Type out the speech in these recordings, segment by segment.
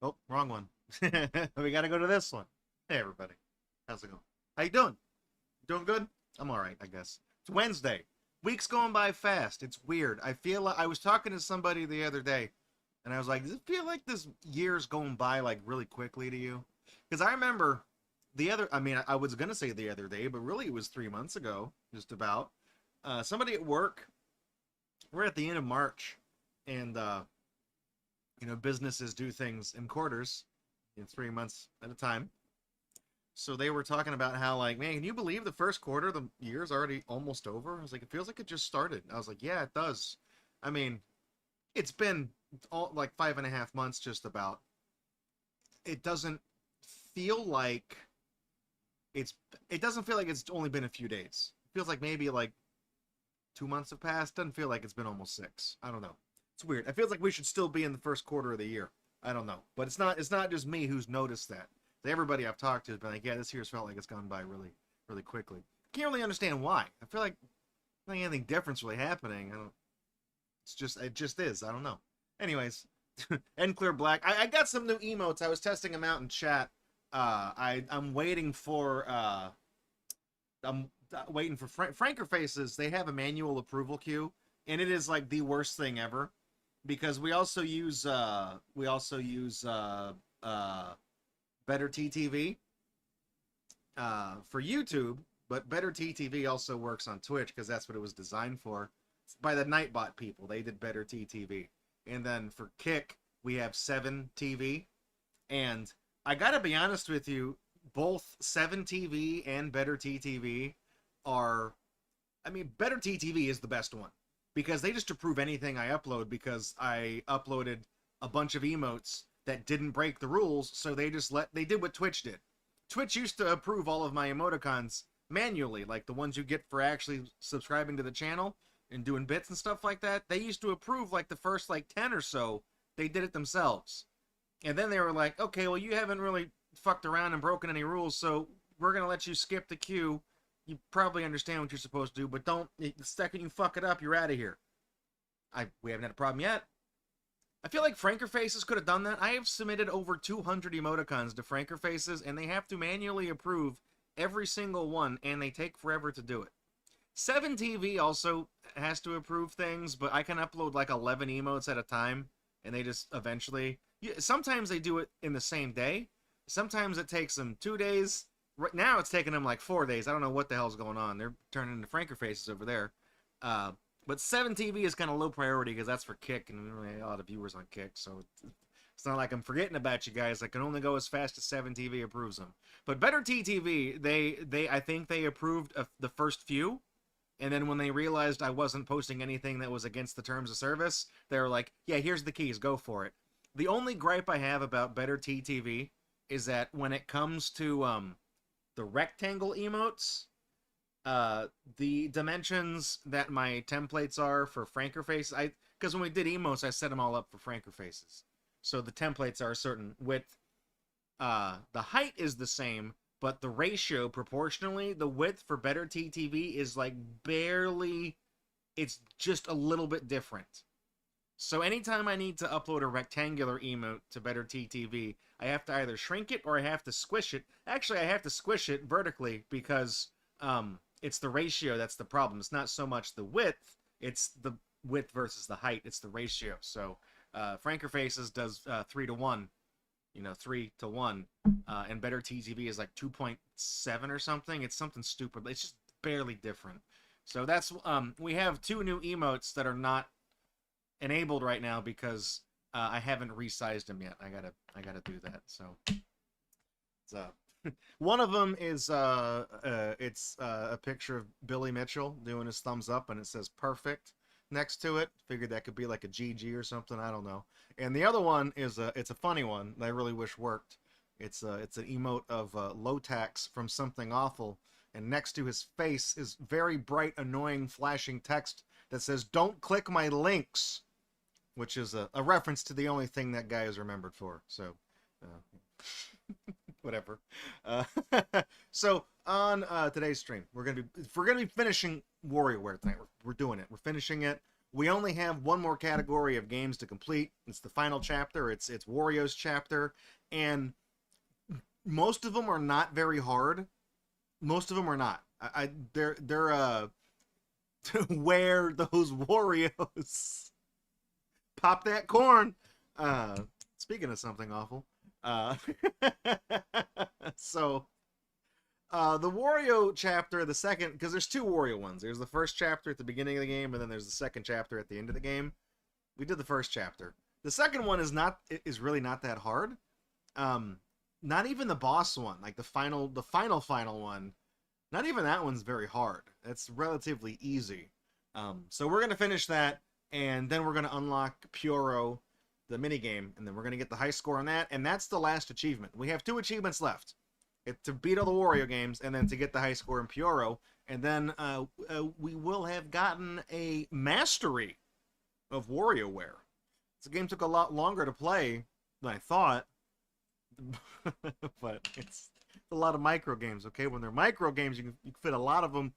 Oh, wrong one. We gotta go to this one. Hey, everybody. How's it going? How you doing? Doing good? I'm alright, I guess. It's Wednesday. Week's going by fast. It's weird. I feel like I was talking to somebody the other day, and I was like, does it feel like this year's going by, like, really quickly to you? Because I remember I was gonna say the other day, but really it was 3 months ago, just about. Somebody at work, we're at the end of March, and businesses do things in quarters, in 3 months at a time. So they were talking about how, like, man, can you believe the first quarter of the year's already almost over? I was like, it feels like it just started. I was like, yeah, it does. I mean, it's been all like 5.5 months, just about. It doesn't feel like it's. It doesn't feel like it's only been a few days. It feels like maybe like 2 months have passed. Doesn't feel like it's been almost six. I don't know. It's weird. It feels like we should still be in the first quarter of the year. I don't know, but it's not. It's not just me who's noticed that. Everybody I've talked to has been like, yeah, this year's felt like it's gone by really, really quickly. Can't really understand why. I feel like not anything different's really happening. It just is. I don't know. Anyways, and clear black. I got some new emotes. I was testing them out in chat. I'm waiting for Franker Faces. They have a manual approval queue, and it is like the worst thing ever, because we also use Better TTV for YouTube, but Better TTV also works on Twitch because that's what it was designed for. It's by the Nightbot people. They did Better TTV. And then for Kick, we have 7TV. And I gotta be honest with you, both 7TV and Better TTV are, I mean, Better TTV is the best one because they just approve anything I upload, because I uploaded a bunch of emotes that didn't break the rules, so they did what Twitch did. Twitch used to approve all of my emoticons manually, like the ones you get for actually subscribing to the channel and doing bits and stuff like that. They used to approve like the first like 10 or so. They did it themselves. And then they were like, okay, well, you haven't really fucked around and broken any rules, so we're going to let you skip the queue. You probably understand what you're supposed to do, but the second you fuck it up, you're out of here. We haven't had a problem yet. I feel like Franker Faces could have done that. I have submitted over 200 emoticons to Franker Faces, and they have to manually approve every single one, and they take forever to do it. 7TV also has to approve things, but I can upload like 11 emotes at a time, and they just eventually... Sometimes they do it in the same day. Sometimes it takes them 2 days. Right now it's taking them like 4 days. I don't know what the hell's going on. They're turning into Franker Faces over there. But 7TV is kind of low priority because that's for Kick, and we don't really have a lot of viewers on Kick, so it's not like I'm forgetting about you guys. I can only go as fast as 7TV approves them. But Better TTV, I think they approved the first few, and then when they realized I wasn't posting anything that was against the terms of service, they were like, yeah, here's the keys, go for it. The only gripe I have about Better TTV is that when it comes to the rectangle emotes, the dimensions that my templates are for Franker Faces, because when we did emotes, I set them all up for Franker Faces. So the templates are a certain width. The height is the same, but the ratio, proportionally, the width for Better TTV is like barely, it's just a little bit different. So anytime I need to upload a rectangular emote to Better TTV, I have to either shrink it or I have to squish it. Actually, I have to squish it vertically because it's the ratio that's the problem. It's not so much the width, it's the width versus the height. It's the ratio. So Franker Faces does 3 to 1, 3 to 1, and Better TTV is like 2.7 or something. It's something stupid, but it's just barely different. So that's we have 2 new emotes that are not enabled right now because I haven't resized them yet. I gotta do that. So one of them is it's a picture of Billy Mitchell doing his thumbs up, and it says perfect next to it. Figured that could be like a GG or something. I don't know. And the other one is it's a funny one that I really wish worked. It's an emote of Lotax from Something Awful, and next to his face is very bright, annoying, flashing text that says, "Don't click my links," which is a reference to the only thing that guy is remembered for. So, whatever. So on today's stream, we're gonna be finishing WarioWare tonight. We're doing it. We're finishing it. We only have one more category of games to complete. It's the final chapter. It's Wario's chapter, and most of them are not very hard. Most of them are not. They're where those Wario's pop that corn. Speaking of something awful, so the Wario chapter, the second, because there's two Wario ones. There's the first chapter at the beginning of the game, and then there's the second chapter at the end of the game. We did the first chapter. The second one is really not that hard. Not even the boss one, like the final one. Not even that one's very hard. It's relatively easy. So we're gonna finish that, and then we're gonna unlock Puro, the minigame, and then we're gonna get the high score on that, and that's the last achievement. We have 2 achievements left. To beat all the Wario games, and then to get the high score in Puro, and then we will have gotten a mastery of WarioWare. This game took a lot longer to play than I thought, but it's a lot of micro games. Okay, when they're micro games, you can fit a lot of them.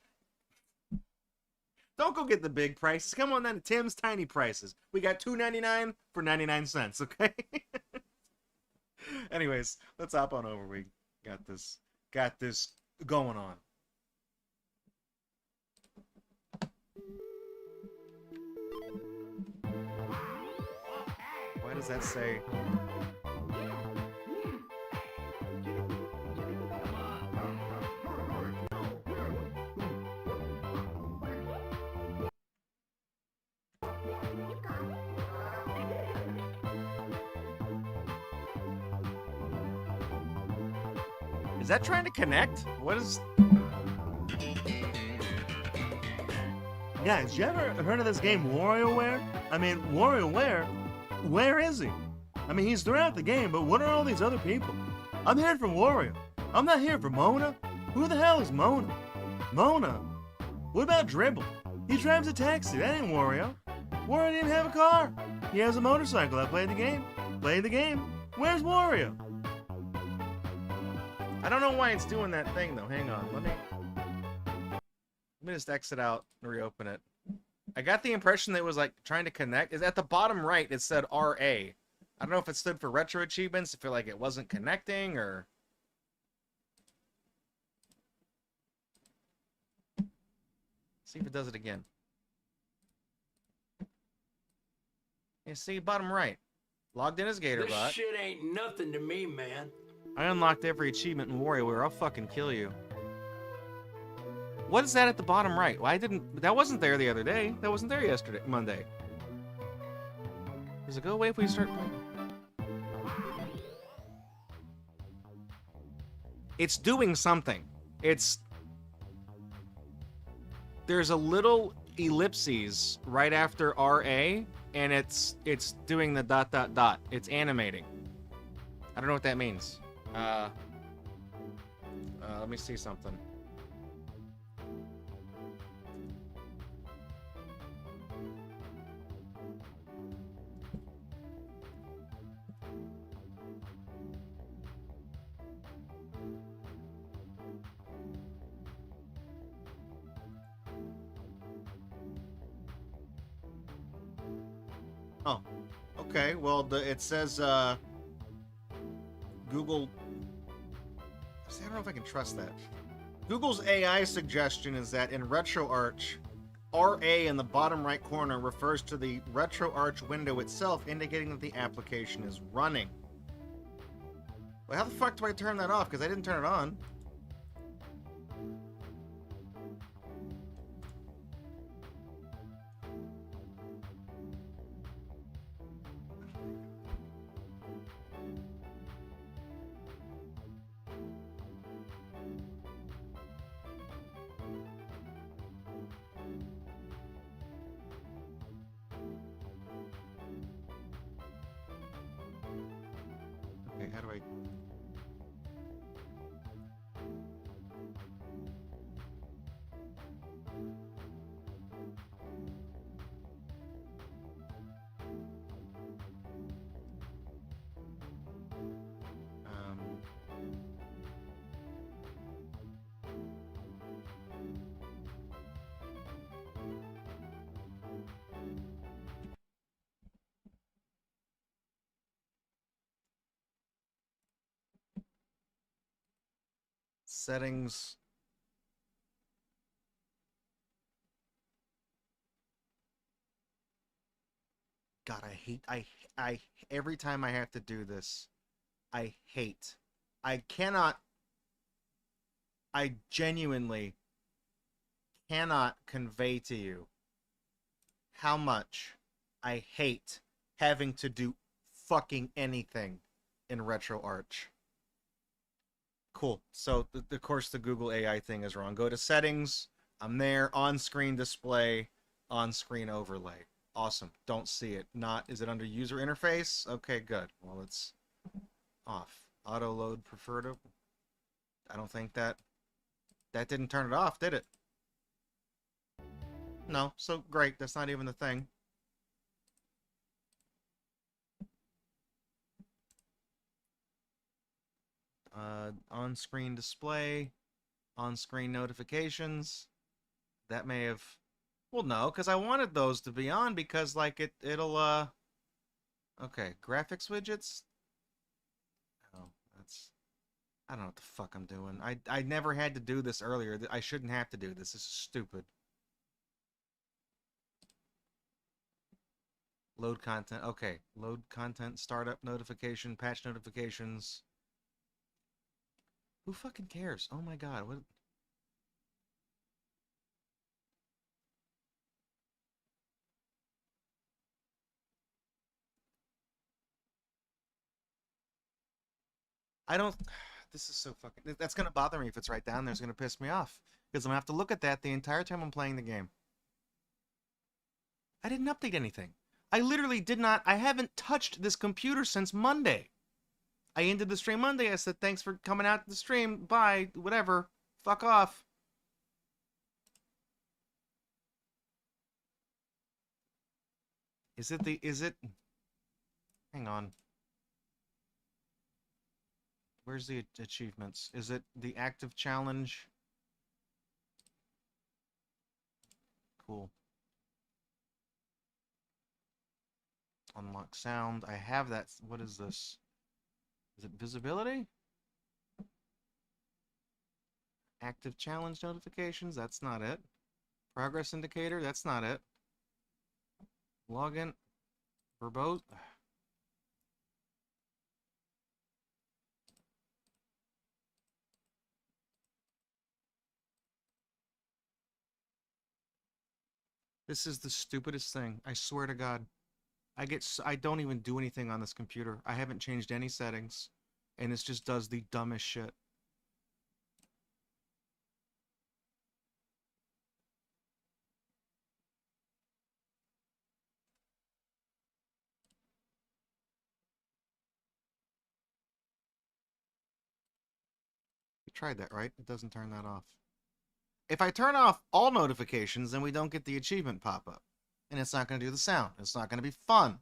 Don't go get the big prices. Come on down to Tim's Tiny Prices. We got $2.99 for 99 cents. Okay. Anyways, let's hop on over. We got this going on. Why does that say? Is that trying to connect? What is... Guys, you ever heard of this game WarioWare? I mean, WarioWare? Where is he? I mean, he's throughout the game, but what are all these other people? I'm here for Wario. I'm not here for Mona. Who the hell is Mona? Mona? What about Dribble? He drives a taxi. That ain't Wario. Wario didn't even have a car. He has a motorcycle. I played the game. Played the game. Where's Wario? I don't know why it's doing that thing, though. Hang on. Let me just exit out and reopen it. I got the impression that it was, like, trying to connect. Is at the bottom right, it said RA. I don't know if it stood for Retro Achievements, if it wasn't connecting, or... See if it does it again. Yeah, see, bottom right. Logged in as Gatorbot. This shit ain't nothing to me, man. I unlocked every achievement in WarioWare. I'll fucking kill you. What is that at the bottom right? Why didn't... That wasn't there the other day. That wasn't there yesterday, Monday. Does it go away if we start playing? It's doing something. It's... There's a little ellipses right after RA, and it's doing the ... It's animating. I don't know what that means. Let me see something. Oh, okay. Well, it says, Google... See, I don't know if I can trust that. Google's AI suggestion is that in RetroArch, RA in the bottom right corner refers to the RetroArch window itself, indicating that the application is running. Well, how the fuck do I turn that off? Because I didn't turn it on. Okay, how do I... Settings. God, I every time I have to do this, I hate. I cannot, I genuinely cannot convey to you how much I hate having to do fucking anything in RetroArch. Cool. So, of course, the Google AI thing is wrong. Go to settings. I'm there. On-screen display. On-screen overlay. Awesome. Don't see it. Not. Is it under user interface? Okay, good. Well, it's off. Auto load preferred. I don't think that didn't turn it off, did it? No. So great. That's not even the thing. On-screen display, on-screen notifications. That may have... Well, no, because I wanted those to be on because, like, it'll, Okay, graphics widgets? Oh, that's... I don't know what the fuck I'm doing. I never had to do this earlier. I shouldn't have to do this. This is stupid. Load content. Okay, load content, startup notification, patch notifications. Who fucking cares? Oh my god, what... I don't... This is so fucking... That's gonna bother me if it's right down there. It's gonna piss me off. Because I'm gonna have to look at that the entire time I'm playing the game. I didn't update anything. I literally did not... I haven't touched this computer since Monday. I ended the stream Monday. I said, thanks for coming out to the stream. Bye. Whatever. Fuck off. Is it... Hang on. Where's the achievements? Is it the active challenge? Cool. Unlock sound. I have that. What is this? Is it visibility? Active challenge notifications? That's not it. Progress indicator? That's not it. Login. Verbose. This is the stupidest thing. I swear to God. I don't even do anything on this computer. I haven't changed any settings. And this just does the dumbest shit. We tried that, right? It doesn't turn that off. If I turn off all notifications, then we don't get the achievement pop-up. And it's not going to do the sound. It's not going to be fun.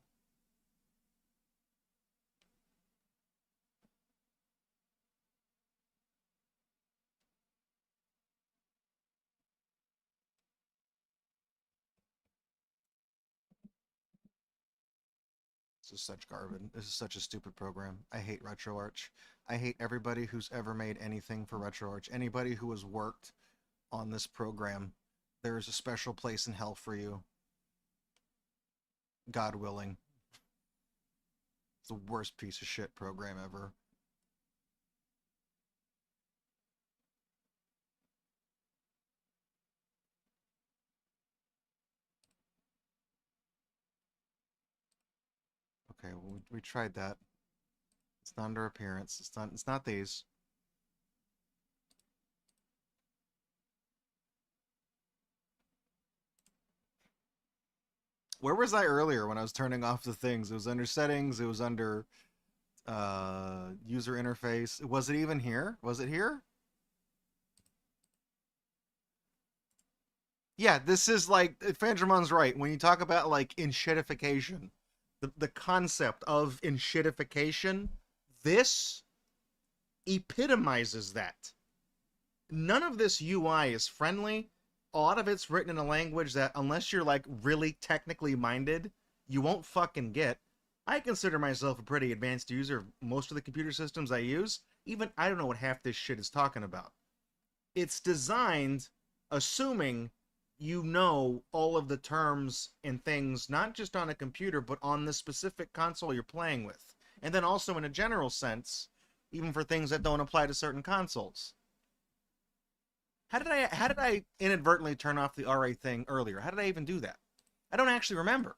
This is such garbage. This is such a stupid program. I hate RetroArch. I hate everybody who's ever made anything for RetroArch. Anybody who has worked on this program, there is a special place in hell for you. God willing. It's the worst piece of shit program ever. Okay, well, we tried that. It's not under appearance. It's not these. Where was I earlier when I was turning off the things? It was under settings, it was under user interface. Was it even here? Was it here? Yeah, this is like, Fandramon's right. When you talk about like enshittification, the concept of enshittification, this epitomizes that. None of this UI is friendly. A lot of it's written in a language that, unless you're like really technically minded, you won't fucking get. I consider myself a pretty advanced user of most of the computer systems I use. Even I don't know what half this shit is talking about. it's designed assuming you know all of the terms and things, not just on a computer, but on the specific console you're playing with. And then also in a general sense, even for things that don't apply to certain consoles. How did I inadvertently turn off the RA thing earlier? How did I even do that? I don't actually remember.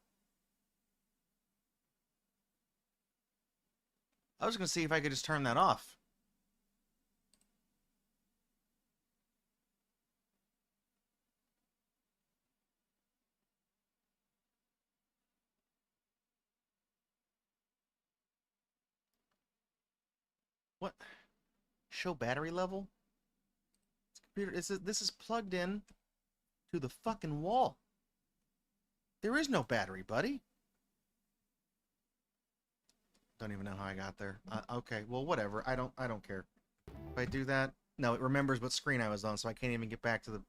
I was going to see if I could just turn that off. What? Show battery level? This is plugged in to the fucking wall. There is no battery, buddy. Don't even know how I got there. Okay, well, whatever. I don't care. If I do that, no, it remembers what screen I was on, so I can't even get back to the.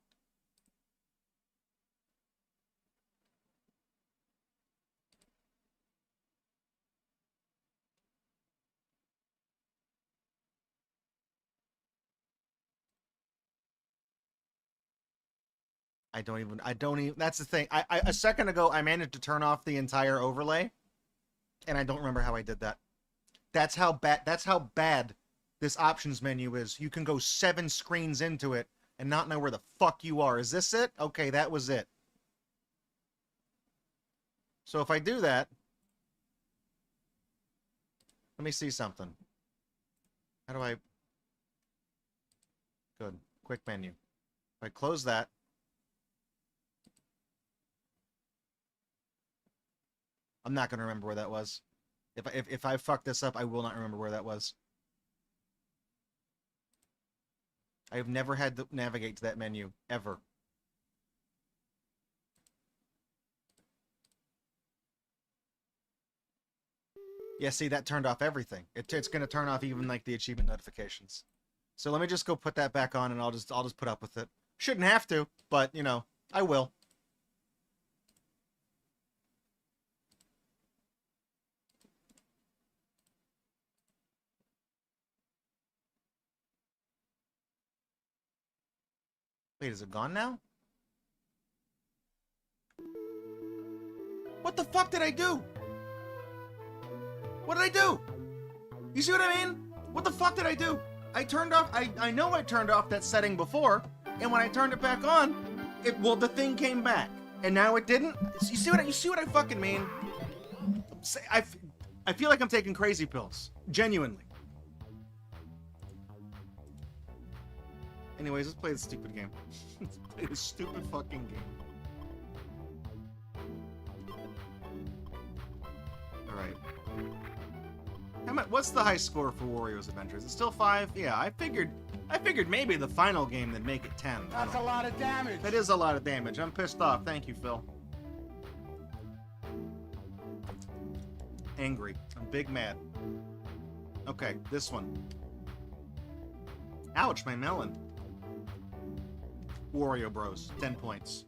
I don't even, that's the thing. A second ago, I managed to turn off the entire overlay, and I don't remember how I did that. That's how bad this options menu is. You can go 7 screens into it and not know where the fuck you are. Is this it? Okay, that was it. So if I do that, let me see something. How do I... Good. Quick menu. If I close that, I'm not going to remember where that was. If I fuck this up, I will not remember where that was. I have never had to navigate to that menu, ever. Yeah, see, that turned off everything. It's going to turn off even, like, the achievement notifications. So let me just go put that back on, and I'll just put up with it. Shouldn't have to, but, you know, I will. Wait, is it gone now? What the fuck did I do? What did I do? You see what I mean? What the fuck did I do? I turned off, I know I turned off that setting before, and when I turned it back on, the thing came back. And now it didn't? You see what I fucking mean? I feel like I'm taking crazy pills. Genuinely. Anyways, let's play this stupid game. Let's play this stupid fucking game. Alright. What's the high score for Wario's Adventures? It's still 5? Yeah, I figured maybe the final game would make it 10. That's a lot of damage. That is a lot of damage. I'm pissed off. Thank you, Phil. Angry. I'm big mad. Okay, this one. Ouch, my melon. Wario Bros. 10 points.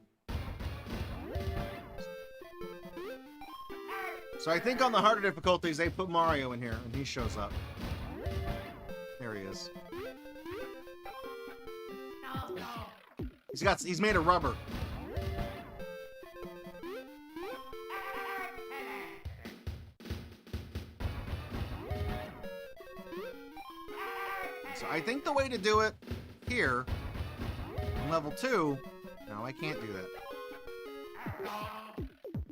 So I think on the harder difficulties, they put Mario in here, and he shows up. There he is. He's made of rubber. So I think the way to do it here, on level 2, no, I can't do that.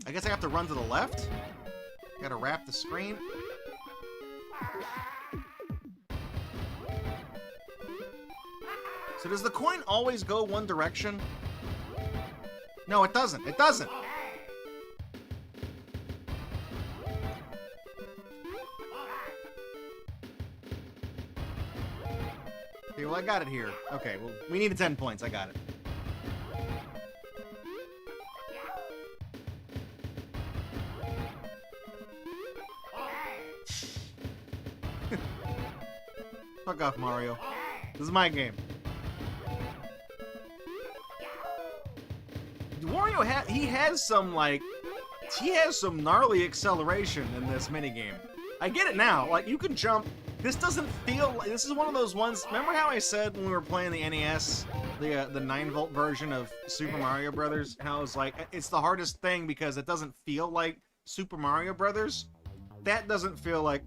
I guess I have to run to the left? Gotta wrap the screen. So does the coin always go one direction? No, it doesn't. It doesn't. Okay, well, I got it here. Okay, well, we needed 10 points. I got it. Fuck off, Mario. This is my game. Wario has some gnarly acceleration in this minigame. I get it now. Like, you can jump This doesn't feel like, this is one of those ones, remember how I said when we were playing the NES, the 9-volt version of Super Mario Brothers, how I was like, it's the hardest thing because it doesn't feel like Super Mario Brothers? That doesn't feel like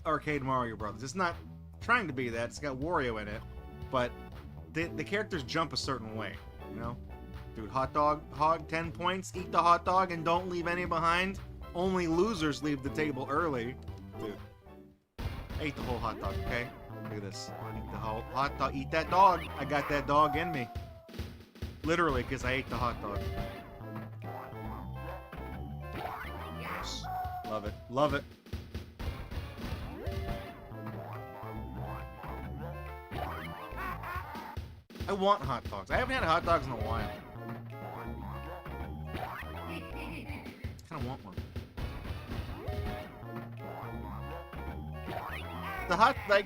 arcade Mario Brothers. It's not trying to be that, it's got Wario in it, but the characters jump a certain way, you know? Dude, hog 10 points, eat the hot dog and don't leave any behind. Only losers leave the table early. Dude. I ate the whole hot dog, okay? Look at this. Eat the whole hot dog. Eat that dog. I got that dog in me. Literally, because I ate the hot dog. Yes. Love it. Love it. I want hot dogs. I haven't had hot dogs in a while. I kind of want one.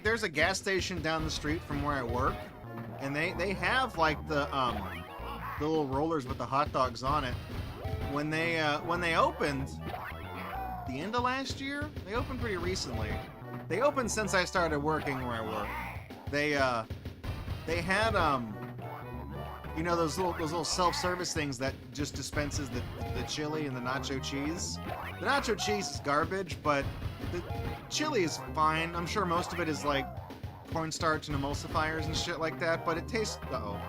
There's a gas station down the street from where I work, and they have like the little rollers with the hot dogs on it. When they opened the end of last year, they opened pretty recently. They opened since I started working where I work. They had you know those little self-service things that just dispenses the chili and the nacho cheese. The nacho cheese is garbage, but the chili is fine. I'm sure most of it is like cornstarch and emulsifiers and shit like that, but it tastes... Uh-oh.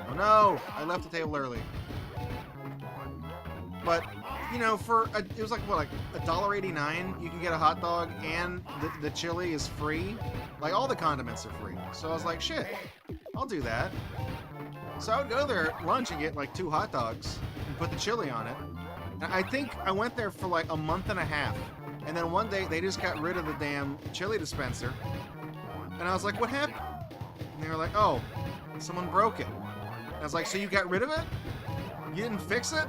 Oh no! I left the table early. But, you know, it was like, what, like $1.89? You can get a hot dog and the chili is free. Like, all the condiments are free. So I was like, shit, I'll do that. So I would go there at lunch and get like 2 hot dogs and put the chili on it. And I think I went there for like a month and a half. And then one day they just got rid of the damn chili dispenser. And I was like, what happened? And they were like, oh, someone broke it. And I was like, so you got rid of it? You didn't fix it?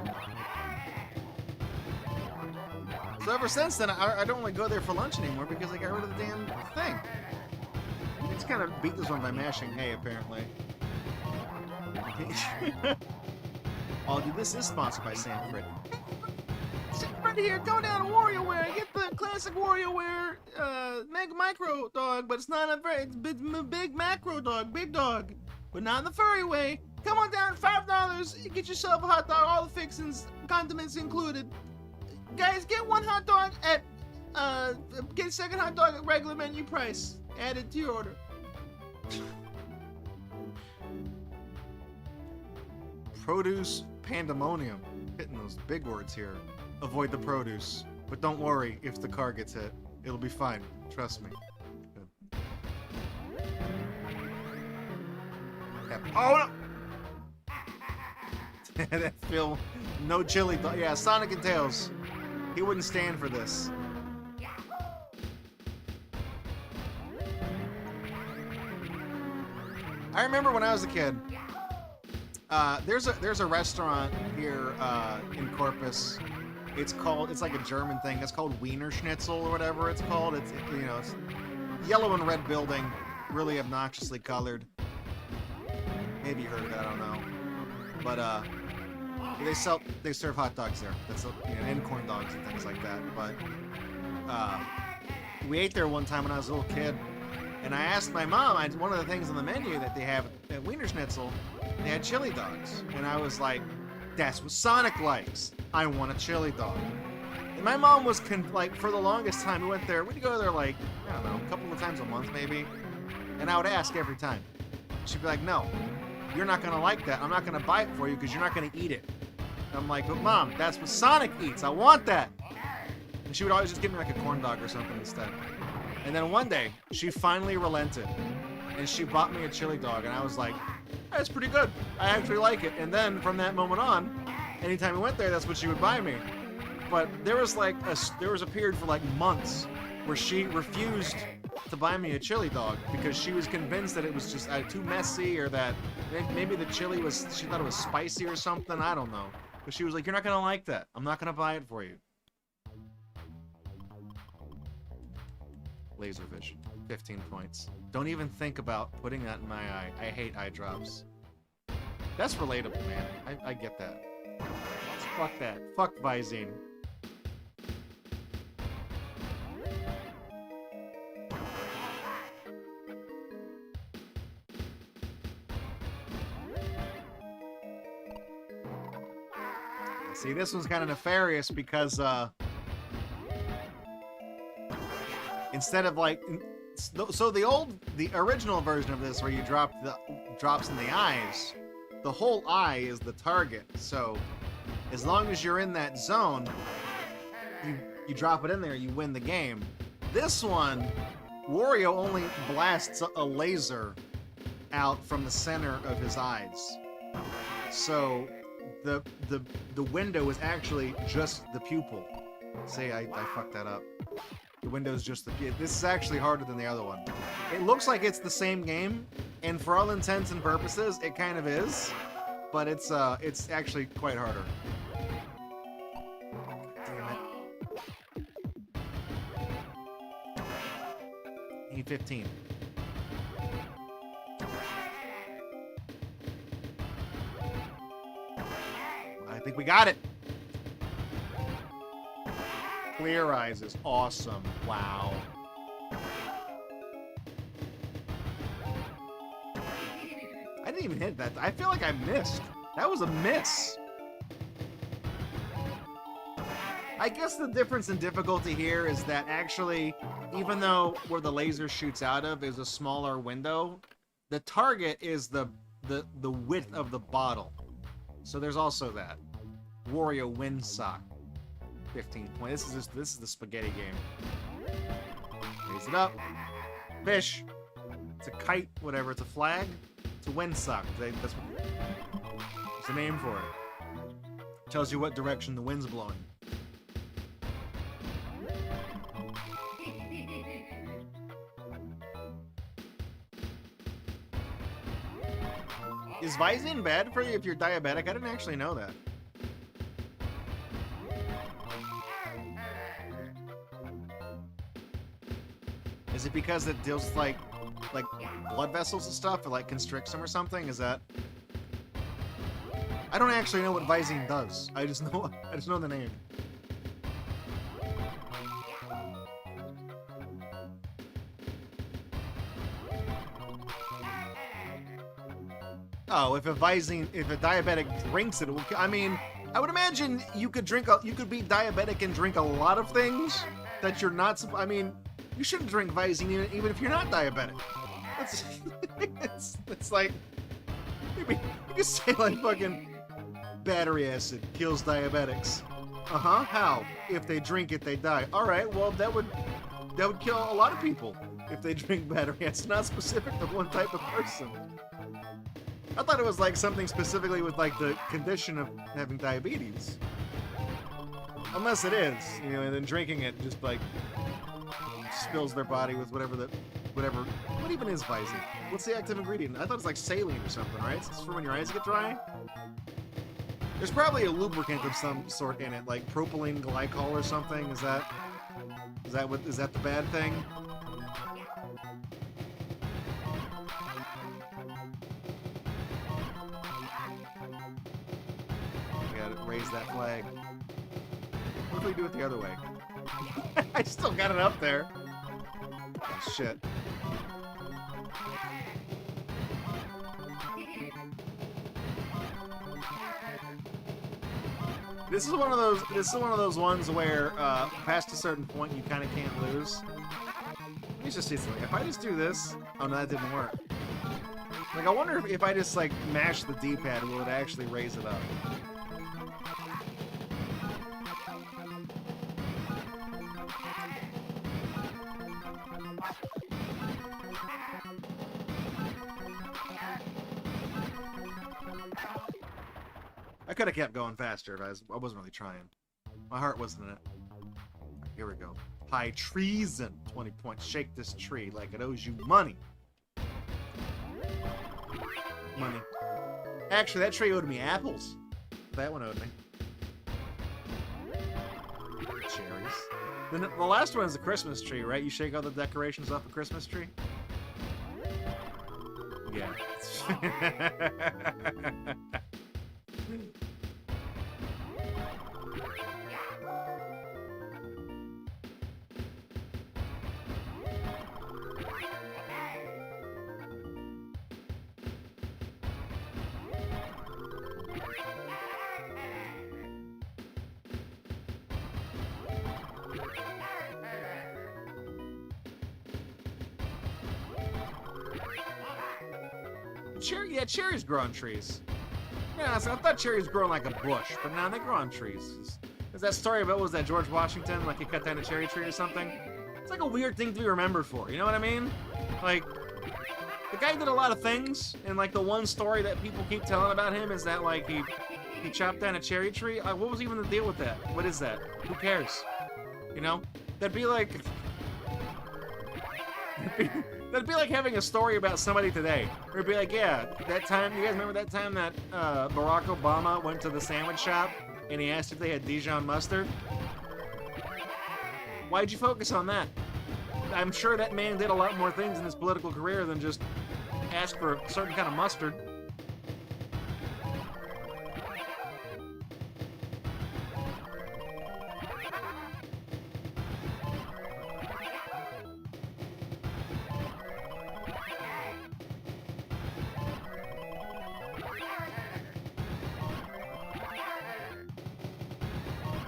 So ever since then, I don't really go there for lunch anymore because I got rid of the damn thing. I just kind of beat this one by mashing hay, apparently. Oh, dude, this is sponsored by Sanford. Sanford here, go down to WarioWare, get the classic WarioWare Mega Micro dog, but it's not it's big macro dog, big dog, but not in the furry way. Come on down, $5, get yourself a hot dog, all the fixings, condiments included. Guys, get 1 hot dog at, get a second hot dog at regular menu price, added to your order. Produce pandemonium. Hitting those big words here. Avoid the produce. But don't worry if the car gets hit. It'll be fine. Trust me. Good. Oh no! That film. No chili. Yeah, Sonic and Tails. He wouldn't stand for this. I remember when I was a kid. There's a restaurant here in Corpus. It's like a German thing. It's called Wiener Schnitzel or whatever it's called. It's yellow and red building, really obnoxiously colored. Maybe you heard of that, I don't know. But they serve hot dogs there. That's and corn dogs and things like that. But we ate there one time when I was a little kid, and I asked my mom. One of the things on the menu that they have at Wiener Schnitzel. They had chili dogs, and I was like, that's what Sonic likes. I want a chili dog. And my mom was, for the longest time, we'd go there like, I don't know, a couple of times a month maybe, and I would ask every time. She'd be like, no, you're not going to like that. I'm not going to buy it for you because you're not going to eat it. And I'm like, but Mom, that's what Sonic eats. I want that. And she would always just give me like a corn dog or something instead. And then one day, she finally relented, and she bought me a chili dog, and I was like, that's pretty good. I actually like it. And then from that moment on, anytime we went there, that's what she would buy me. But there was a period for like months where she refused to buy me a chili dog because she was convinced that it was just too messy, or that maybe the chili she thought it was spicy or something. I don't know. But she was like, you're not gonna like that. I'm not gonna buy it for you. Laser vision. 15 points. Don't even think about putting that in my eye. I hate eye drops. That's relatable, man. I get that. Fuck that. Fuck Visine. See, this one's kind of nefarious because instead of like, so the original version of this where you drop the drops in the eyes, the whole eye is the target. So as long as you're in that zone, you drop it in there, you win the game. This one, Wario only blasts a laser out from the center of his eyes. So the window is actually just the pupil. See, I fucked that up. The window is just the pupil. This is actually harder than the other one. It looks like it's the same game, and for all intents and purposes, it kind of is. But it's actually quite harder. Damn it. E15. I think we got it. Clear Eyes is awesome. Wow. I didn't even hit that. I feel like I missed. That was a miss. I guess the difference in difficulty here is that actually, even though where the laser shoots out of is a smaller window, the target is the width of the bottle. So there's also that. Wario wins sock. 15 points. This is the spaghetti game. Raise it up. Fish. It's a kite, whatever. It's a flag. It's a windsock. That's what, there's a name for it. Tells you what direction the wind's blowing. Is Visine bad for you if you're diabetic? I didn't actually know that. Is it because it deals with like blood vessels and stuff, or like constricts them or something? Is that? I don't actually know what Visine does. I just know the name. Oh, if a diabetic drinks it, it will. I mean, I would imagine you could be diabetic and drink a lot of things that you're not. I mean, you shouldn't drink Visine even if you're not diabetic. It's like you could say like fucking battery acid kills diabetics. How? If they drink it, they die. All right. Well, that would kill a lot of people if they drink battery acid. It's not specific to one type of person. I thought it was like something specifically with like the condition of having diabetes. Unless it is, you know, and then drinking it just like spills their body with whatever. What even is Visine? What's the active ingredient? I thought it's like saline or something, right? It's for when your eyes get dry. There's probably a lubricant of some sort in it, like propylene glycol or something. Is that the bad thing? Raise that flag. What if we do it the other way? I still got it up there. Oh, shit. This is one of those ones where past a certain point you kind of can't lose. Let me just see something. If I just do this, oh no, that didn't work. Like I wonder if I just like mash the D-pad, will it actually raise it up? I could have kept going faster if I wasn't really trying. My heart wasn't in it. Here we go. High treason. 20 points. Shake this tree like it owes you money. Money. Actually, that tree owed me apples. That one owed me. Cherries. Then the last one is the Christmas tree, right? You shake all the decorations off a Christmas tree? Yeah. cherries grow on trees. Yeah, so I thought cherries grow on like a bush, but now they grow on trees. There's that story about, what was that, George Washington? Like he cut down a cherry tree or something? It's like a weird thing to be remembered for, you know what I mean? Like, the guy did a lot of things, and like the one story that people keep telling about him is that like he chopped down a cherry tree. What was even the deal with that? What is that? Who cares? You know? That'd be like... That'd be like having a story about somebody today. Or it'd be like, yeah, that time, you guys remember that time that Barack Obama went to the sandwich shop and he asked if they had Dijon mustard? Why'd you focus on that? I'm sure that man did a lot more things in his political career than just ask for a certain kind of mustard.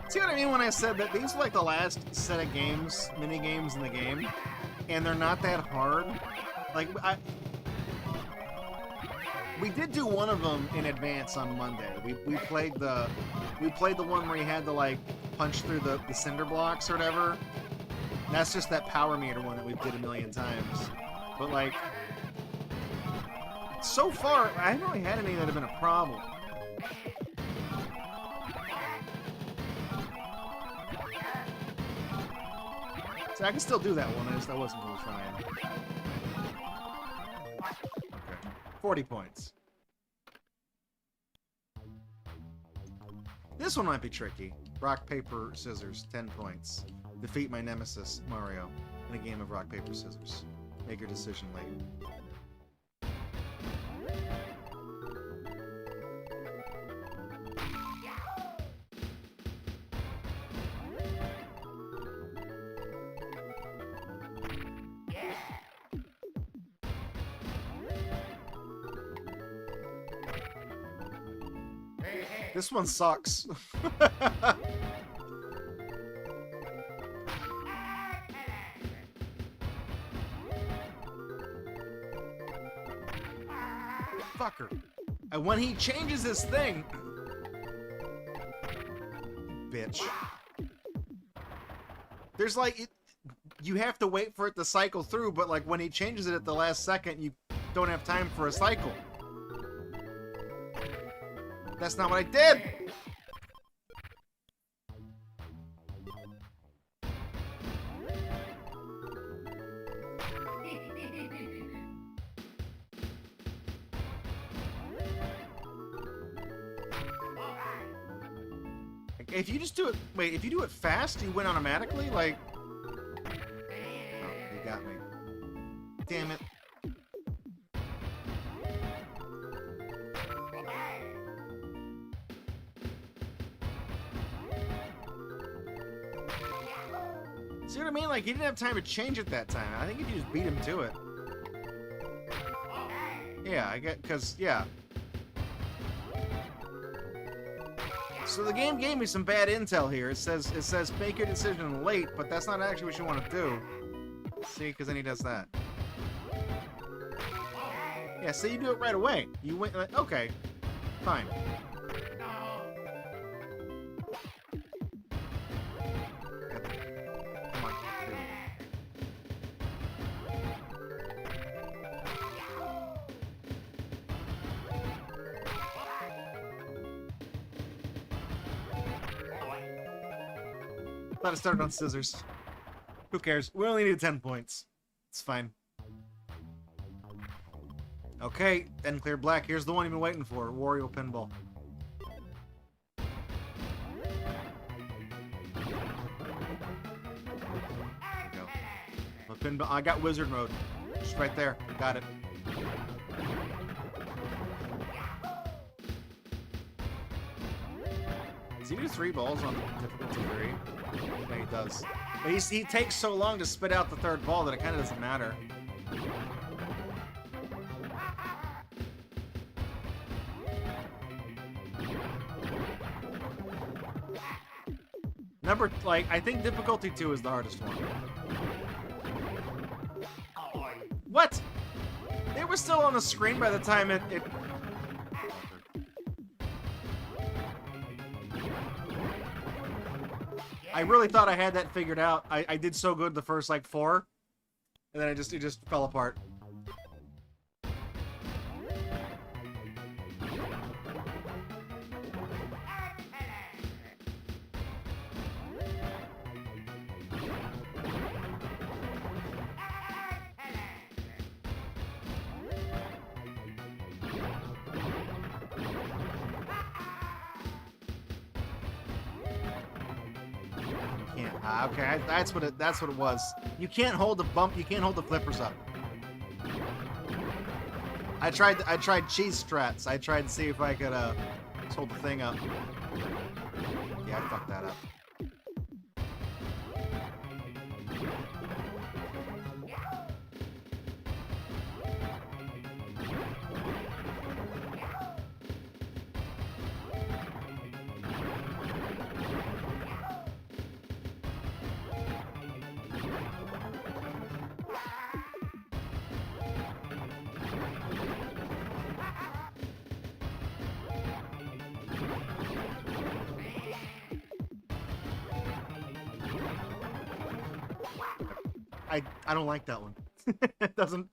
See what I mean when I said that these are like the last set of games, mini games in the game, and they're not that hard. Like we did do one of them in advance on Monday. We played the one where you had to like punch through the cinder blocks or whatever. That's just that power meter one that we did a million times. But like, so far I haven't really had any that have been a problem. So I can still do that one, I wasn't really trying. Okay. 40 points. This one might be tricky. Rock, paper, scissors, 10 points. Defeat my nemesis, Mario, in a game of rock, paper, scissors. Make your decision late. This one sucks. Fucker. And when he changes his thing... Bitch. There's like... you have to wait for it to cycle through, but like when he changes it at the last second, you don't have time for a cycle. That's not what I did! If you just do it... Wait, if you do it fast, you win automatically? Like... Oh, you got me. Damn it. See what I mean? Like, he didn't have time to change it that time. I think if you just beat him to it. Yeah, I get... Because, yeah. So the game gave me some bad intel here. It says make your decision late, but that's not actually what you want to do. See, because then he does that. Yeah, so you do it right away. You win. Okay, fine. Come on. Thought it started on scissors. Who cares? We only need 10 points. It's fine. Okay, then clear black. Here's the one you've been waiting for. Wario Pinball. There we go. My pinball. I got wizard mode. Just right there. Got it. Does he do 3 balls on difficulty 3? Yeah, he does. But he takes so long to spit out the 3rd ball that it kind of doesn't matter. I think difficulty 2 is the hardest one. What? It was still on the screen by the time it... I really thought I had that figured out. I did so good the first, like, 4. And then it just fell apart. Okay, that's what it was. You can't hold the bump. You can't hold the flippers up. I tried cheese strats. I tried to see if I could just hold the thing up. Yeah, I fucked that up. I don't like that one. It doesn't...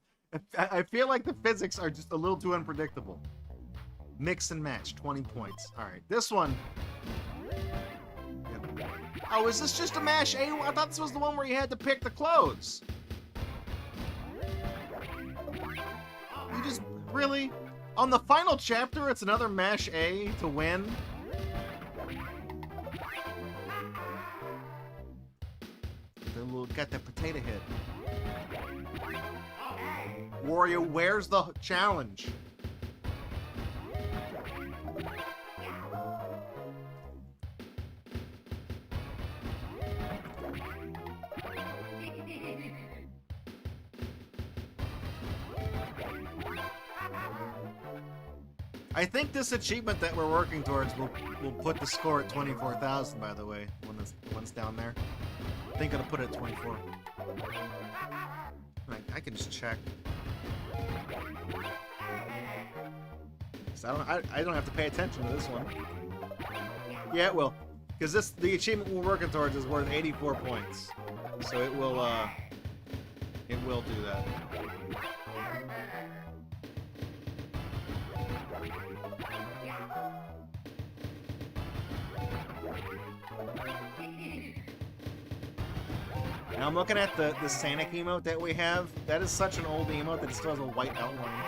I feel like the physics are just a little too unpredictable. Mix and match, 20 points. Alright, this one... Yep. Oh, is this just a mash A? I thought this was the one where you had to pick the clothes. You just... Really? On the final chapter, it's another mash A to win? Got that potato head. Wario, where's the challenge? I think this achievement that we're working towards will put the score at 24,000, by the way, when it's down there. I think it'll put it at 24. I can just check. So I don't have to pay attention to this one. Yeah, it will. Because the achievement we're working towards is worth 84 points. So it will do that. Now I'm looking at the Sonic emote that we have. That is such an old emote that it still has a white outline.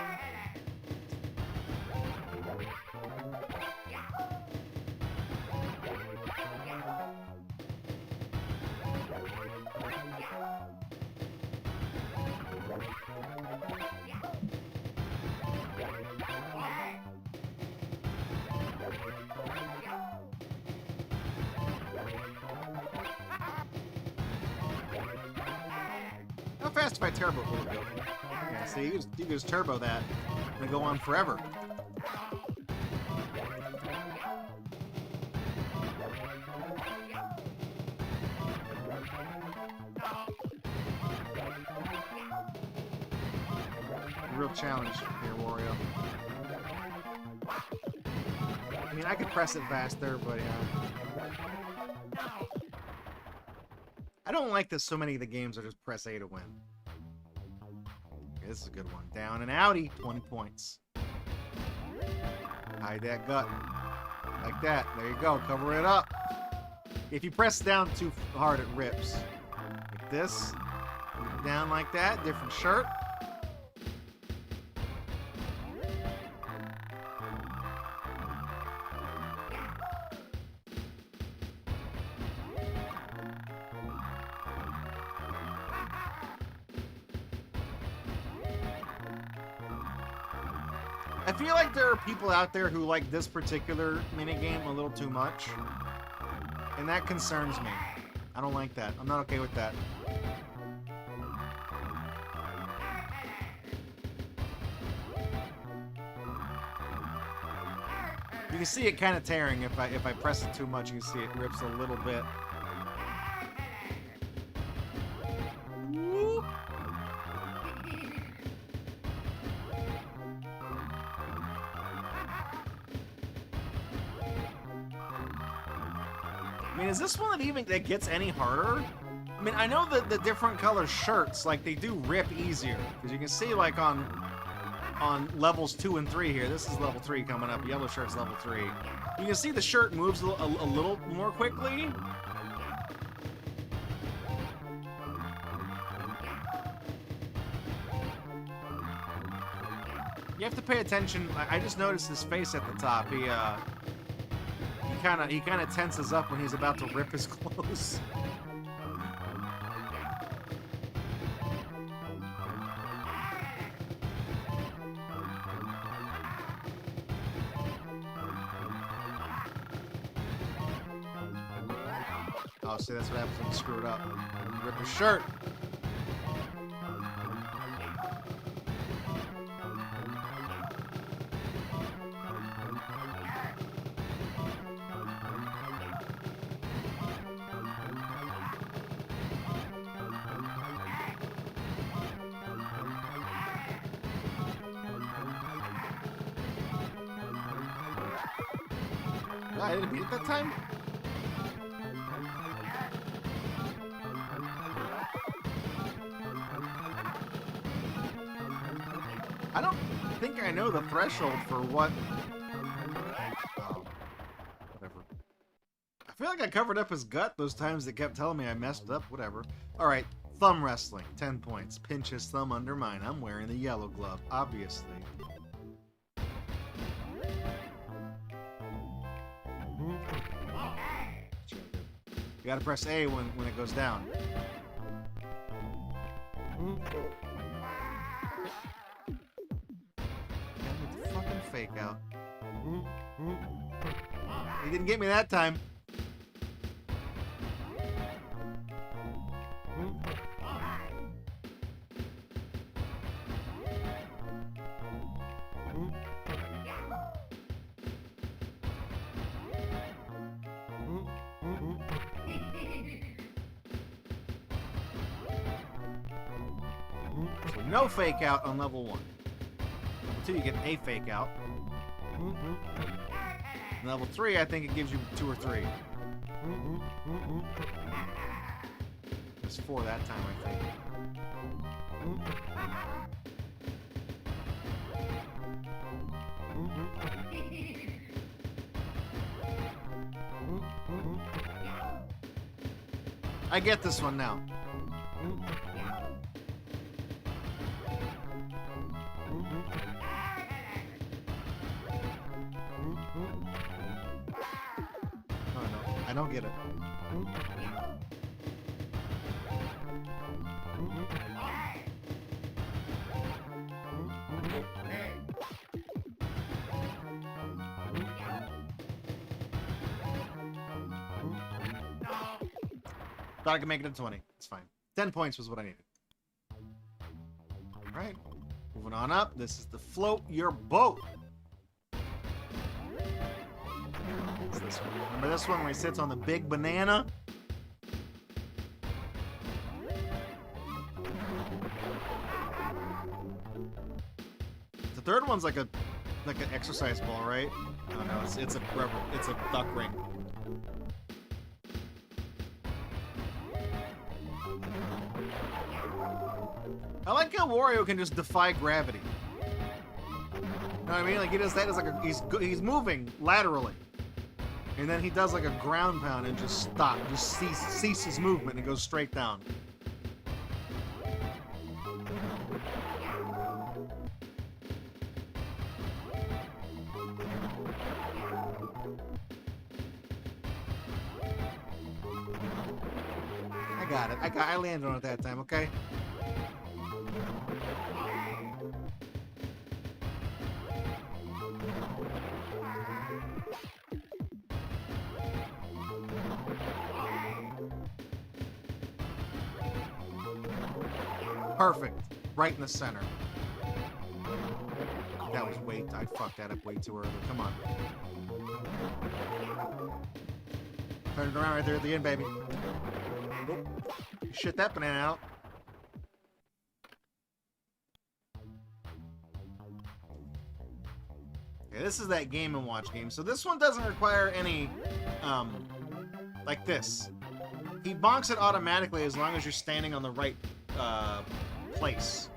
How fast if I turbo a little bit? Yeah, see, you can just turbo that and go on forever. Real challenge here, Wario. I mean, I could press it faster, but yeah. I don't like that so many of the games are just press A to win. Okay, this is a good one. Down and outie, 20 points. Hide that gut. Like that. There you go. Cover it up. If you press down too hard, it rips. Like this. Down like that. Different shirt. I feel like there are people out there who like this particular minigame a little too much. And that concerns me. I don't like that. I'm not okay with that. You can see it kind of tearing if I press it too much. You can see it rips a little bit. I mean, is this one that gets any harder? I mean, I know that the different color shirts, like, they do rip easier. Because you can see, like, on levels 2 and 3 here. This is level 3 coming up. Yellow shirt's level 3. You can see the shirt moves a little more quickly. You have to pay attention. I just noticed his face at the top. He kind of tenses up when he's about to rip his clothes. Oh, see, that's what happens when you screw it up. You rip his shirt. I didn't beat it that time? I don't think I know the threshold for what... Oh, whatever. I feel like I covered up his gut those times that kept telling me I messed up. Whatever. Alright, thumb wrestling. 10 points. Pinch his thumb under mine. I'm wearing the yellow glove, obviously. You gotta press A when it goes down. Fucking fake out. He didn't get me that time. So no fake out on level 1. Level 2, you get a fake out. Level 3, I think it gives you 2 or 3. It's 4 that time, I think. I get this one now. Oh no, I don't get it. Thought I could make it to 20. It's fine. 10 points was what I needed. Alright. Moving on up. This is the float your boat. What's this one? Remember this one where he sits on the big banana? The third one's like an exercise ball, right? Oh no, it's a duck ring. I like how Wario can just defy gravity. You know what I mean? Like he does that as like he's moving laterally, and then he does like a ground pound and just ceases movement and goes straight down. I got it. I landed on it that time. Okay. Perfect. Right in the center. That was I fucked that up way too early. Come on. Turn it around right there at the end, baby. Nope. You shit that banana out. Okay, this is that Game & Watch game. So this one doesn't require any Like this. He bonks it automatically as long as you're standing on the right place.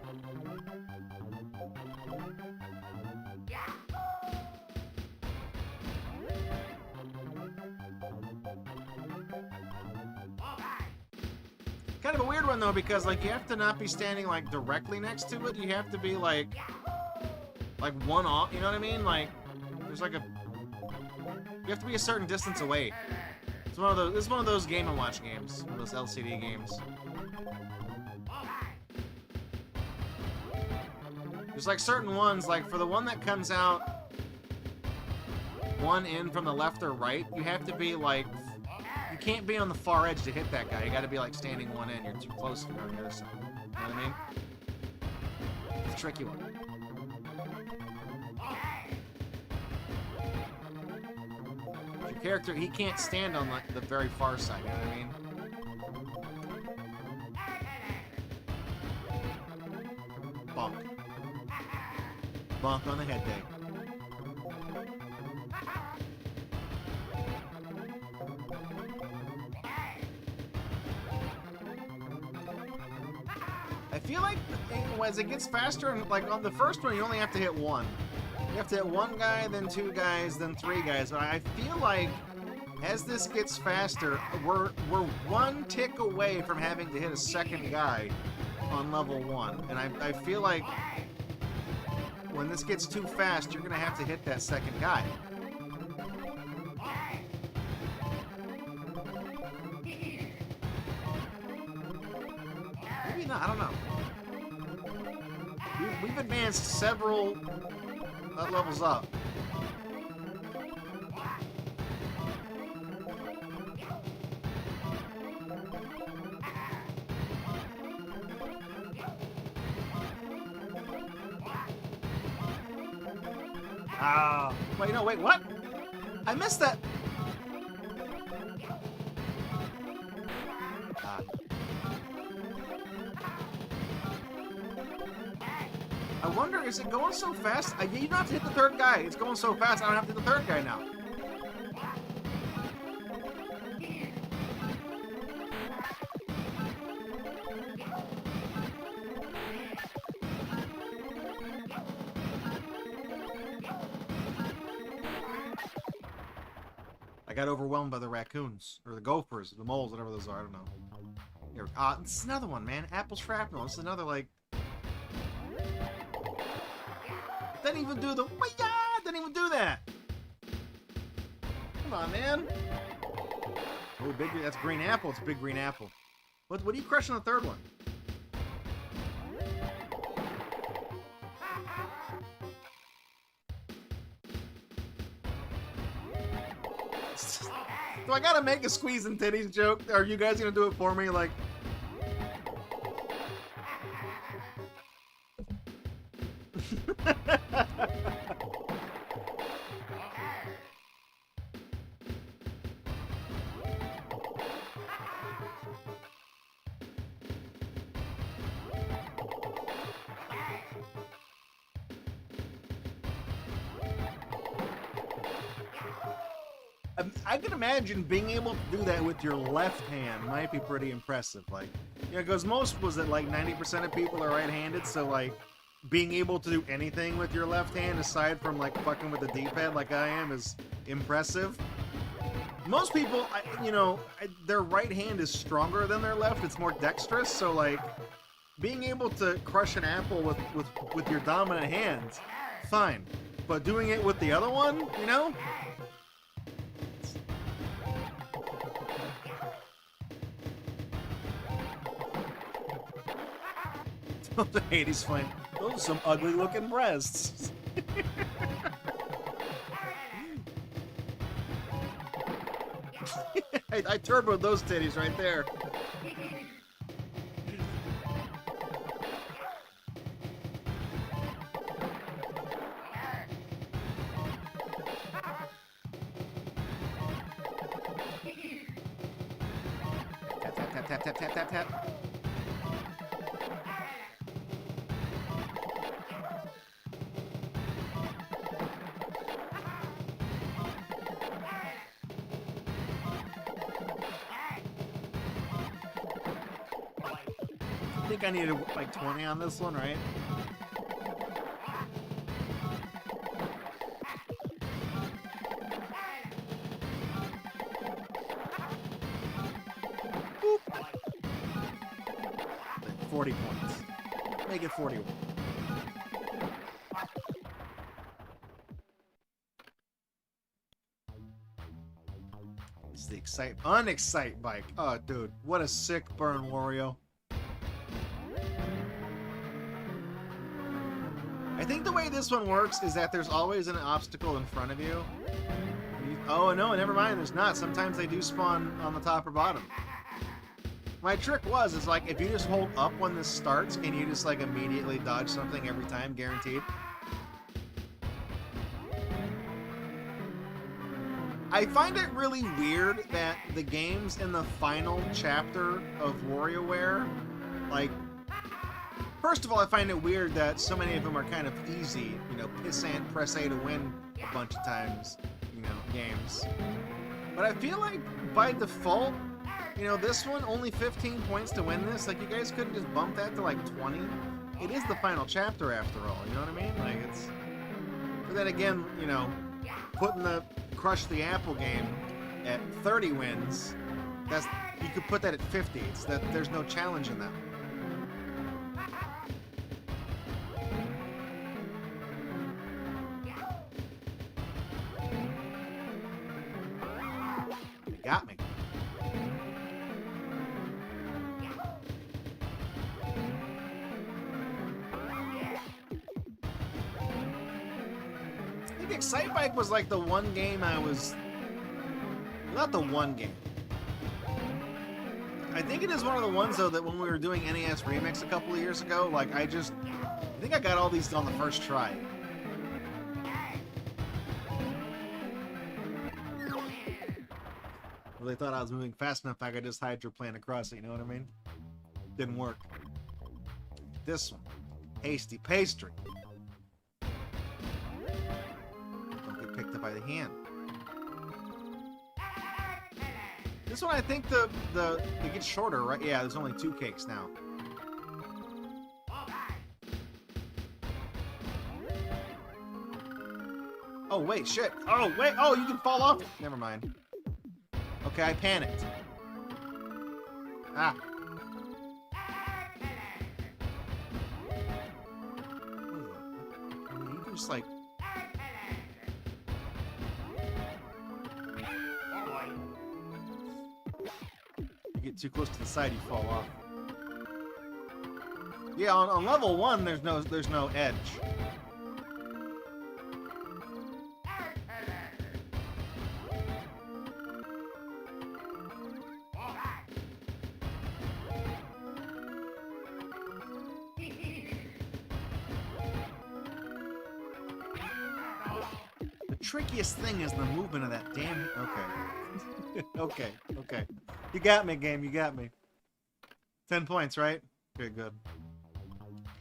Kind of a weird one though, because like you have to not be standing like directly next to it. You have to be like one off. You know what I mean? Like there's like a. You have to be a certain distance away. It's one of those. This is one of those Game & Watch games. One of those LCD games. There's like certain ones, like for the one that comes out one in from the left or right, you have to be like. You can't be on the far edge to hit that guy. You got to be like standing one in. You're too close if you're on the other side. You know what I mean? It's a tricky one. Your character, he can't stand on like the very far side. You know what I mean? Bonk. Bonk on the head day. I feel like as it gets faster, and like on the first one, you only have to hit one. You have to hit one guy, then two guys, then three guys. But I feel like as this gets faster, we're one tick away from having to hit a second guy on level 1. And I feel like when this gets too fast, you're gonna have to hit that second guy. Maybe not, I don't know. We've advanced several levels up. Ah, wait, no, wait, what? I missed that. I wonder, is it going so fast? You don't have to hit the third guy. It's going so fast, I don't have to hit the third guy now. I got overwhelmed by the raccoons, or the gophers, the moles, whatever those are, I don't know. Here, this is another one, man. Apple shrapnel. This is another, like... Didn't even do the... Didn't even do that! Come on, man. Oh, big... That's green apple. It's a big green apple. What are you crushing on the third one? Do I gotta make a squeeze and titties joke? Are you guys gonna do it for me? Like... I can imagine being able to do that with your left hand might be pretty impressive. Like, yeah, because most was that like 90% of people are right-handed, so like being able to do anything with your left hand aside from like fucking with the D-pad like I am is impressive. Most people, their right hand is stronger than their left. It's more dexterous, so like being able to crush an apple with your dominant hand, fine. But doing it with the other one, you know? The Hades flame. Those are some ugly looking breasts. I turboed those titties right there. Tap, tap, tap, tap, tap, tap, tap. think I needed like 20 on this one, right? Boop. 40 points. Make it 41. This is the unexcite bike. Oh, dude, what a sick burn, Wario. I think the way this one works is that there's always an obstacle in front of you. Oh, no, never mind, there's not. Sometimes they do spawn on the top or bottom. My trick is like, if you just hold up when this starts, can you just, like, immediately dodge something every time, guaranteed? I find it really weird that the games in the final chapter of WarioWare, like, first of all, I find it weird that so many of them are kind of easy, you know, pissant, press A to win a bunch of times, you know, games. But I feel like, by default, you know, this one, only 15 points to win this, like, you guys couldn't just bump that to, like, 20? It is the final chapter, after all, you know what I mean? Like, it's... But then again, you know, putting the Crush the Apple game at 30 wins, that's... You could put that at 50. It's that there's no challenge in that one. Got me. I think Excite Bike was like the one game I was... Not the one game. I think it is one of the ones, though, that when we were doing NES Remix a couple of years ago, like, I think I got all these on the first try. They thought I was moving fast enough I could just hydroplane across it, you know what I mean? Didn't work. This one. Hasty Pastry. Don't get picked up by the hand. This one, I think it gets shorter, right? Yeah, there's only 2 cakes now. Oh, wait, shit. Oh, wait. Oh, you can fall off. Never mind. Okay, I panicked. Ah. You can just like... You get too close to the side, you fall off. Yeah, on level 1, there's no edge. Trickiest thing is the movement of that damn... Okay. okay. You got me, game. You got me. 10 points, right? Okay, good.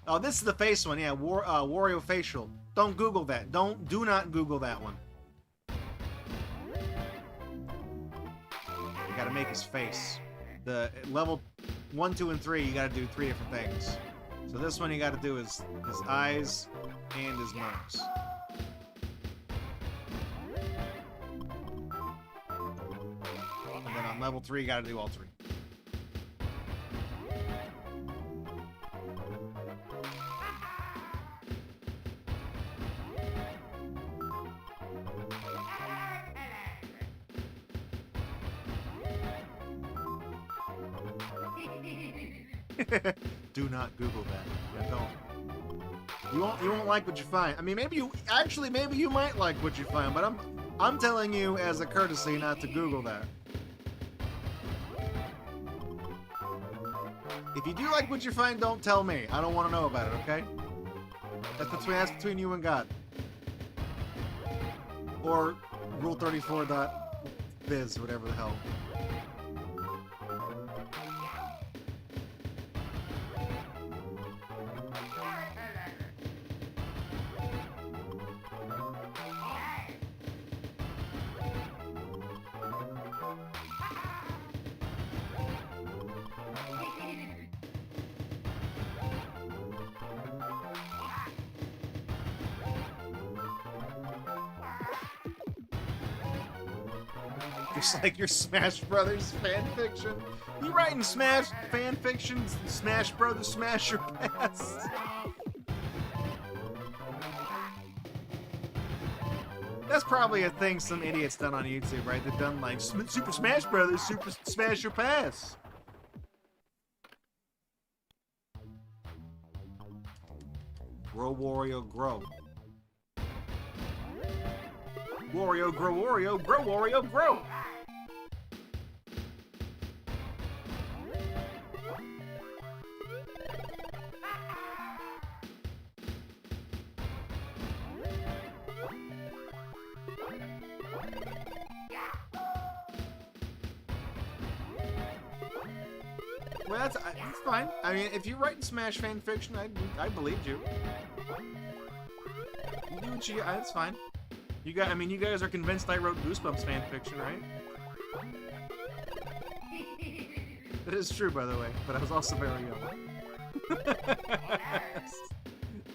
Oh, this is the face one. Yeah, Wario facial. Don't Google that. Do not Google that one. You gotta make his face. The level 1, 2, and 3, you gotta do 3 different things. So this one you gotta do is his eyes and his nose. On level 3, you gotta do all 3. Do not Google that. Yeah, don't. You won't like what you find. I mean, maybe you might like what you find, but I'm telling you as a courtesy not to Google that. If you do like what you find, don't tell me. I don't want to know about it, okay? That's between you and God. Or rule34.biz, whatever the hell. Just like your Smash Brothers fan fiction. You writing Smash fan fiction? Smash Brothers smash your pass. That's probably a thing some idiot's done on YouTube, right? They've done like Super Smash Brothers, Super Smash Your Pass. Grow Wario, grow. Wario, grow Wario, grow Wario, grow. Well, that's fine. I mean, if you're writing Smash fan fiction, I believed you. You do what you. That's fine. You guys are convinced I wrote Goosebumps fan fiction, right? That is true, by the way. But I was also very young.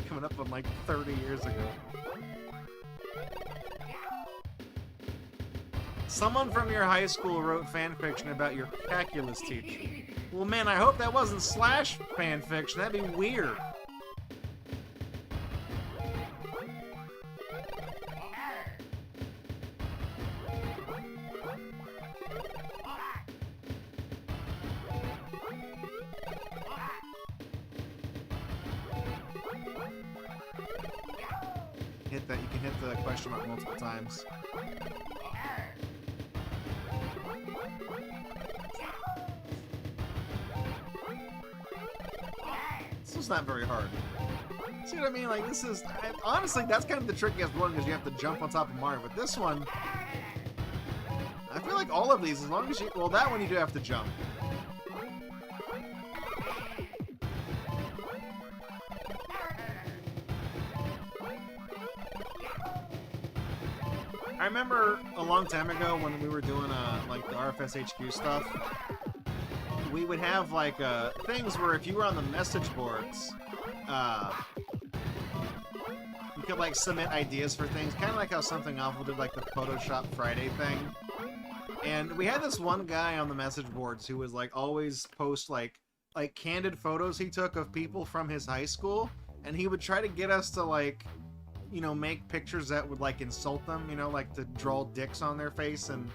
Coming up on like 30 years ago. Someone from your high school wrote fan fiction about your calculus teacher. Well, man, I hope that wasn't Slash fan fiction. That'd be weird. Hit that. You can hit the question mark multiple times. This is not very hard. See what I mean? Like, this is... honestly, that's kind of the trickiest one because you have to jump on top of Mario. But this one... I feel like all of these, as long as you... Well, that one you do have to jump. I remember a long time ago when we were doing, like, the RFS HQ stuff, we would have, like, things where if you were on the message boards, you could, like, submit ideas for things, kind of like how Something Awful did, like, the Photoshop Friday thing. And we had this one guy on the message boards who was, like, always post, like candid photos he took of people from his high school, and he would try to get us to, like, you know, make pictures that would, like, insult them, you know, like to draw dicks on their face and,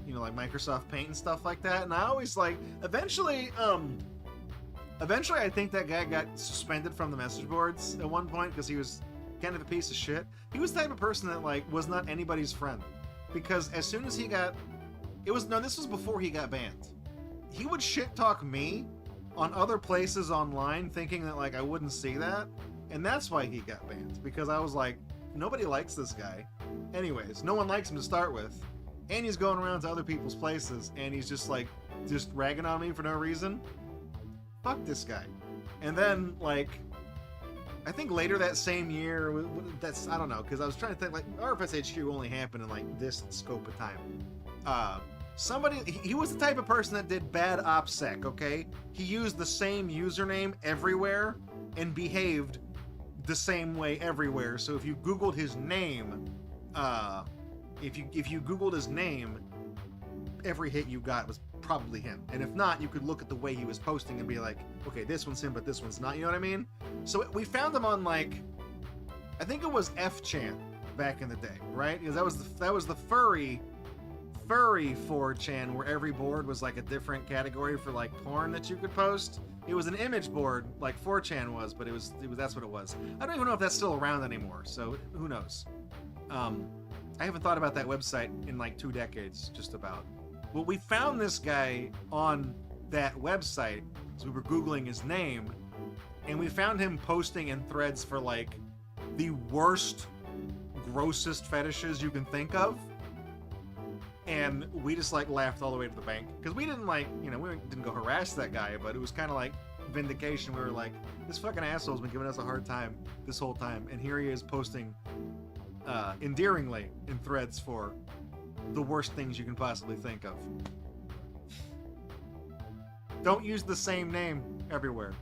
you know, like Microsoft Paint and stuff like that. And I always, like, eventually I think that guy got suspended from the message boards at one point because he was kind of a piece of shit. He was the type of person that, like, was not anybody's friend. Because as soon as he got... this was before he got banned. He would shit-talk me on other places online thinking that, like, I wouldn't see that. And that's why he got banned. Because I was like, nobody likes this guy. Anyways, no one likes him to start with. And he's going around to other people's places, and he's just, like, just ragging on me for no reason. Fuck this guy. And then, like, I think later that same year, I don't know, because I was trying to think, like, RFS HQ only happened in, like, this scope of time. He was the type of person that did bad OPSEC, okay? He used the same username everywhere and behaved the same way everywhere. So if you Googled his name, if you Googled his name, every hit you got was probably him. And if not, you could look at the way he was posting and be like, okay, this one's him, but this one's not. You know what I mean? So we found him on, like, I think it was F-Chan back in the day, right? Because that was the furry 4chan where every board was like a different category for, like, porn that you could post. It was an image board like 4chan was, but it was that's what it was. I don't even know if that's still around anymore, so who knows. I haven't thought about that website in like 2 decades, just about. Well, we found this guy on that website, so we were Googling his name, and we found him posting in threads for, like, the worst, grossest fetishes you can think of. And we just, like, laughed all the way to the bank. Because we didn't, like, you know, we didn't go harass that guy, but it was kind of like vindication. We were like, this fucking asshole's been giving us a hard time this whole time. And here he is posting endearingly in threads for the worst things you can possibly think of. Don't use the same name everywhere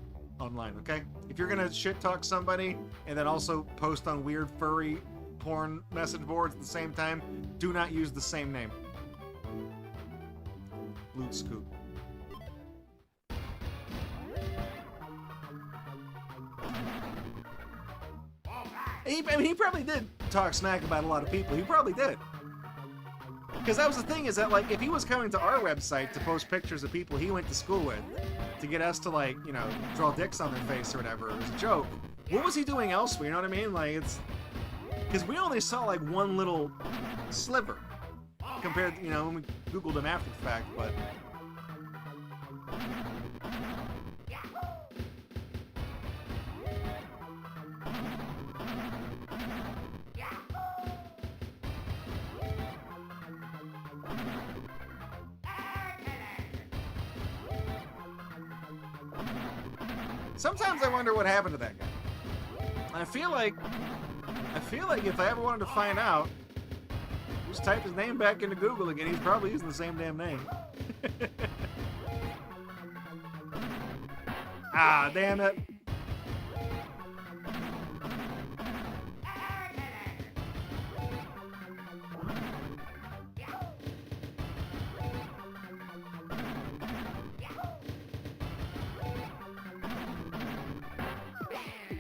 online, okay? If you're gonna shit talk somebody and then also post on weird furry porn message boards at the same time, do not use the same name. Loot Scoot. He probably did talk smack about a lot of people. He probably did. Because that was the thing, is that, like, if he was coming to our website to post pictures of people he went to school with, to get us to, like, you know, draw dicks on their face or whatever, it was a joke. What was he doing elsewhere, you know what I mean? Like, it's... Because we only saw, like, one little sliver compared to, you know, when we Googled him after the fact, but... Sometimes I wonder what happened to that guy. I feel like if I ever wanted to find out, just type his name back into Google again. He's probably using the same damn name. Ah, damn it.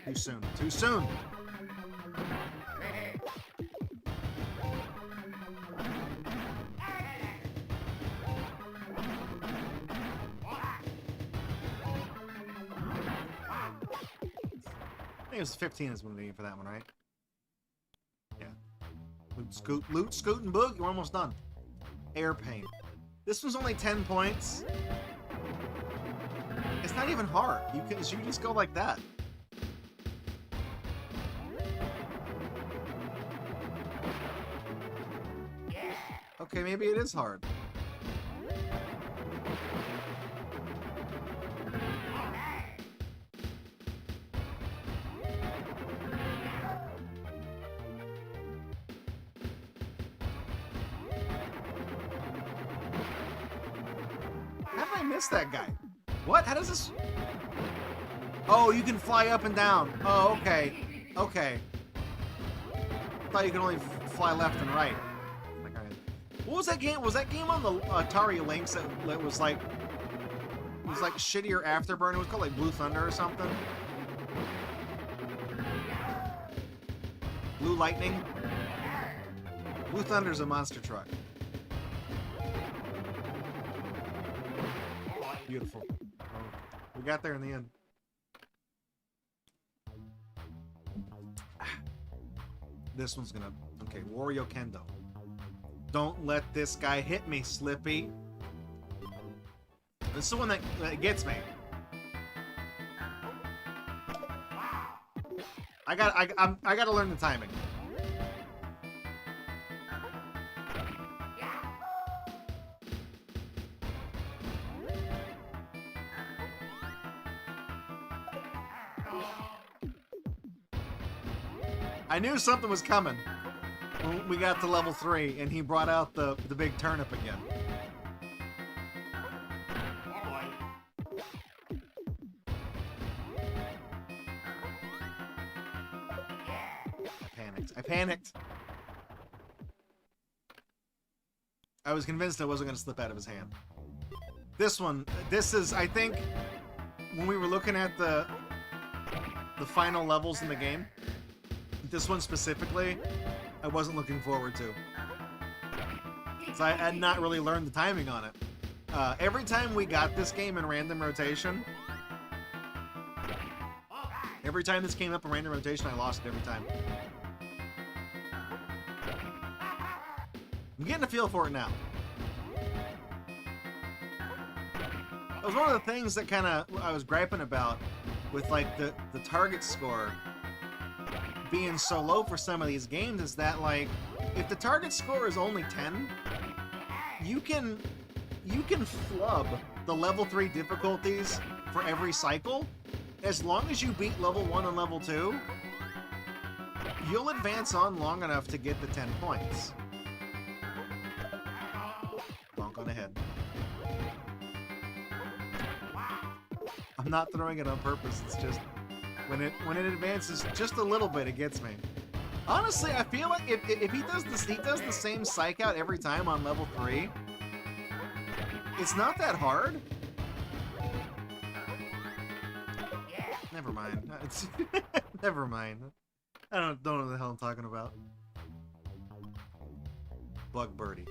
Too soon. Too soon. I think it was 15 is what we need for that one, right? Yeah. Loot, scoot, and boog. You're almost done. Air paint. This one's only 10 points. It's not even hard. You just go like that. Okay, maybe it is hard. How did I miss that guy? What? How does this... Oh, you can fly up and down. Oh, okay. Okay. I thought you could only fly left and right. What was that game? Was that game on the Atari Lynx that was like... It was like shittier Afterburner? It was called like Blue Thunder or something? Blue Lightning? Blue Thunder's a monster truck. Beautiful. We got there in the end. This one's gonna... Okay, Wario Kendo. Don't let this guy hit me, Slippy. This is the one that gets me. I gotta learn the timing. I knew something was coming when we got to level 3 and he brought out the big turnip again. I panicked. I was convinced I wasn't going to slip out of his hand. This is, I think, when we were looking at the final levels in the game, this one specifically, I wasn't looking forward to. So I had not really learned the timing on it. Every time we got this game in random rotation, every time this came up in random rotation, I lost it every time. I'm getting a feel for it now. It was one of the things that kind of I was griping about with like the target score being so low for some of these games, is that like if the target score is only 10, you can flub the level 3 difficulties for every cycle. As long as you beat level 1 and level 2, you'll advance on long enough to get the 10 points. Bonk on ahead. I'm not throwing it on purpose, it's just when it advances just a little bit, it gets me. Honestly, I feel like if he does this, he does the same psych out every time on level 3. It's not that hard. Never mind. It's never mind. I don't know what the hell I'm talking about. Bug birdie.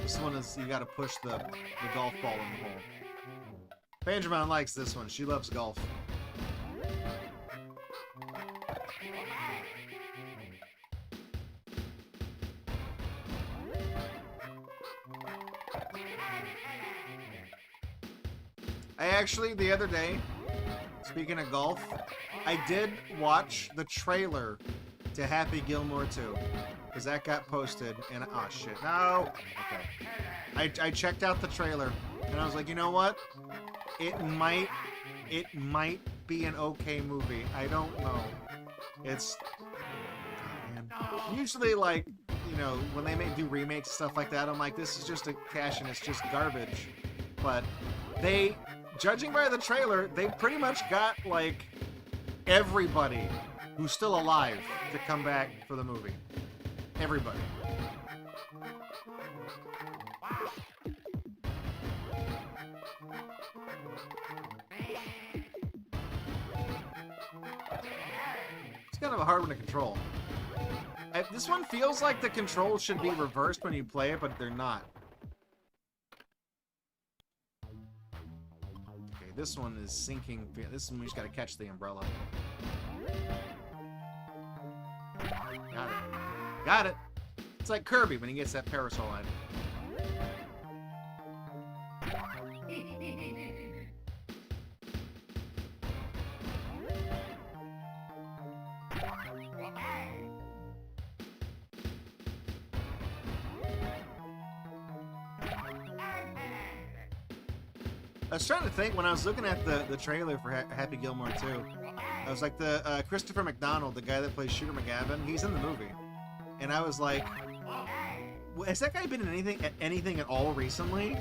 This one is you gotta push the golf ball in the hole. Benjamin likes this one. She loves golf. I actually, the other day, speaking of golf, I did watch the trailer to Happy Gilmore 2. Because that got posted, and oh shit, no! Okay. I checked out the trailer, and I was like, you know what? It might be an okay movie. I don't know. It's... oh, man. Usually, like, you know, when they do remakes and stuff like that, I'm like, this is just a cash and it's just garbage. But they... judging by the trailer, they pretty much got, like, everybody who's still alive to come back for the movie. Everybody. It's kind of a hard one to control. This one feels like the controls should be reversed when you play it, but they're not. This one is sinking. This one we just gotta catch the umbrella. Got it. Got it! It's like Kirby when he gets that parasol item. I was trying to think when I was looking at the trailer for Happy Gilmore 2. I was like, the Christopher McDonald, the guy that plays Shooter McGavin, he's in the movie. And I was like, has that guy been in anything at all recently?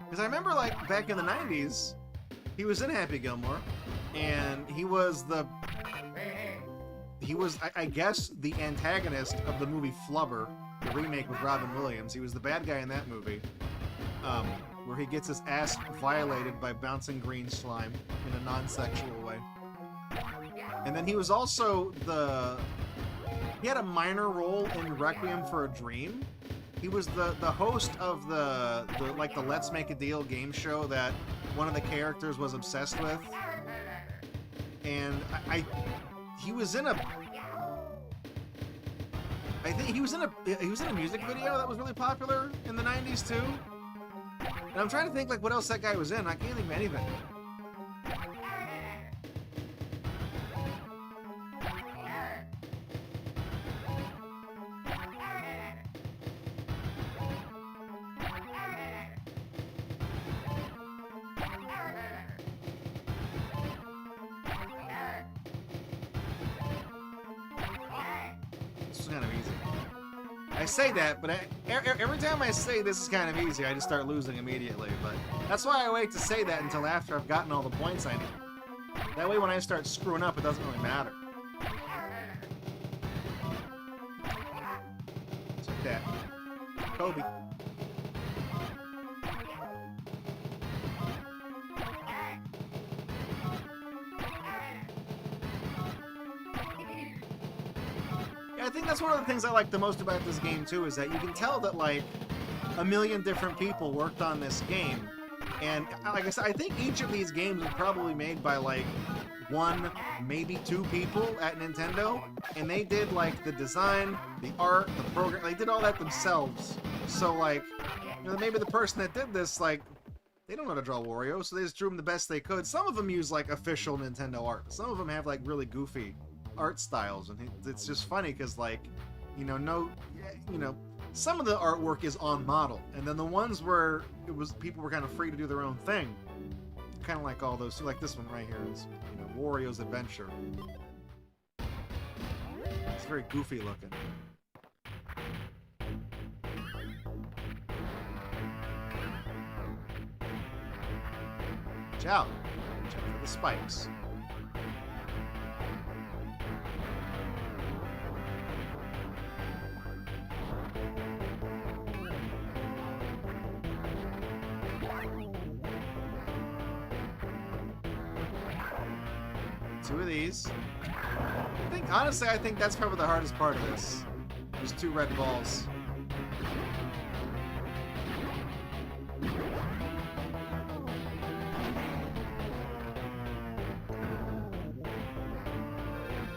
Because I remember, like, back in the 90s, he was in Happy Gilmore, and he was, I guess, the antagonist of the movie Flubber, the remake with Robin Williams. He was the bad guy in that movie. Where he gets his ass violated by bouncing green slime in a non-sexual way. And then he was also he had a minor role in Requiem for a Dream. He was the host of the Let's Make a Deal game show that one of the characters was obsessed with. And he was in a music video that was really popular in the 90s too. And I'm trying to think, like, what else that guy was in. I can't think of anything. This is kind of easy. I say that, but every time I say this is kind of easy, I just start losing immediately. But that's why I wait to say that until after I've gotten all the points I need. That way when I start screwing up, it doesn't really matter. Take that. Kobe. I think that's one of the things I like the most about this game too, is that you can tell that like a million different people worked on this game, and like I said, I think each of these games was probably made by like one, maybe two people at Nintendo, and they did like the design, the art, the program, they did all that themselves. So like, you know, maybe the person that did this, like, they don't know how to draw Wario, so they just drew them the best they could. Some of them use like official Nintendo art. Some of them have like really goofy art styles, and it's just funny because, like, you know, some of the artwork is on model, and then the ones where it was people were kind of free to do their own thing, kind of like all those, like this one right here is, you know, Wario's Adventure. It's very goofy looking. Watch out! Watch out for the spikes. 2 of these. Honestly, I think that's probably the hardest part of this. There's 2 red balls.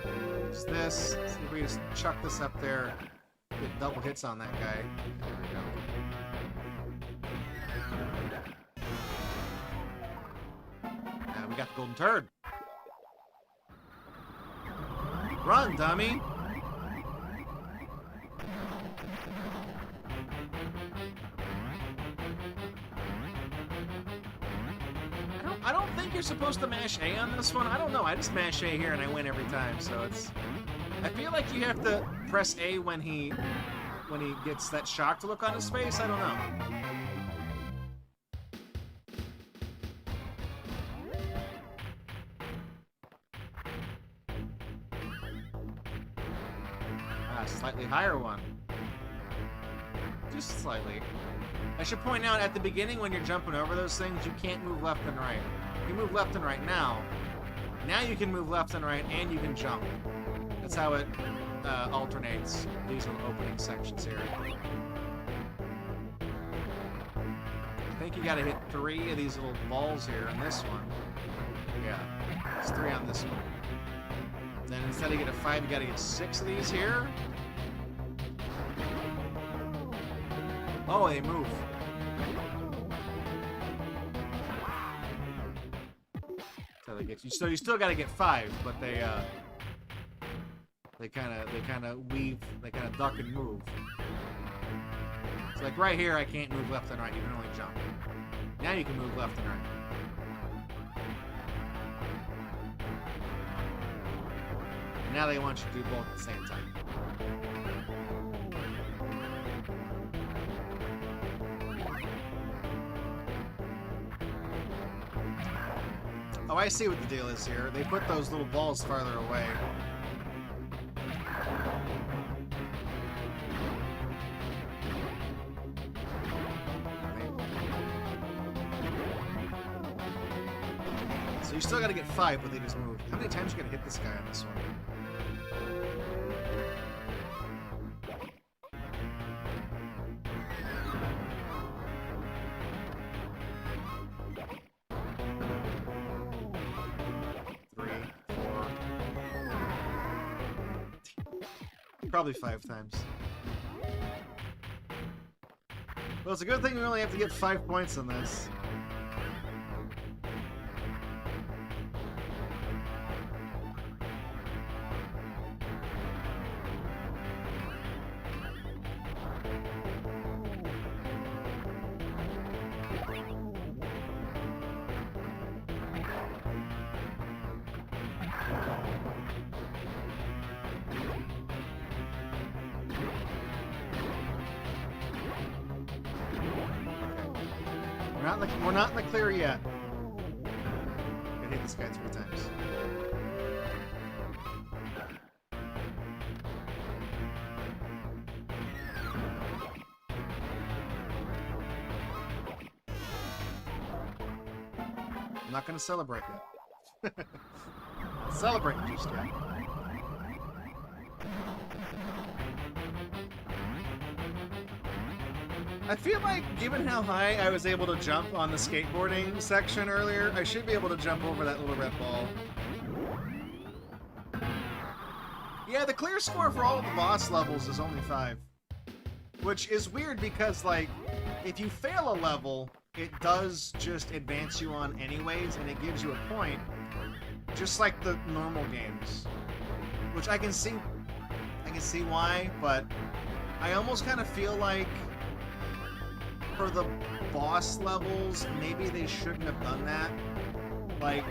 There's this. See if we just chuck this up there. Get double hits on that guy. There we go. And we got the golden turd. Run, dummy! I don't think you're supposed to mash A on this one. I don't know. I just mash A here and I win every time. So it's. I feel like you have to press A when he gets that shocked look on his face. I don't know. Slightly higher one. Just slightly. I should point out, at the beginning when you're jumping over those things, you can't move left and right. You move left and right now. Now you can move left and right, and you can jump. That's how it alternates these little opening sections here. I think you gotta hit 3 of these little balls here on this one. Yeah, it's 3 on this one. Then instead of get a 5, you gotta get 6 of these here. Oh, they move. So they get you. So you still gotta get 5, but they kind of weave, they kind of duck and move. So like right here, I can't move left and right. You can only jump. Now you can move left and right. And now they want you to do both at the same time. Oh, I see what the deal is here. They put those little balls farther away. So you still gotta get 5, but they just move. How many times you gotta hit this guy on this one? Probably 5 times. Well, it's a good thing we only have to get 5 points on this. We're not in the clear yet. I hit this guy 3 times. I'm not gonna celebrate yet. Celebrate just yet. I feel like, given how high I was able to jump on the skateboarding section earlier, I should be able to jump over that little red ball. Yeah, the clear score for all of the boss levels is only 5. Which is weird because, like, if you fail a level, it does just advance you on anyways, and it gives you a point. Just like the normal games. Which I can see why, but I almost kind of feel like for the boss levels, maybe they shouldn't have done that. Like,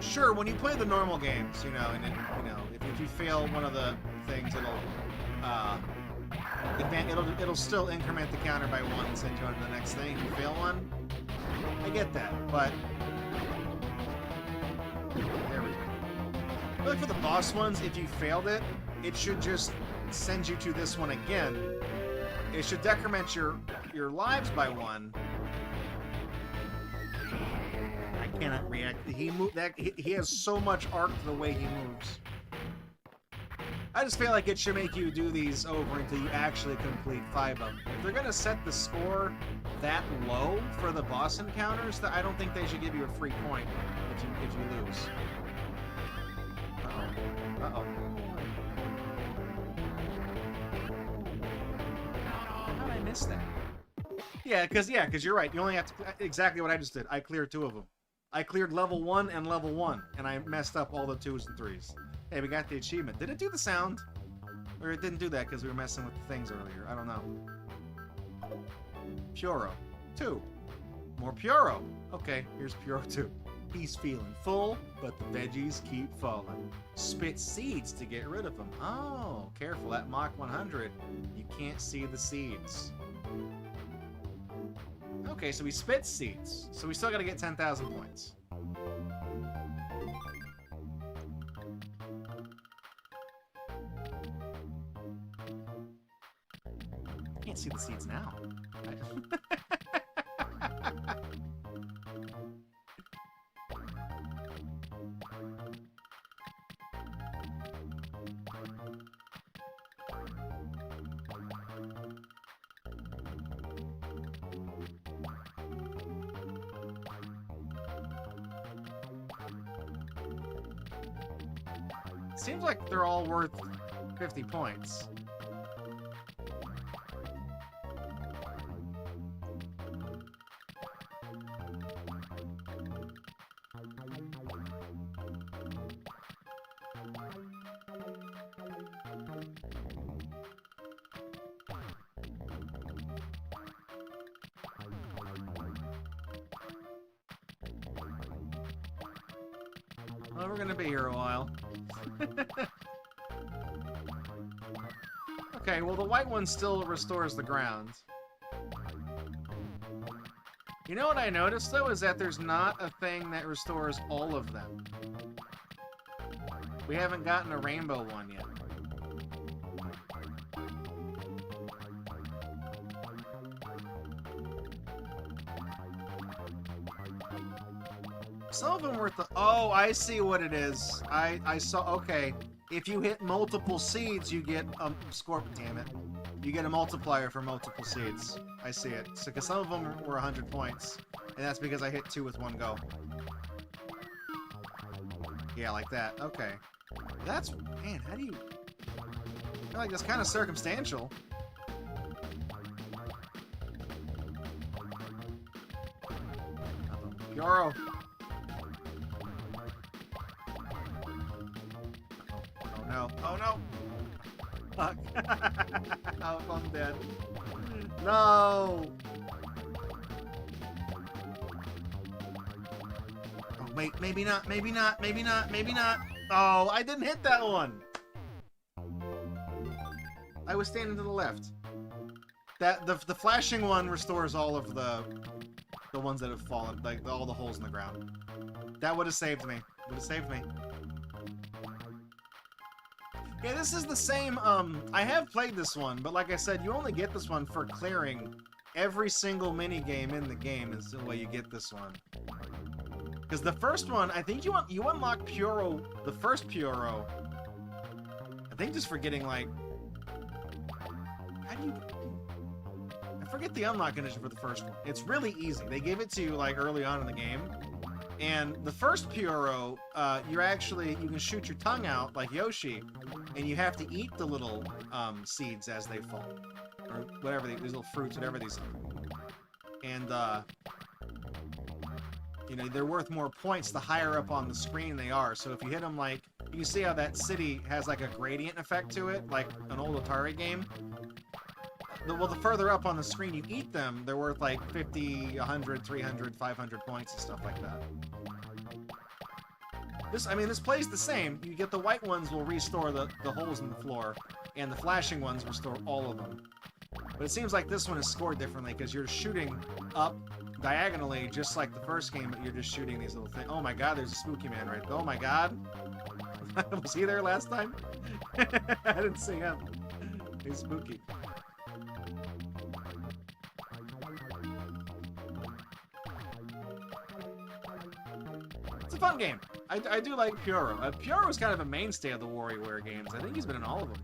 sure, when you play the normal games, you know, and it, you know, if you fail one of the things, it'll still increment the counter by 1 and send you on to the next thing. If you fail one, I get that, but there we go. But for the boss ones, if you failed it, it should just send you to this one again. It should decrement your lives by 1. I cannot react. He has so much arc to the way he moves. I just feel like it should make you do these over until you actually complete 5 of them. If they're gonna set the score that low for the boss encounters, I don't think they should give you a free point if you lose. Uh-oh. Uh-oh. How did I miss that? Yeah, because you're right. You only have to... Exactly what I just did. I cleared 2 of them. I cleared level 1 and level 1, and I messed up all the 2s and 3s. Hey, we got the achievement. Did it do the sound? Or it didn't do that because we were messing with the things earlier. I don't know. Puro. 2. More Puro. Okay, here's Puro 2. He's feeling full, but the veggies keep falling. Spit seeds to get rid of them. Oh, careful. At Mach 100, you can't see the seeds. Okay, so we spit seeds. So we still gotta get 10,000 points. Can't see the seeds now. Seems like they're all worth 50 points. Well, we're gonna be here a while. Okay, well the white one still restores the ground. You know what I noticed though is that there's not a thing that restores all of them. We haven't gotten a rainbow one yet. Some of them were oh, I see what it is. I saw, okay. If you hit multiple seeds, you get a scorpion, damn it. You get a multiplier for multiple seeds. I see it. So, because some of them were 100 points. And that's because I hit 2 with 1 go. Yeah, like that. Okay. That's, man, how do you... I feel like that's kind of circumstantial. Yoro. No. Oh no! Fuck. Oh, I'm dead. No! Oh, wait, maybe not, maybe not, maybe not, maybe not. Oh, I didn't hit that one! I was standing to the left. The flashing one restores all of the ones that have fallen, like all the holes in the ground. That would have saved me. Would have saved me. Yeah, this is the same, I have played this one, but like I said, you only get this one for clearing every single mini-game in the game is the way you get this one. Because the first one, I think you unlock Puro, the first Puro, I think just for getting, like, how do you... I forget the unlock condition for the first one. It's really easy. They give it to you, like, early on in the game. And the first Puro, you can shoot your tongue out like Yoshi, and you have to eat the little seeds as they fall, or whatever these little fruits, whatever these are. And you know, they're worth more points the higher up on the screen they are. So if you hit them, like, you see how that city has like a gradient effect to it, like an old Atari game. Well, the further up on the screen you eat them, they're worth like 50, 100, 300, 500 points and stuff like that. This plays the same. You get the white ones will restore the holes in the floor, and the flashing ones restore all of them. But it seems like this one is scored differently because you're shooting up diagonally just like the first game, but you're just shooting these little things. Oh my god, there's a spooky man right there. Oh my god. Was he there last time? I didn't see him. He's spooky. a fun game. I do like Pyoro. Pyoro is kind of a mainstay of the WarioWare games. I think he's been in all of them.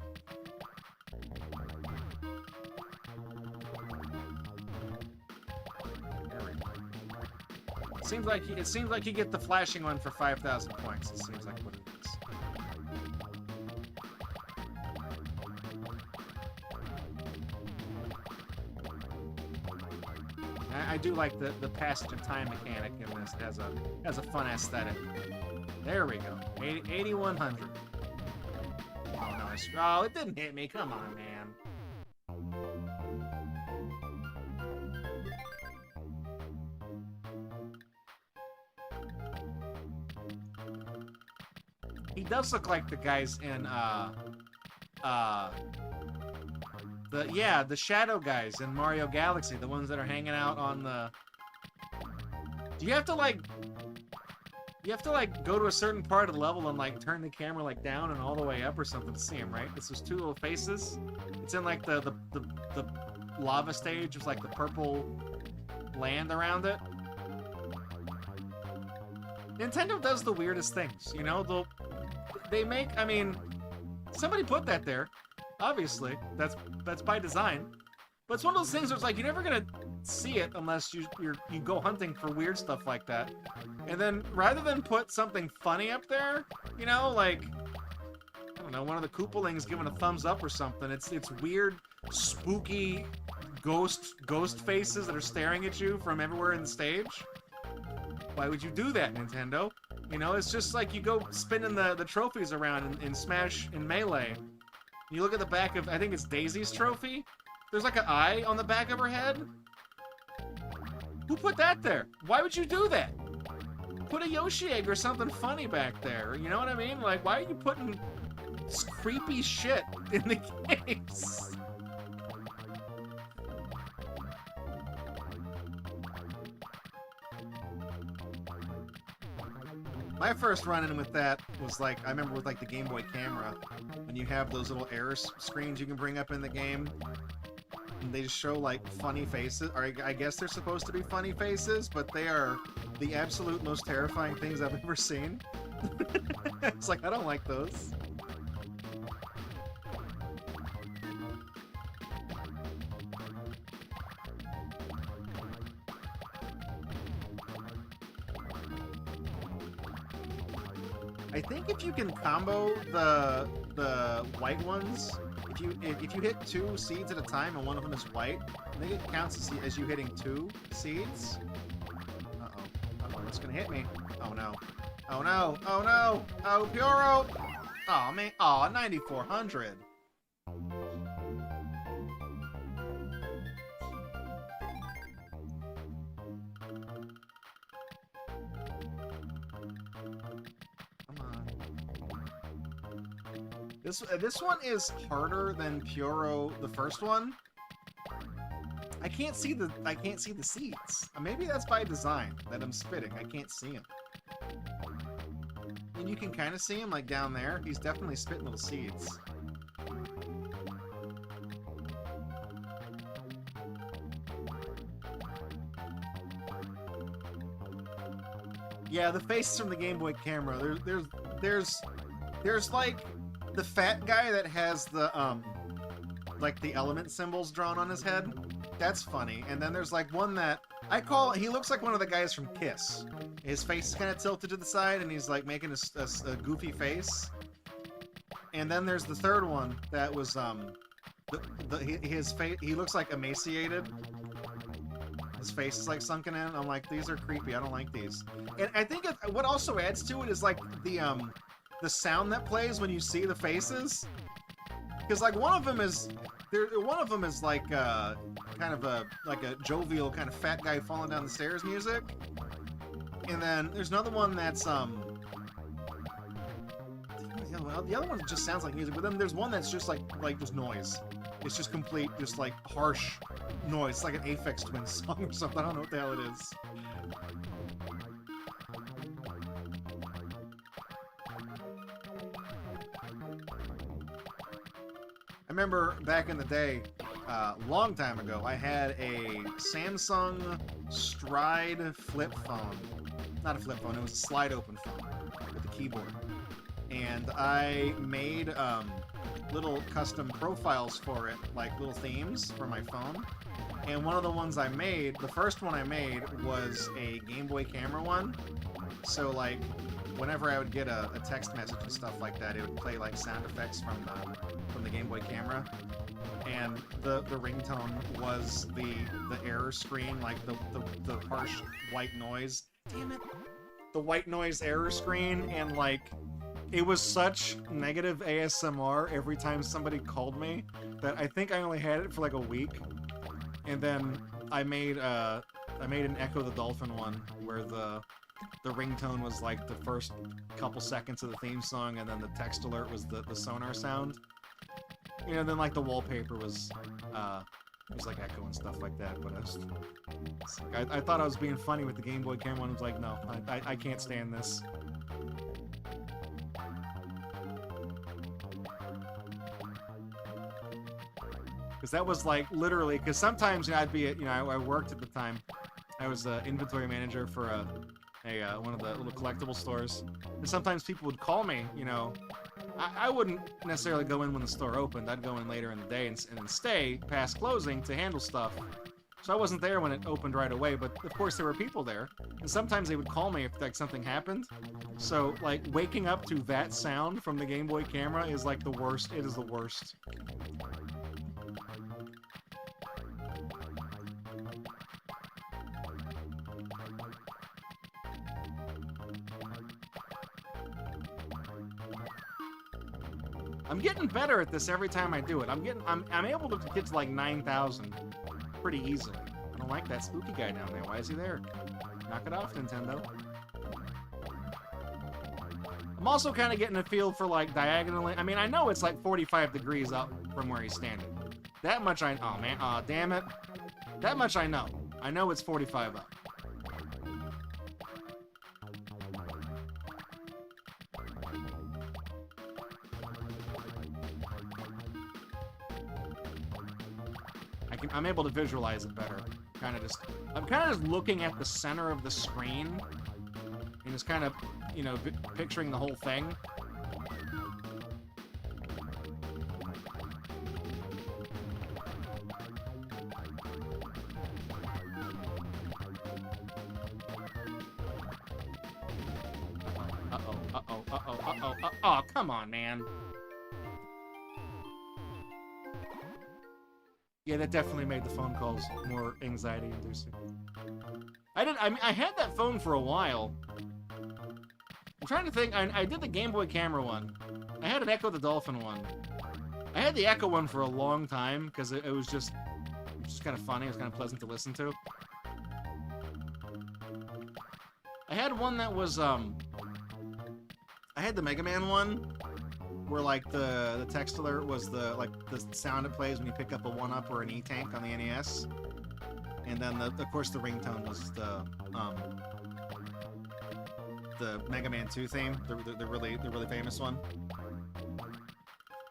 It seems like you get the flashing one for 5,000 points. It seems like what it is. I do like the passage of time mechanic in this. It has a fun aesthetic. There we go. 8,100. Oh no! Oh, it didn't hit me. Come on, man. He does look like the guys in the shadow guys in Mario Galaxy, the ones that are hanging out on the... Do you have to like go to a certain part of the level and like turn the camera like down and all the way up or something to see him, right? It's those two little faces. It's in like the lava stage with like the purple land around it. Nintendo does the weirdest things, you know? They make, I mean, somebody put that there. Obviously, that's by design. But it's one of those things where it's like you're never gonna see it unless you go hunting for weird stuff like that. And then rather than put something funny up there, you know, like I don't know, one of the Koopalings giving a thumbs up or something. It's weird, spooky ghost faces that are staring at you from everywhere in the stage. Why would you do that, Nintendo? You know, it's just like you go spinning the trophies around in Smash and Melee. You look at the back of, I think it's Daisy's trophy. There's like an eye on the back of her head. Who put that there? Why would you do that? Put a Yoshi egg or something funny back there. You know what I mean? Like, why are you putting this creepy shit in the games? My first run-in with that was like, I remember with like the Game Boy camera, when you have those little error screens you can bring up in the game, and they just show like funny faces, or I guess they're supposed to be funny faces, but they are the absolute most terrifying things I've ever seen. It's like, I don't like those. I think if you can combo the white ones, if you hit 2 seeds at a time and one of them is white, I think it counts as you hitting 2 seeds. Uh-oh, it's gonna hit me. Oh no. Oh no, oh no, oh Pyoro! Oh man, oh, 9,400. This one is harder than Pyoro, the first one. I can't see the seeds. Maybe that's by design that I'm spitting. I can't see him. And you can kind of see him like down there. He's definitely spitting little seeds. Yeah, the faces from the Game Boy camera. There's like the fat guy that has the like the element symbols drawn on his head. That's funny. And then there's like one that he looks like one of the guys from Kiss. His face is kind of tilted to the side and he's like making a goofy face. And then there's the third one that was his face, he looks like emaciated. His face is like sunken in. I'm like, these are creepy. I don't like these. And I think what also adds to it is like the sound that plays when you see the faces, because like one of them is like kind of a jovial kind of fat guy falling down the stairs music, and then there's another one that's the other one just sounds like music, but then there's one that's just like just noise. It's just complete, just like harsh noise. It's like an Aphex Twin song or something. I don't know what the hell it is. I remember back in the day, long time ago, I had a Samsung Stride flip phone. not a flip phone, it was a slide open phone with a keyboard. And I made little custom profiles for it, like little themes for my phone. And one of the ones I made, the first one I made was a Game Boy camera one. So like, whenever I would get a text message and stuff like that, it would play like sound effects from the Game Boy camera. And the ringtone was the error screen, like the harsh white noise. Damn it. The white noise error screen, and like, it was such negative ASMR every time somebody called me that I think I only had it for like a week. And then I made an Echo the Dolphin one where the ringtone was like the first couple seconds of the theme song, and then the text alert was the sonar sound. You know, then like the wallpaper was like echo and stuff like that. But I thought I was being funny with the Game Boy camera one. I was like, no, I can't stand this. Because that was like literally, because sometimes, you know, I'd be at, you know, I worked at the time. I was the inventory manager for one of the little collectible stores. And sometimes people would call me, you know. I wouldn't necessarily go in when the store opened. I'd go in later in the day and then stay past closing to handle stuff. So I wasn't there when it opened right away, but of course there were people there. And sometimes they would call me if like something happened. So like waking up to that sound from the Game Boy camera is like the worst. It is the worst. I'm getting better at this every time I do it. I'm able to get to like 9,000 pretty easily. I don't like that spooky guy down there. Why is he there? Knock it off, Nintendo. I'm also kind of getting a feel for like diagonally. I mean, I know it's like 45 degrees up from where he's standing. That much I... Oh, man. Oh, damn it. That much I know. I know it's 45 up. I'm able to visualize it better. I'm kind of just looking at the center of the screen and just kind of, you know, picturing the whole thing. Oh, come on, man. Yeah, that definitely made the phone calls more anxiety-inducing. I had that phone for a while. I'm trying to think. I did the Game Boy camera one. I had an Echo the Dolphin one. I had the Echo one for a long time because it was just kind of funny. It was kind of pleasant to listen to. I had one that was I had the Mega Man one, where like the text alert was the sound it plays when you pick up a 1-up or an E-Tank on the NES, and then of course the ringtone was the Mega Man 2 theme, the really famous one.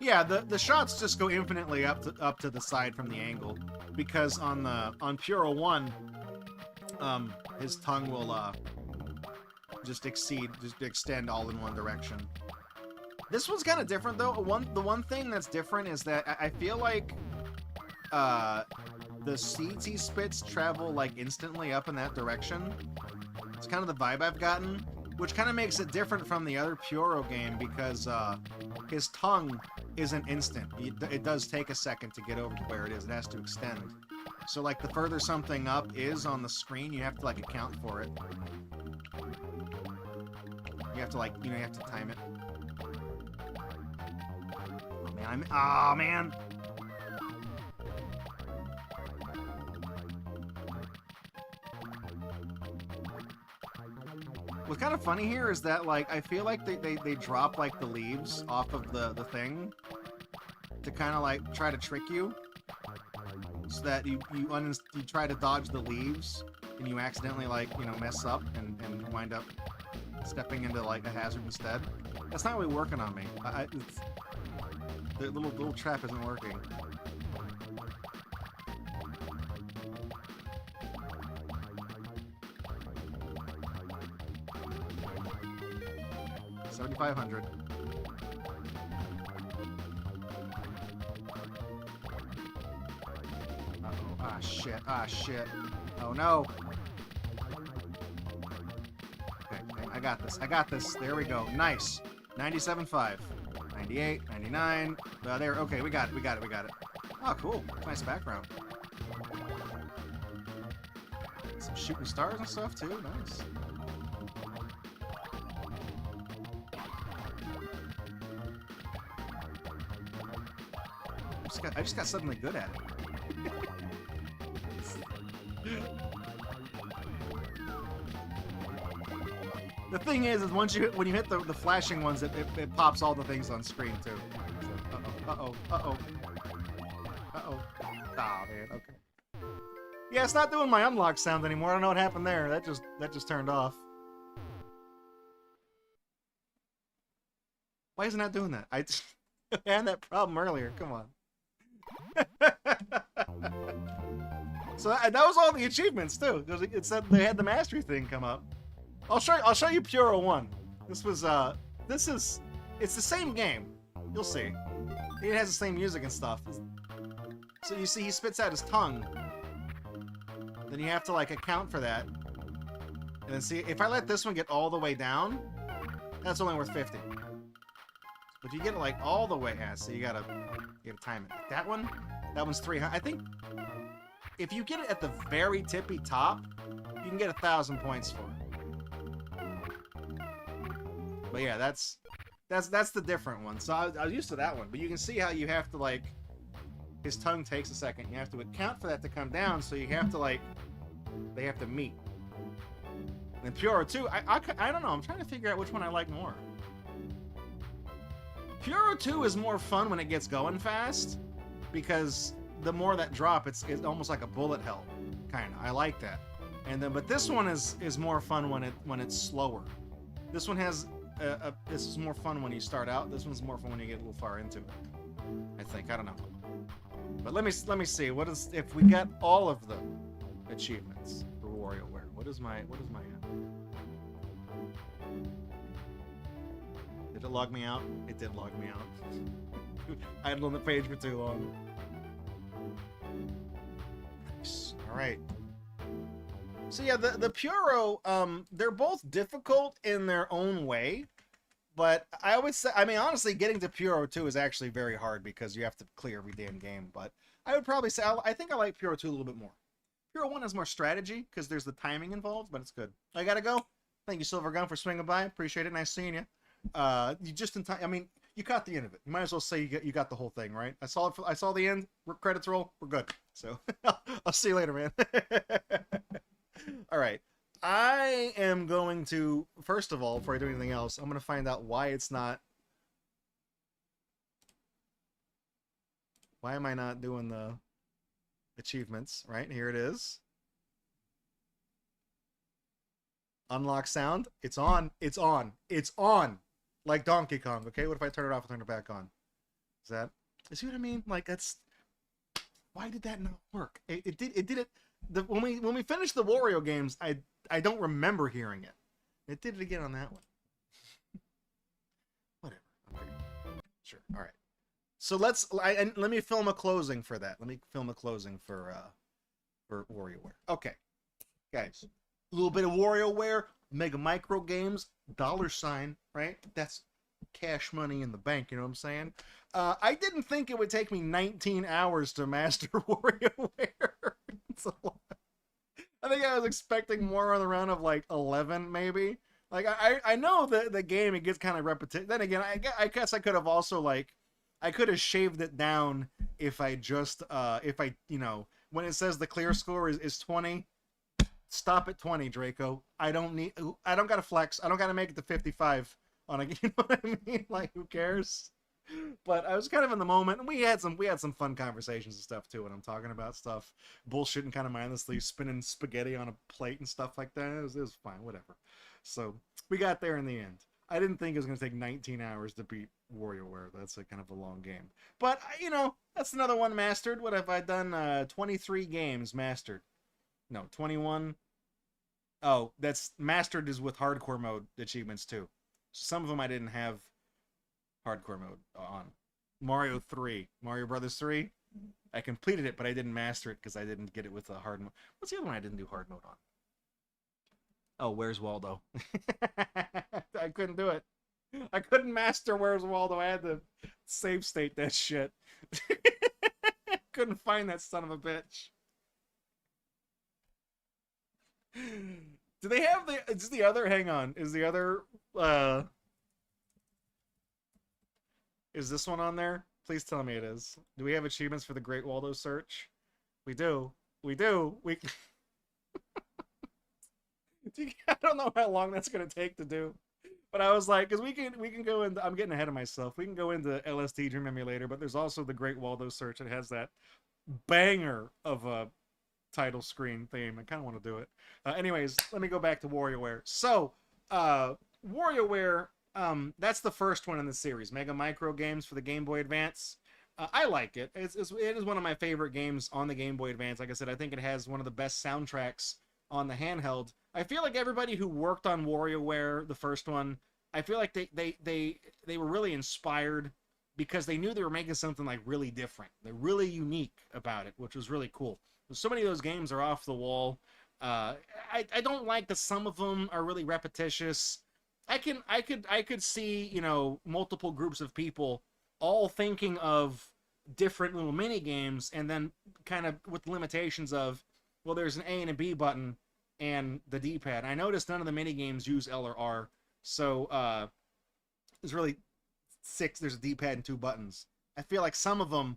Yeah, the shots just go infinitely up to the side from the angle, because on Puro 1, his tongue will just extend all in one direction. This one's kind of different, though. The one thing that's different is that I feel like the seeds he spits travel, like, instantly up in that direction. It's kind of the vibe I've gotten, which kind of makes it different from the other Puro game, because his tongue isn't instant. It does take a second to get over to where it is. It has to extend. So, like, the further something up is on the screen, you have to, like, account for it. You have to, like, you have to time it. Oh, man. What's kind of funny here is that, like, I feel like they drop, like, the leaves off of the thing to kind of, like, try to trick you. So that you try to dodge the leaves, and you accidentally, like, mess up and wind up stepping into, like, a hazard instead. That's not really working on me. The little trap isn't working. 7,500. Uh-oh. Ah, shit. Ah, shit. Oh, no. Okay, I got this. I got this. There we go. Nice. 97.5. 98, 99. There. Okay, we got it. We got it. We got it. Oh, cool. Nice background. Some shooting stars and stuff, too. Nice. I just got suddenly good at it. The thing is when you hit the flashing ones, it pops all the things on screen too. So, uh-oh. Ah, man, okay. Yeah, it's not doing my unlock sound anymore. I don't know what happened there. That just turned off. Why is it not doing that? I had that problem earlier. Come on. So that was all the achievements too. It said they had the mastery thing come up. I'll show you Puro 1. It's the same game. You'll see. It has the same music and stuff. So you see he spits out his tongue. Then you have to like account for that. And then see if I let this one get all the way down, that's only worth 50. But if you get it like all the way, so you gotta time it. That one's 300. I think if you get it at the very tippy top, you can get 1,000 points for it. But yeah, that's the different one. So I was used to that one, but you can see how you have to like, his tongue takes a second. You have to account for that to come down, so you have to like, they have to meet. And Puro 2, I don't know. I'm trying to figure out which one I like more. Puro 2 is more fun when it gets going fast, because the more that drop, it's almost like a bullet hell, kind of. I like that. And then, but this one is more fun when it's slower. This one has this is more fun when you start out. This one's more fun when you get a little far into it. I think. I don't know. But let me see. What is if we got all of the achievements for WarioWare? What is my Did it log me out? It did log me out. I had it on the page for too long. Nice. All right. So yeah, the Puro, they're both difficult in their own way, but I would say, I mean, honestly, getting to Puro 2 is actually very hard because you have to clear every damn game. But I would probably say I think I like Puro 2 a little bit more. Puro 1 has more strategy because there's the timing involved, but it's good. I gotta go. Thank you, Silver Gun, for swinging by. Appreciate it. Nice seeing you. You just in time. I mean, you caught the end of it. You might as well say you got the whole thing, right? I saw the end. Credits roll. We're good. So I'll see you later, man. All right. I am going to, first of all, before I do anything else, I'm going to find out why it's not. Why am I not doing the achievements? Right here it is. Unlock sound. It's on. It's on. It's on. Like Donkey Kong. Okay. What if I turn it off and turn it back on? You see what I mean? Like that's. Why did that not work? It did it. When we finished the Wario games, I don't remember hearing it. It did it again on that one. Whatever. Okay. Sure. All right. So let me film a closing for that. Let me film a closing for WarioWare. Okay, guys, a little bit of WarioWare, Mega Microgames, $, right? That's cash money in the bank. You know what I'm saying? I didn't think it would take me 19 hours to master WarioWare. It's a lot. I think I was expecting more on the round of like 11, maybe. Like I know the game, it gets kind of repetitive. Then again, I guess I could have also like I could have shaved it down if I just when it says the clear score is 20, stop at 20, Draco. I don't gotta flex. I don't gotta make it to 55 on a, you know what I mean? Like who cares? But I was kind of in the moment, and we had some fun conversations and stuff too when I'm talking about stuff, bullshitting kind of mindlessly, spinning spaghetti on a plate and stuff like that. It was fine, whatever. So we got there in the end. I didn't think it was going to take 19 hours to beat WarioWare. That's a kind of a long game. But, that's another one mastered. What have I done? 23 games mastered. No, 21. Oh, that's mastered is with hardcore mode achievements too. Some of them I didn't have hardcore mode on. Mario Brothers 3. I completed it, but I didn't master it because I didn't get it with a hard mode. What's the other one I didn't do hard mode on? Oh, Where's Waldo? I couldn't do it. I couldn't master Where's Waldo. I had to save state that shit. Couldn't find that son of a bitch. Do they have is the other, hang on, is the other, is this one on there? Please tell me it is. Do we have achievements for the Great Waldo search? We do. We do. I don't know how long that's gonna take to do, but I was like, because we can go into. I'm getting ahead of myself. We can go into LSD Dream Emulator, but there's also the Great Waldo search. It has that banger of a title screen theme. I kind of want to do it. Anyways, let me go back to WarioWare. So, WarioWare. That's the first one in the series. Mega Microgames for the Game Boy Advance. I like it. It is one of my favorite games on the Game Boy Advance. Like I said, I think it has one of the best soundtracks on the handheld. I feel like everybody who worked on WarioWare, the first one, I feel like they were really inspired because they knew they were making something like really different. They're really unique about it, which was really cool. So many of those games are off the wall. I don't like that some of them are really repetitious. I could see, you know, multiple groups of people all thinking of different little mini games, and then kind of with the limitations of, well, there's an A and a B button and the D-pad. I noticed none of the mini games use L or R, so there's really there's a D-pad and 2 buttons. I feel like some of them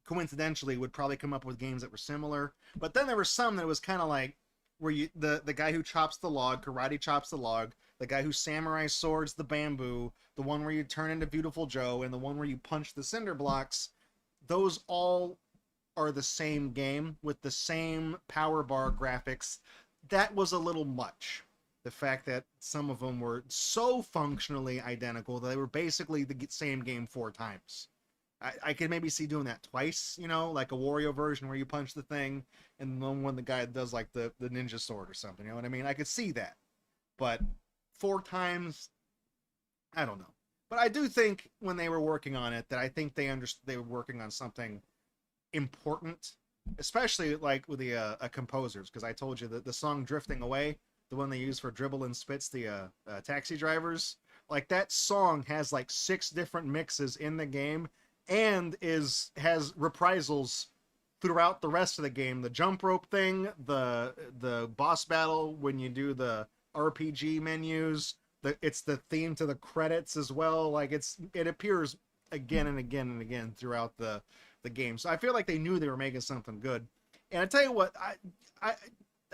coincidentally would probably come up with games that were similar, but then there were some that was kind of like where you the guy who chops the log, karate chops the log, the guy who samurai swords the bamboo, the one where you turn into Beautiful Joe, and the one where you punch the cinder blocks. Those all are the same game with the same power bar graphics. That was a little much. The fact that some of them were so functionally identical that they were basically the same game 4 times. I could maybe see doing that twice, you know, like a Wario version where you punch the thing, and then when the guy does like the ninja sword or something, you know what I mean? I could see that. But 4 times, I don't know. But I do think when they were working on it, that I think they understood they were working on something important, especially like with the composers, because I told you that the song Drifting Away, the one they use for Dribble and Spits, the taxi drivers, like that song has like 6 different mixes in the game, and has reprisals throughout the rest of the game. The jump rope thing, the boss battle when you do the RPG menus, it's the theme to the credits as well. Like it appears again and again and again throughout the game. So I feel like they knew they were making something good. And I tell you what, I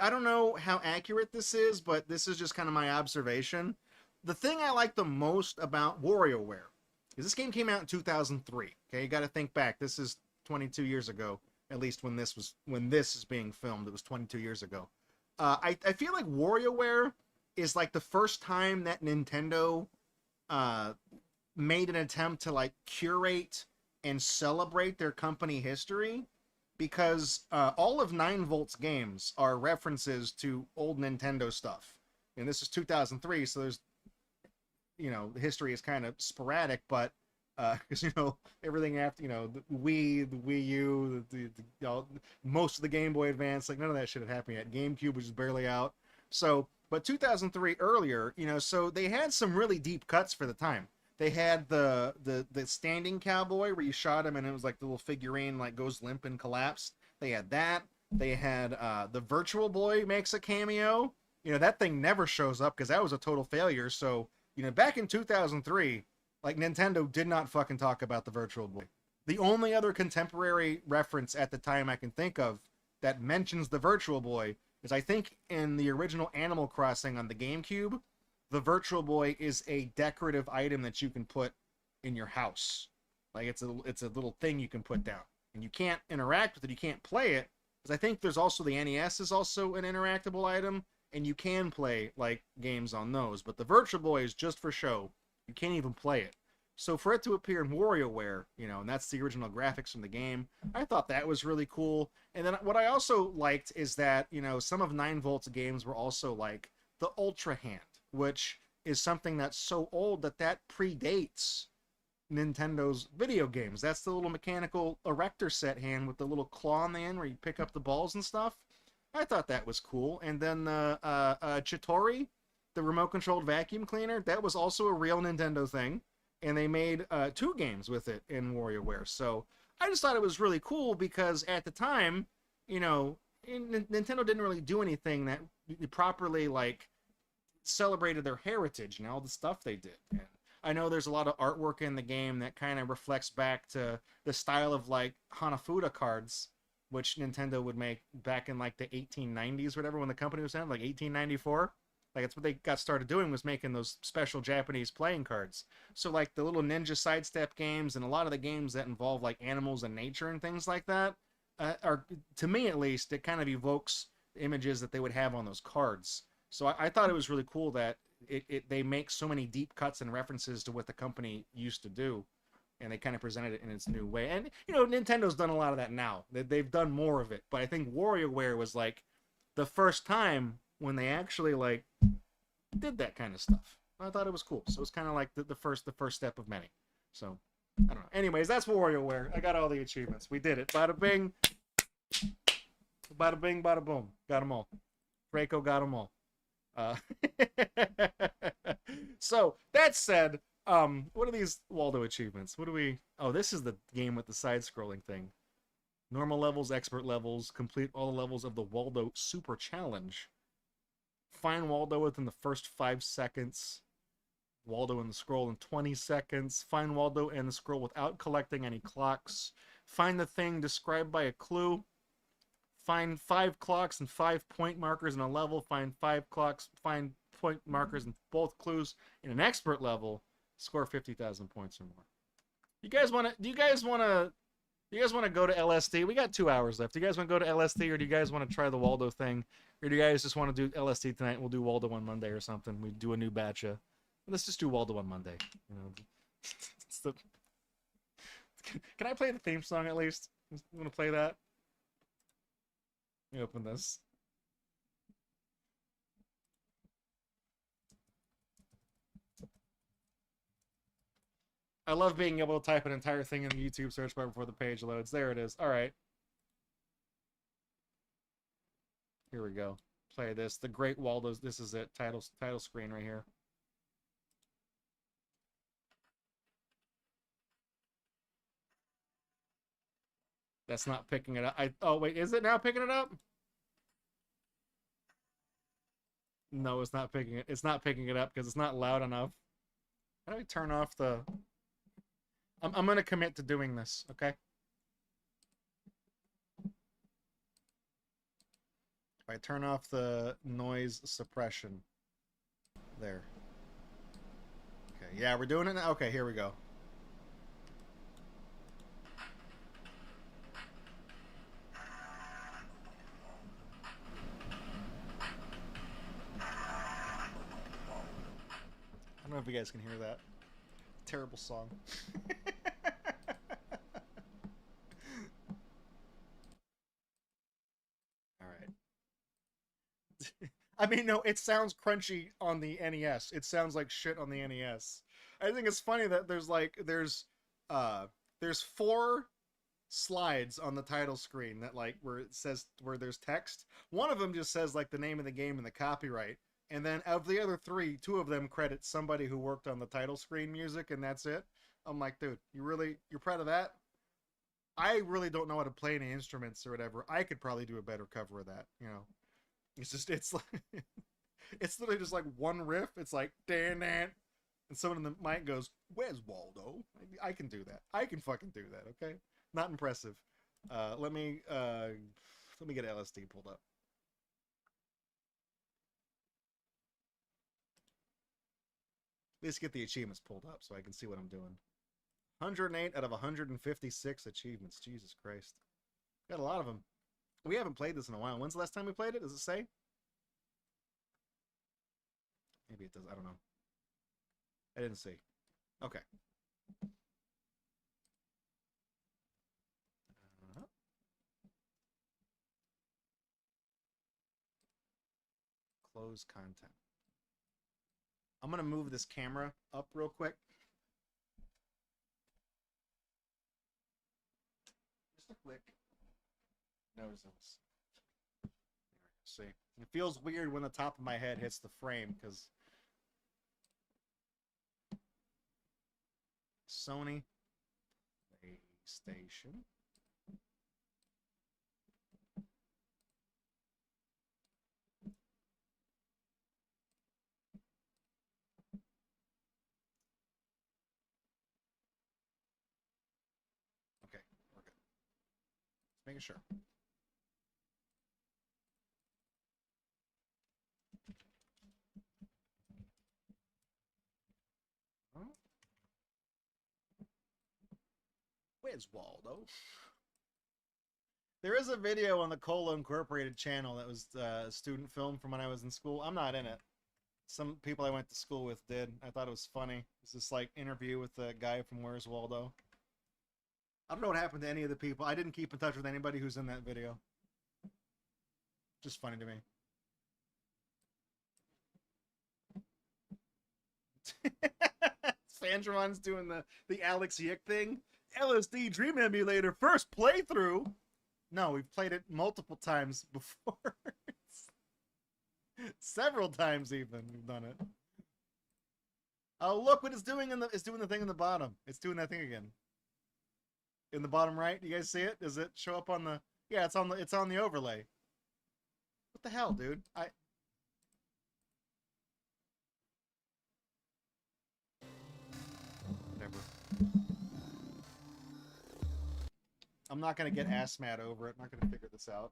don't know how accurate this is, but this is just kind of my observation. The thing I like the most about WarioWare is this game came out in 2003. Okay, you got to think back. This is 22 years ago, at least when this is being filmed. It was 22 years ago. I feel like WarioWare is like the first time that Nintendo made an attempt to like curate and celebrate their company history, because all of 9Volt's games are references to old Nintendo stuff. And this is 2003, so there's, you know, the history is kind of sporadic, but because, you know, everything after, you know, the Wii, the Wii U, most of the Game Boy Advance, like none of that shit had happened yet. GameCube was just barely out. So, but 2003 earlier, you know, so they had some really deep cuts for the time. They had the standing cowboy where you shot him and it was like the little figurine like goes limp and collapsed. They had that. They had the Virtual Boy makes a cameo. You know, that thing never shows up because that was a total failure. So, you know, back in 2003, like Nintendo did not fucking talk about the Virtual Boy. The only other contemporary reference at the time I can think of that mentions the Virtual Boy is, I think, in the original Animal Crossing on the GameCube, the Virtual Boy is a decorative item that you can put in your house. Like it's a little thing you can put down, and you can't interact with it. You can't play it, because I think there's also the NES is also an interactable item, and you can play like games on those. But the Virtual Boy is just for show. You can't even play it. So for it to appear in WarioWare, you know, and that's the original graphics from the game, I thought that was really cool. And then what I also liked is that, you know, some of 9Volt's games were also like the Ultra Hand, which is something that's so old that predates Nintendo's video games. That's the little mechanical erector set hand with the little claw on the end where you pick up the balls and stuff. I thought that was cool. And then the Chitori, the remote-controlled vacuum cleaner, that was also a real Nintendo thing. And they made 2 games with it in WarioWare. So I just thought it was really cool because at the time, you know, Nintendo didn't really do anything that properly, like, celebrated their heritage and all the stuff they did. And I know there's a lot of artwork in the game that kind of reflects back to the style of, like, Hanafuda cards, which Nintendo would make back in, like, the 1890s or whatever, when the company was founded, like 1894. Like, that's what they got started doing, was making those special Japanese playing cards. So, like, the little ninja sidestep games and a lot of the games that involve, like, animals and nature and things like that are, to me at least, it kind of evokes images that they would have on those cards. So I thought it was really cool that they make so many deep cuts and references to what the company used to do, and they kind of presented it in its new way. And, you know, Nintendo's done a lot of that now. They've done more of it. But I think WarioWare was, like, the first time when they actually, like, did that kind of stuff. I thought it was cool. So it was kind of like the first step of many. So, I don't know. Anyways, that's WarioWare. I got all the achievements. We did it. Bada bing. Bada bing, bada boom. Got them all. Draco got them all. So, that said, what are these Waldo achievements? What do we... Oh, this is the game with the side-scrolling thing. Normal levels, expert levels, complete all the levels of the Waldo Super Challenge. Find Waldo within the first 5 seconds. Waldo in the scroll in 20 seconds. Find Waldo in the scroll without collecting any clocks. Find the thing described by a clue. Find 5 clocks and 5 point markers in a level. Find 5 clocks, find point markers in both clues in an expert level. Score 50,000 points or more. Do you guys want to go to LSD? We got 2 hours left. Do you guys want to go to LSD, or do you guys want to try the Waldo thing? Or do you guys just want to do LSD tonight and we'll do Waldo on Monday or something? We do a new batch of... Let's just do Waldo on Monday. You know, Can I play the theme song at least? You want to play that? Let me open this. I love being able to type an entire thing in the YouTube search bar before the page loads. There it is. All right. Here we go. Play this. The Great Waldo's. This is it. Title screen right here. That's not picking it up. Oh wait, is it now picking it up? No, it's not picking it. It's not picking it up because it's not loud enough. How do I turn off the... I'm gonna commit to doing this, okay? If I turn off the noise suppression. There. Okay, yeah, we're doing it now? Okay, here we go. I don't know if you guys can hear that. Terrible song. Alright. I mean, no, it sounds crunchy on the NES. It sounds like shit on the NES. I think it's funny that there's 4 slides on the title screen that, like, where it says, where there's text. One of them just says, like, the name of the game and the copyright. And then of the other 3, 2 of them credit somebody who worked on the title screen music, and that's it. I'm like, dude, you're proud of that? I really don't know how to play any instruments or whatever. I could probably do a better cover of that, you know. It's like, it's literally just like one riff. It's like, dan, and someone in the mic goes, "Where's Waldo?" I can do that. I can fucking do that, okay? Not impressive. Let me get LSD pulled up. At least get the achievements pulled up so I can see what I'm doing. 108 out of 156 achievements. Jesus Christ. Got a lot of them. We haven't played this in a while. When's the last time we played it? Does it say? Maybe it does. I don't know. I didn't see. Okay. Close content. I'm gonna move this camera up real quick. Just a quick. Notice this. See, it feels weird when the top of my head hits the frame because Sony PlayStation. Okay, we're good. Just making sure. Where's Waldo? There is a video on the Cola Incorporated channel that was a student film from when I was in school. I'm not in it. Some people I went to school with did. I thought it was funny. It's this like interview with the guy from Where's Waldo. I don't know what happened to any of the people. I didn't keep in touch with anybody who's in that video. Just funny to me. Sandron's doing the Alex Yick thing. LSD Dream Emulator first playthrough. No, we've played it multiple times before. Several times even we've done it. Oh, look what it's doing it's doing the thing in the bottom. It's doing that thing again. In the bottom right, you guys see it? Does it show up on the? Yeah, it's on the overlay. What the hell, dude? Whatever. I'm not gonna get ass mad over it. I'm not gonna figure this out.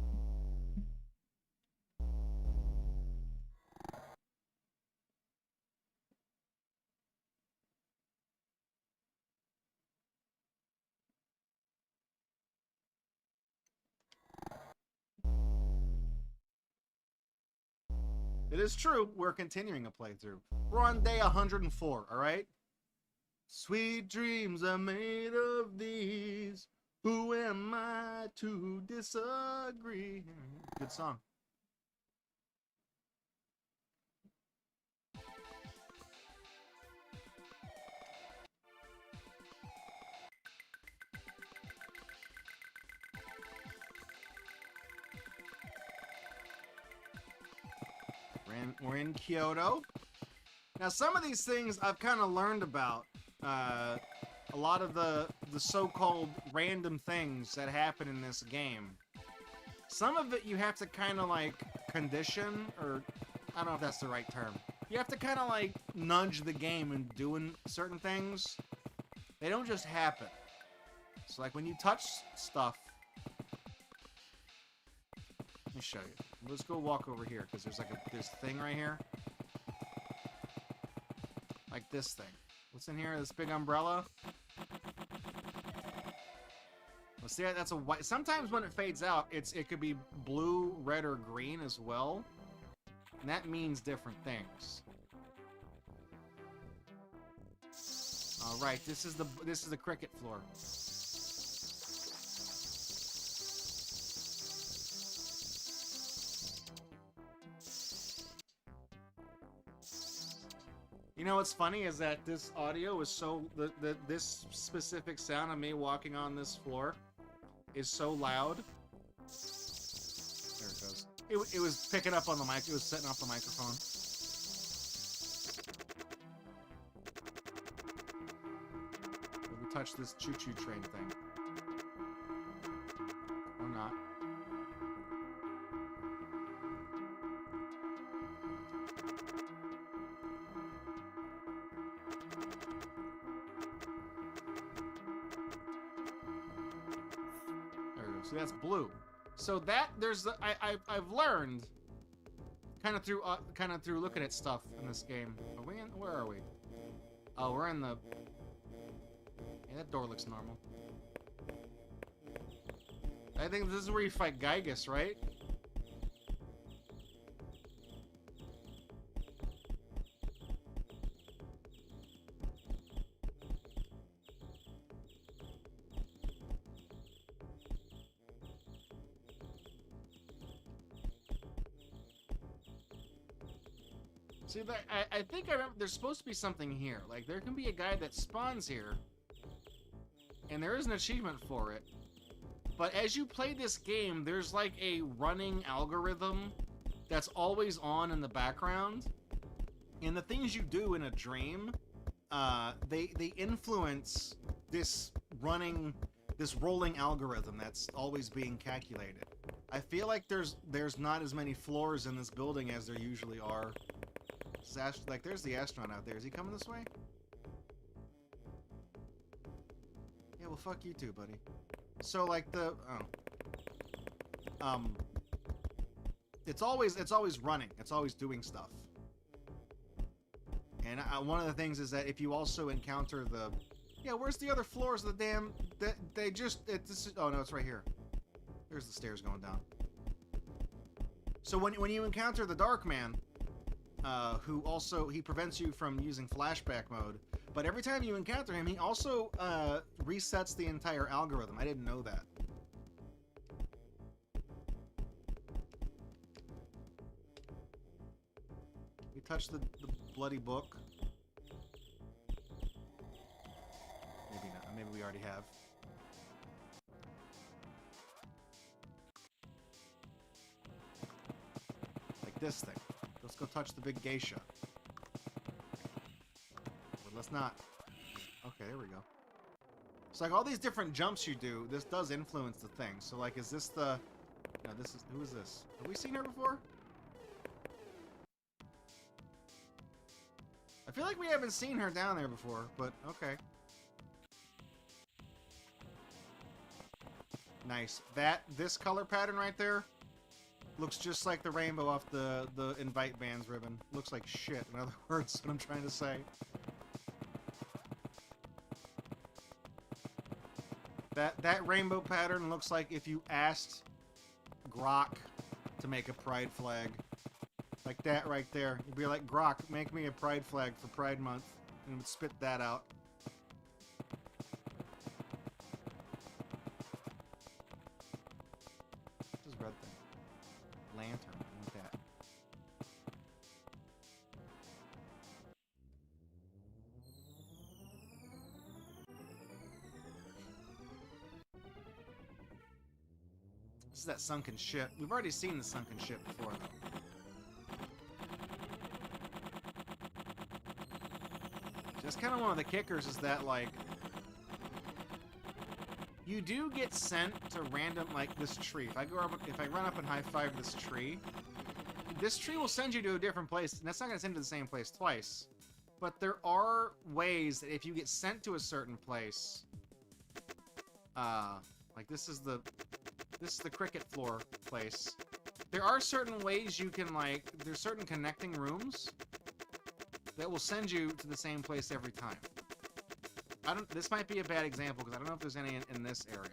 It is true, we're continuing a playthrough. We're on day 104, alright? Sweet dreams are made of these. Who am I to disagree? Good song. We're in Kyoto. Now, some of these things I've kind of learned about. A lot of the so-called random things that happen in this game. Some of it you have to kind of like condition, or I don't know if that's the right term. You have to kind of like nudge the game into doing certain things. They don't just happen. So like when you touch stuff. Let me show you. Let's go walk over here because there's like this thing right here. Like this thing. What's in here? This big umbrella. Well, see, that's a white. Sometimes when it fades out, it could be blue, red, or green as well, and that means different things. All right, this is the cricket floor. You know what's funny is that this audio is so this specific sound of me walking on this floor is so loud. There it goes. It was picking up on the mic. It was setting off the microphone. We touched this choo-choo train thing. Or not. So that's blue. So that there's the I've learned kind of through looking at stuff in this game. Are we in? Where are we? Oh, we're in the. Yeah, that door looks normal. I think this is where you fight Gygus, right? See, I think I remember there's supposed to be something here. Like, there can be a guy that spawns here, and there is an achievement for it. But as you play this game, there's like a running algorithm that's always on in the background. And the things you do in a dream, they influence this rolling algorithm that's always being calculated. I feel like there's not as many floors in this building as there usually are. Like, there's the astronaut out there. Is he coming this way? Yeah, well, fuck you too, buddy. So, like, it's always running. It's always doing stuff. And one of the things is that if you also encounter the... Yeah, where's the other floors of the damn... Oh, no, it's right here. There's the stairs going down. So when you encounter the Dark Man, he prevents you from using flashback mode, but every time you encounter him, he also resets the entire algorithm. I didn't know that. We touched the bloody book. Maybe not. Maybe we already have. Like this thing. Let's go touch the big geisha. But let's not. Okay, there we go. So, like, all these different jumps you do, this does influence the thing. So, like, is this the... No, this is... Who is this? Have we seen her before? I feel like we haven't seen her down there before, but okay. Nice. This color pattern right there looks just like the rainbow off the invite bands ribbon. Looks like shit, in other words, what I'm trying to say. That rainbow pattern looks like if you asked Grok to make a pride flag. Like that right there. You'd be like, Grok, make me a pride flag for Pride Month. And it would spit that out. What's this red thing? Lantern. I want that. This is that sunken ship. We've already seen the sunken ship before, though. That's kind of one of the kickers, is that, like, you do get sent to random, like, this tree. If I run up and high-five this tree will send you to a different place, and that's not going to send you to the same place twice. But there are ways that if you get sent to a certain place, like this is the cricket floor place. There are certain ways you can, like, there's certain connecting rooms that will send you to the same place every time. This might be a bad example, because I don't know if there's any in this area.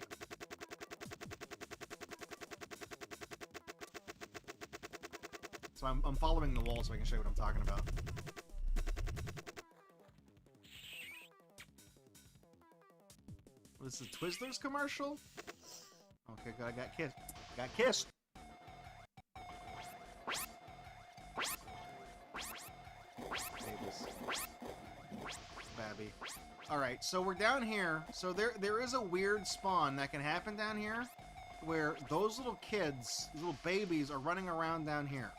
So I'm following the wall so I can show you what I'm talking about. This is a Twizzlers commercial? Okay, good, I got kissed. Got kissed! Babby. Alright, so we're down here. So there is a weird spawn that can happen down here, where those little kids, little babies, are running around down here.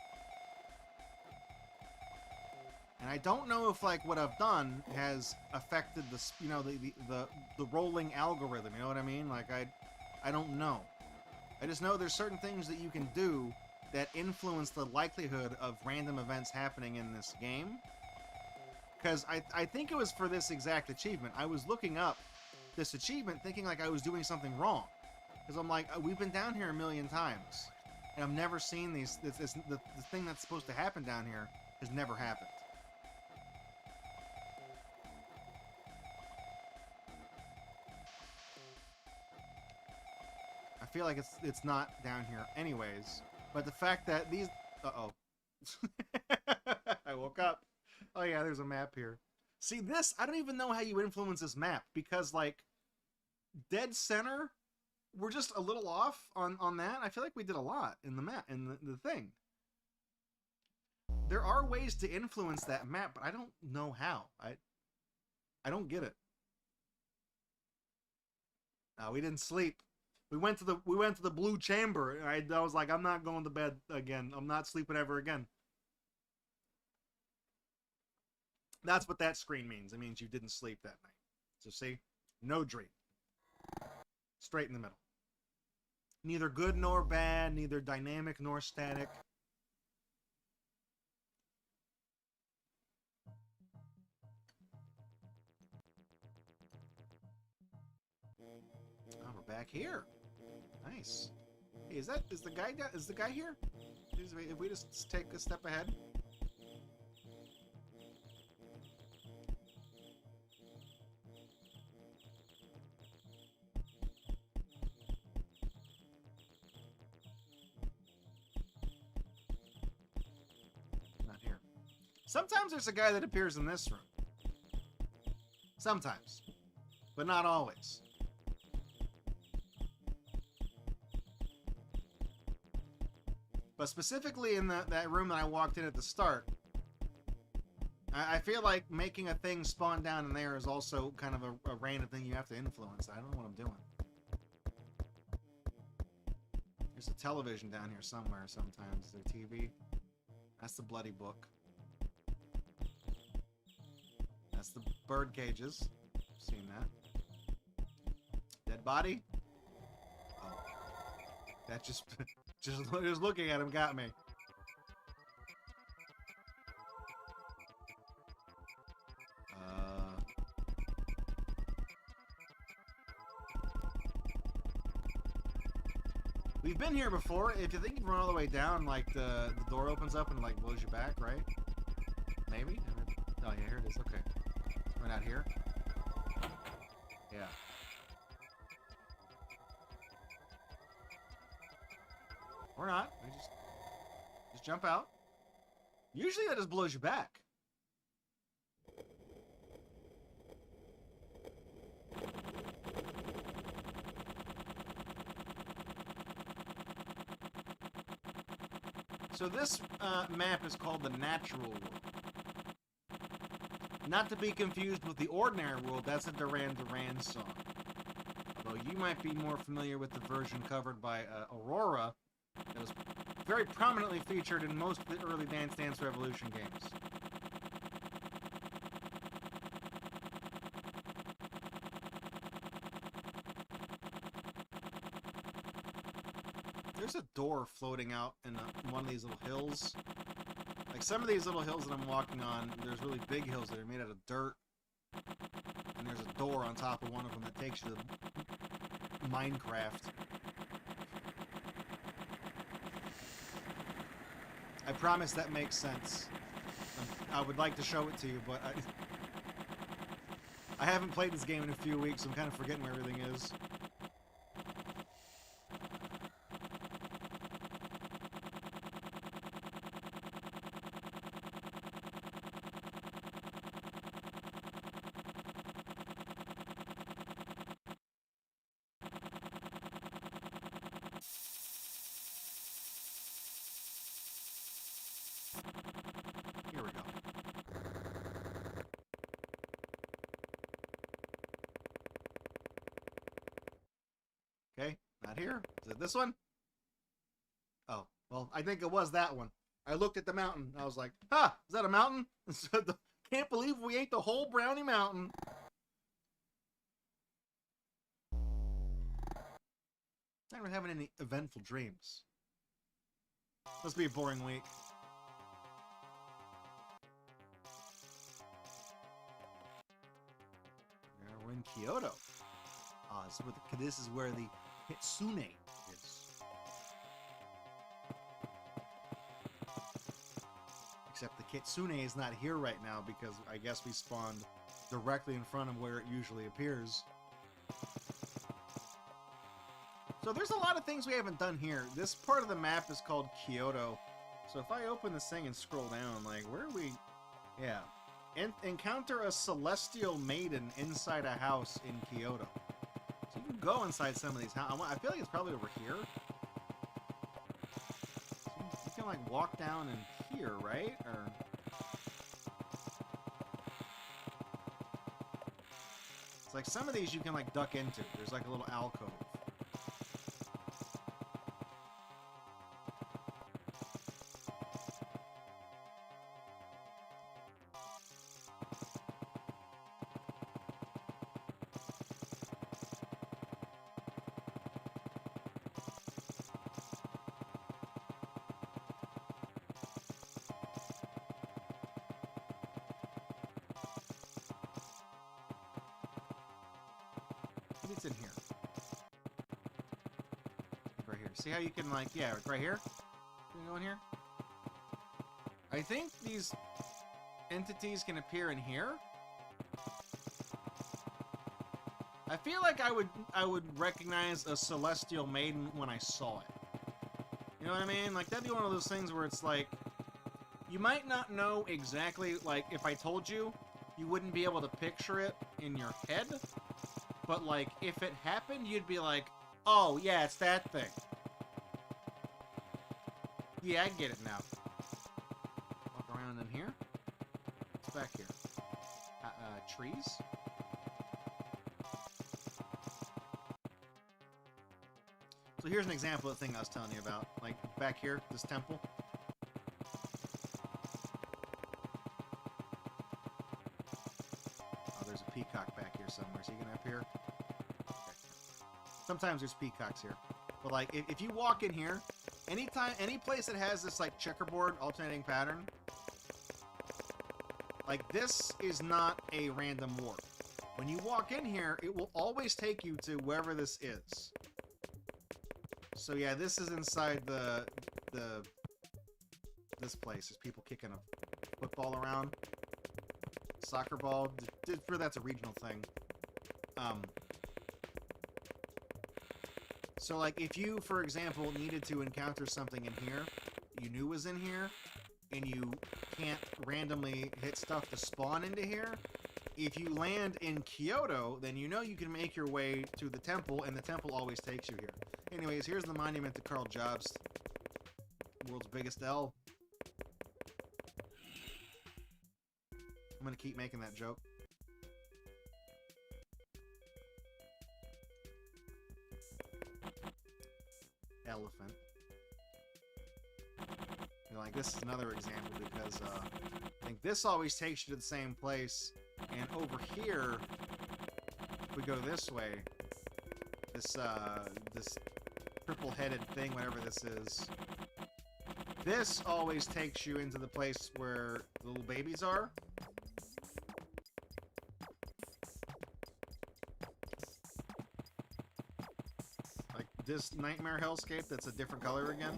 And I don't know if, like, what I've done has affected the, you know, the rolling algorithm, you know what I mean? Like, I don't know. I just know there's certain things that you can do that influence the likelihood of random events happening in this game. Because I think it was for this exact achievement. I was looking up this achievement thinking like I was doing something wrong. Because I'm like, we've been down here a million times. And I've never seen the thing that's supposed to happen down here has never happened. I feel like it's not down here anyways. But the fact that these... Uh-oh. I woke up. Oh yeah, there's a map here. See, this, I don't even know how you influence this map, because, like, dead center, we're just a little off on that. I feel like we did a lot in the map, in the thing. There are ways to influence that map, but I don't know how. I don't get it. We didn't sleep. We went to the blue chamber. And I was like, I'm not going to bed again. I'm not sleeping ever again. That's what that screen means. It means you didn't sleep that night. So see, no dream. Straight in the middle. Neither good nor bad, neither dynamic nor static. Oh, we're back here. Nice. Hey, is the guy here? If we just take a step ahead. Not here. Sometimes there's a guy that appears in this room. Sometimes. But not always. But specifically in that room that I walked in at the start, I feel like making a thing spawn down in there is also kind of a random thing you have to influence. I don't know what I'm doing. There's a television down here somewhere sometimes. Is there TV? That's the bloody book. That's the bird cages. Seen that. Dead body? Oh. That just looking at him got me. We've been here before. If you think you run all the way down, like the door opens up and like blows you back, right? Maybe? Oh yeah, here it is. Okay. We're not here. Yeah. Or not. We just jump out. Usually that just blows you back. So this map is called the Natural World. Not to be confused with the Ordinary World, that's a Duran Duran song. Although you might be more familiar with the version covered by Aurora, that was very prominently featured in most of the early Dance Dance Revolution games. There's a door floating out in one of these little hills. Like some of these little hills that I'm walking on, there's really big hills that are made out of dirt. And there's a door on top of one of them that takes you to Minecraft. I promise that makes sense. I would like to show it to you, but I haven't played this game in a few weeks. I'm kind of forgetting where everything is. Here we go. Okay, not here. Is it this one? Oh, well, I think it was that one. I looked at the mountain. I was like, "Ha! Is that a mountain?" Can't believe we ate the whole brownie mountain. Not really having any eventful dreams. Must be a boring week. We're in Kyoto. This is where the Kitsune is. Except the Kitsune is not here right now because I guess we spawned directly in front of where it usually appears. So there's a lot of things we haven't done here. This part of the map is called Kyoto. So if I open this thing and scroll down, like, where are we? Yeah. Encounter a celestial maiden inside a house in Kyoto. So you can go inside some of these houses. I feel like it's probably over here. So you can like walk down in here, right? Or it's like some of these you can like duck into. There's like a little alcove. Maybe it's in here. Right here. See how you can like, yeah, right here? Can you go in here? I think these entities can appear in here. I feel like I would recognize a celestial maiden when I saw it. You know what I mean? Like, that'd be one of those things where it's like, you might not know exactly, like, if I told you, you wouldn't be able to picture it in your head. But, like, if it happened, you'd be like, oh, yeah, it's that thing. Yeah, I get it now. Walk around in here. What's back here? Trees? So here's an example of the thing I was telling you about. Like, back here, this temple. Oh, there's a peacock back here somewhere. Is he gonna appear? Okay. Sometimes there's peacocks here. But, like, if you walk in here, anytime, any place that has this, like, checkerboard alternating pattern, like, this is not a random warp. When you walk in here, it will always take you to wherever this is. So yeah, this is inside this place. There's people kicking a football around. Soccer ball. For that's a regional thing. So like if you, for example, needed to encounter something in here, you knew was in here, and you can't randomly hit stuff to spawn into here, if you land in Kyoto, then you know you can make your way to the temple, and the temple always takes you here. Anyways, here's the monument to Carl Jobst. World's biggest L. I'm gonna keep making that joke. Elephant. And like this is another example because I think this always takes you to the same place, and over here, if we go this way, this triple-headed thing, whatever this is, this always takes you into the place where the little babies are. Like this nightmare hellscape that's a different color again.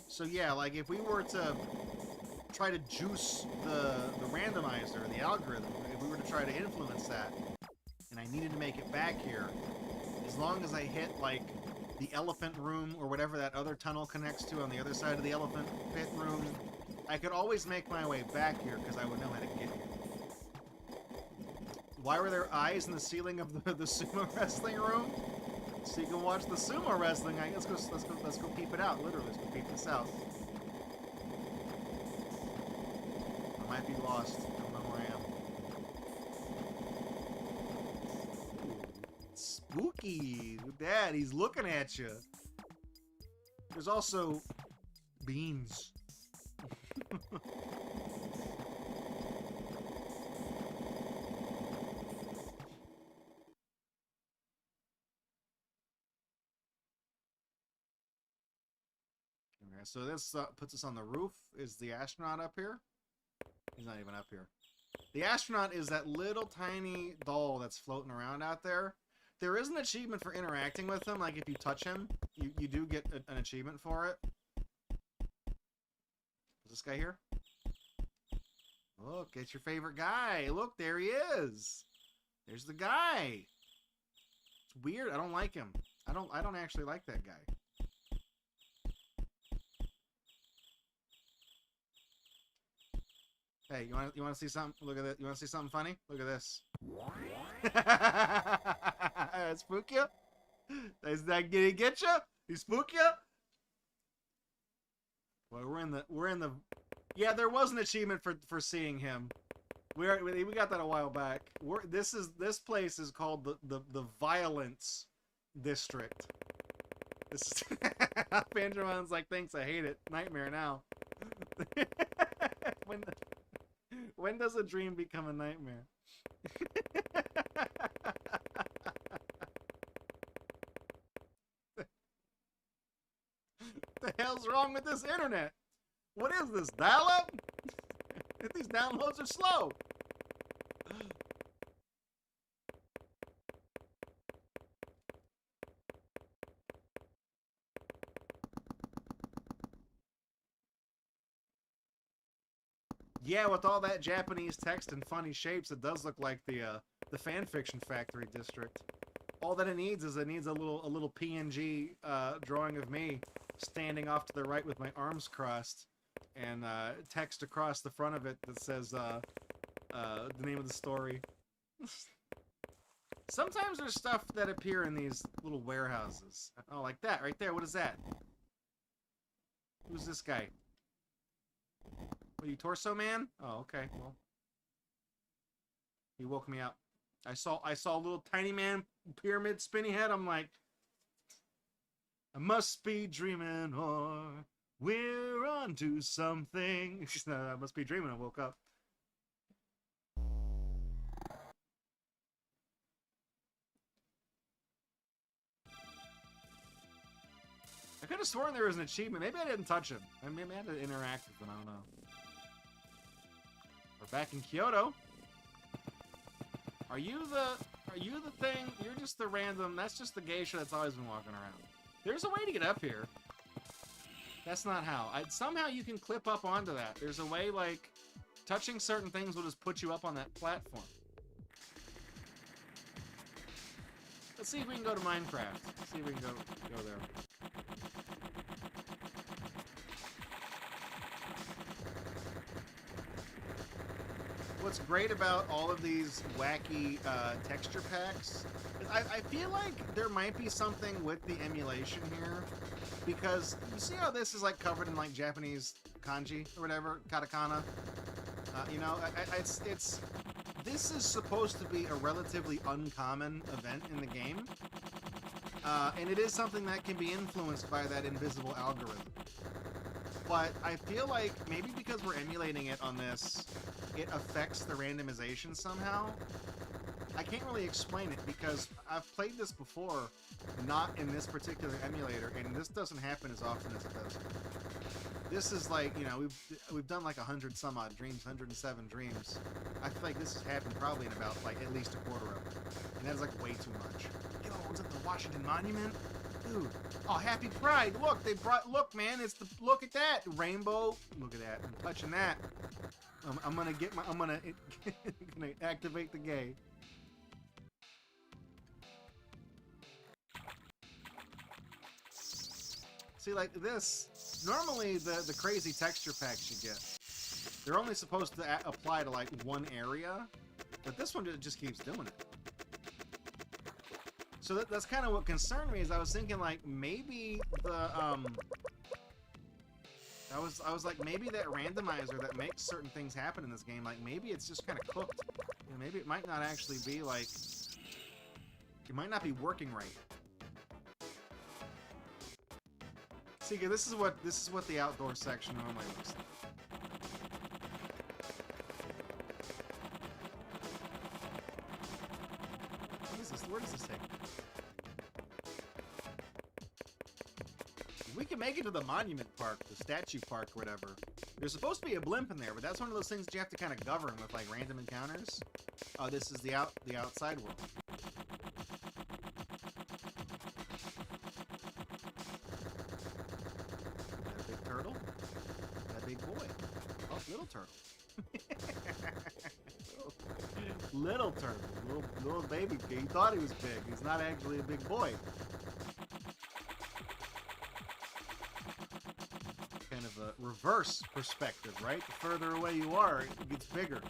So yeah, like if we were to try to juice the randomizer, the algorithm, if we were to try to influence that, and I needed to make it back here, as long as I hit like the elephant room or whatever that other tunnel connects to on the other side of the elephant pit room, I could always make my way back here because I would know how to get here. Why were there eyes in the ceiling of the sumo wrestling room? So you can watch the sumo wrestling. Let's go peep it out. Literally, let's go peep this out. I might be lost. I don't know where I am. Spooky. Look at that. He's looking at you. There's also beans. So this puts us on the roof. Is the astronaut up here? He's not even up here. The astronaut is that little tiny doll that's floating around out there. There is an achievement for interacting with him. Like if you touch him, you do get an achievement for it. Is this guy here? Look, it's your favorite guy. Look, there he is. There's the guy. It's weird. I don't like him. I don't actually like that guy. Hey, you want to see something? Look at that. You want to see something funny? Look at this. Spook you? Is that gonna get you? He spook you? Well, we're in the. Yeah, there was an achievement for seeing him. We got that a while back. This place is called the Violence District. This is Benjamin's like, thanks, I hate it. Nightmare now. when does a dream become a nightmare? The hell's wrong with this internet? What is this, dial-up? These downloads are slow. Yeah, with all that Japanese text and funny shapes, it does look like the fanfiction factory district. All that it needs is a little PNG drawing of me standing off to the right with my arms crossed, and text across the front of it that says the name of the story. Sometimes there's stuff that appear in these little warehouses. Oh, like that right there. What is that? Who's this guy? What, you Torso Man? Oh, okay. Well, he woke me up. I saw a little tiny man pyramid spinny head. I'm like, I must be dreaming, or we're onto something. I must be dreaming. I woke up. I could have sworn there was an achievement. Maybe I didn't touch him. Maybe I had to interact with him. I don't know. We're back in Kyoto. Are you the thing? You're just the random. That's just the geisha that's always been walking around. There's a way to get up here. That's not how. Somehow you can clip up onto that. There's a way, like, touching certain things will just put you up on that platform. Let's see if we can go to Minecraft. Let's see if we can go there. What's great about all of these wacky texture packs, I feel like there might be something with the emulation here, because you see how this is like covered in like Japanese kanji or whatever, katakana. You know, this is supposed to be a relatively uncommon event in the game, and it is something that can be influenced by that invisible algorithm. But I feel like maybe because we're emulating it on this, it affects the randomization somehow. I can't really explain it because I've played this before, not in this particular emulator, and this doesn't happen as often as it does. This is like, you know, we've done like 100 some odd dreams, 107 dreams. I feel like this has happened probably in about like at least a quarter of them, and that's like way too much. Yo, was it the Washington Monument? Dude, oh, happy Pride! Look, look, man, look at that rainbow. Look at that. I'm touching that. I'm gonna activate the gay. See, like this, normally the crazy texture packs you get, they're only supposed to apply to like one area, but this one just keeps doing it. So that's kind of what concerned me, is I was thinking like maybe the I was like, maybe that randomizer that makes certain things happen in this game, like maybe it's just kind of cooked. You know, maybe it might not actually be like, it might not be working right. See, this is what the outdoor section normally looks like. What is this? Where does this take me? We can make it to the monument park, the statue park, or whatever. There's supposed to be a blimp in there, but that's one of those things that you have to kind of govern with like random encounters. Oh, this is the outside world. That big turtle. That big boy. Oh, little turtle. Little turtle. Little baby. He thought he was big. He's not actually a big boy. Kind of a reverse perspective, right? The further away you are, it gets bigger.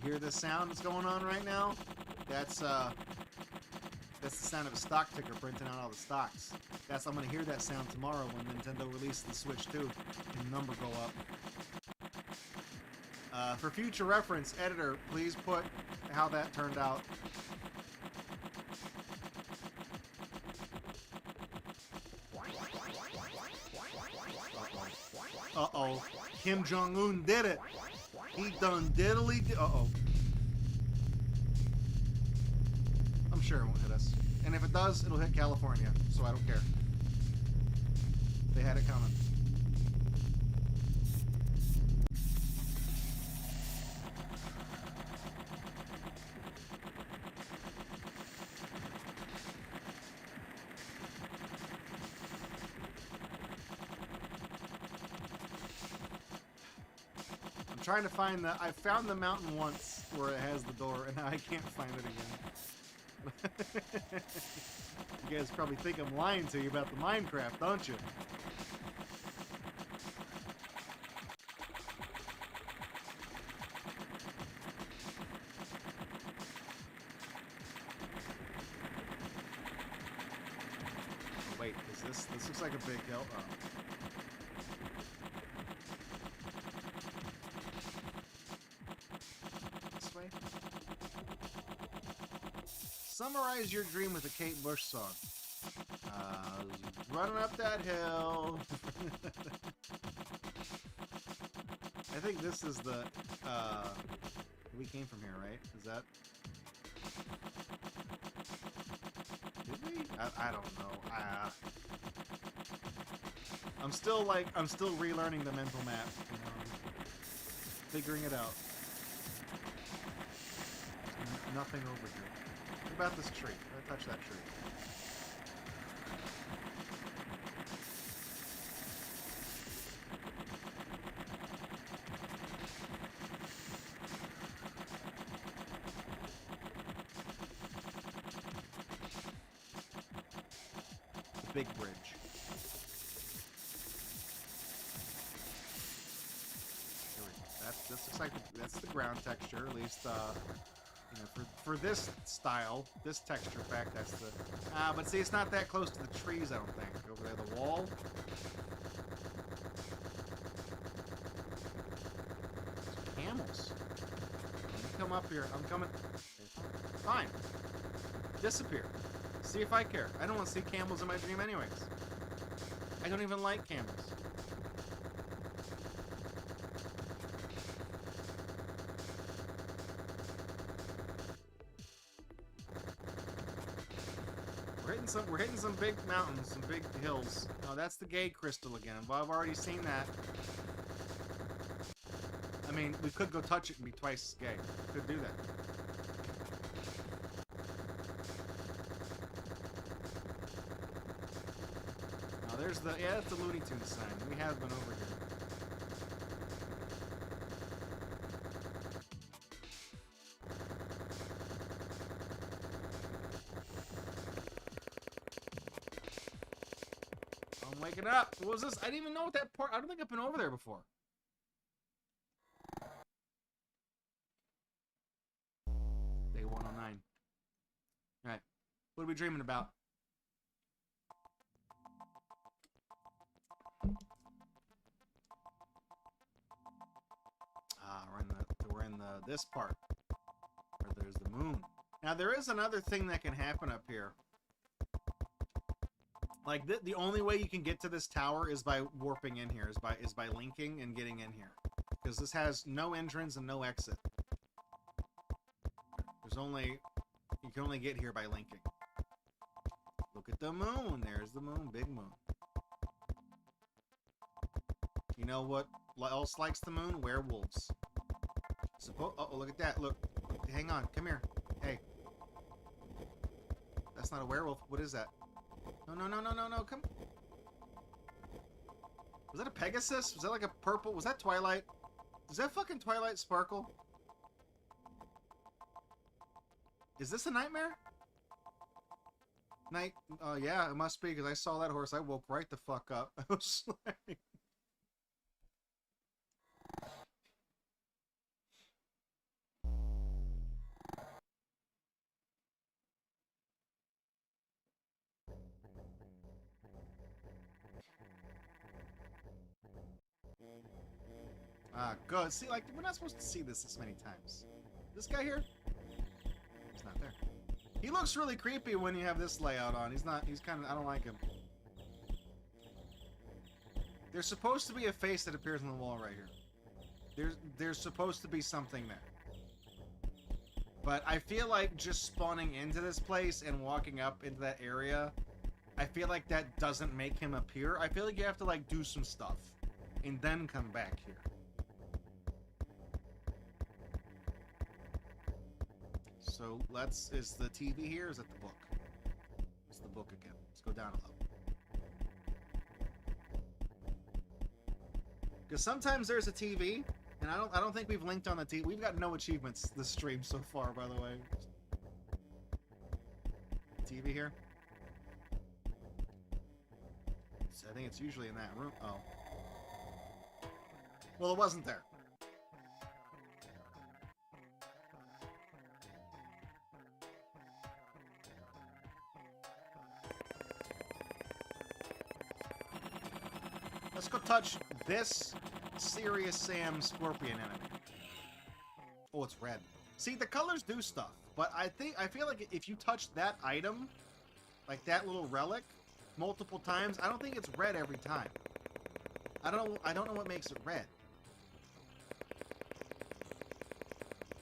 You hear this sound that's going on right now? That's the sound of a stock ticker printing out all the stocks. I'm gonna hear that sound tomorrow when Nintendo releases the Switch 2 and the number go up. For future reference, editor, please put how that turned out. Uh-oh. Kim Jong-un did it. He done diddly. Uh-oh. I'm sure it won't hit us. And if it does, it'll hit California, so I don't care. They had it coming. I'm trying to find the... I found the mountain once where it has the door, and now I can't find it again. You guys probably think I'm lying to you about the Minecraft, don't you? Oh, wait, is this looks like a big hill. Oh. This way? Summarize your dream with a Kate Bush song. Running up that hill. I think this is the, we came from here, right? Is that... Did we? I don't know. I'm still relearning the mental map, you know, figuring it out. Nothing over here. What about this tree? Can I touch that tree? The big bridge. Here we go. This looks like that's the ground texture, at least. You know, for this style, this texture pack, that's the... but see, it's not that close to the trees, I don't think. Over there, the wall. There's camels. You come up here. I'm coming. Okay, fine. Disappear. See if I care. I don't want to see camels in my dream anyways. I don't even like camels. We're hitting some big mountains, some big hills. Oh, that's the gay crystal again. Well, I've already seen that. I mean, we could go touch it and be twice as gay. Could do that. Oh, there's the... Yeah, that's the Looney Tunes sign. We have been over here. Waking up! What was this? I didn't even know what that part... I don't think I've been over there before. Day 109. Alright. What are we dreaming about? We're in this part. Where there's the moon. Now, there is another thing that can happen up here. Like, the only way you can get to this tower is by warping in here, is by linking and getting in here. Because this has no entrance and no exit. You can only get here by linking. Look at the moon. There's the moon. Big moon. You know what else likes the moon? Werewolves. Oh, look at that. Look. Hang on. Come here. Hey. That's not a werewolf. What is that? No, come. Was that a Pegasus? Was that like a purple? Was that Twilight? Does that fucking Twilight sparkle? Is this a nightmare? Oh yeah, it must be, because I saw that horse. I woke right the fuck up. I was like... Ah, good. See, like, we're not supposed to see this many times. This guy here? He's not there. He looks really creepy when you have this layout on. He's kind of, I don't like him. There's supposed to be a face that appears on the wall right here. There's supposed to be something there. But I feel like just spawning into this place and walking up into that area, I feel like that doesn't make him appear. I feel like you have to, like, do some stuff and then come back here. So is the TV here, or is it the book? It's the book again. Let's go down a level. Because sometimes there's a TV, and I don't think we've linked on the TV. We've got no achievements this stream so far, by the way. TV here. So I think it's usually in that room. Oh. Well, it wasn't there. Let's go touch this Serious Sam Scorpion enemy. Oh, it's red. See, the colors do stuff, but I feel like if you touch that item, like that little relic, multiple times, I don't think it's red every time. I don't know what makes it red.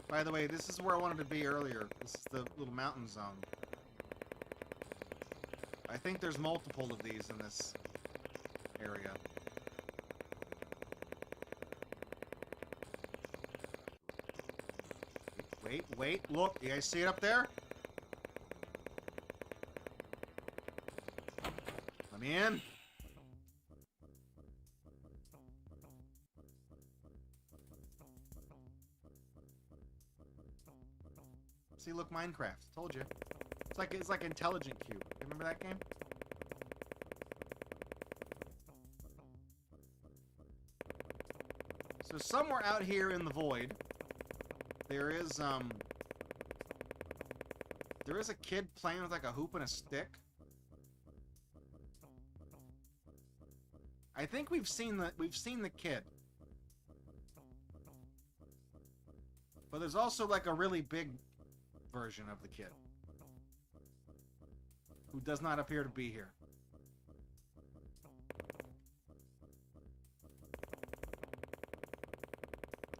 By the way, this is where I wanted to be earlier. This is the little mountain zone. I think there's multiple of these in this area. Wait, look. You guys see it up there? Let me in. See, look, Minecraft. Told you. It's like Intelligent Cube. Remember that game? So somewhere out here in the void, there is a kid playing with like a hoop and a stick. I think we've seen the kid. But there's also like a really big version of the kid who does not appear to be here.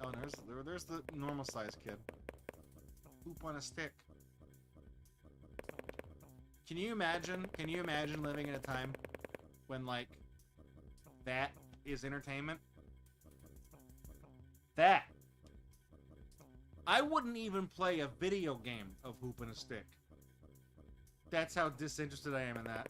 Oh, there's the normal sized kid. Hoop on a stick. Can you imagine living in a time when, like, that is entertainment? That! I wouldn't even play a video game of hoop and a stick. That's how disinterested I am in that.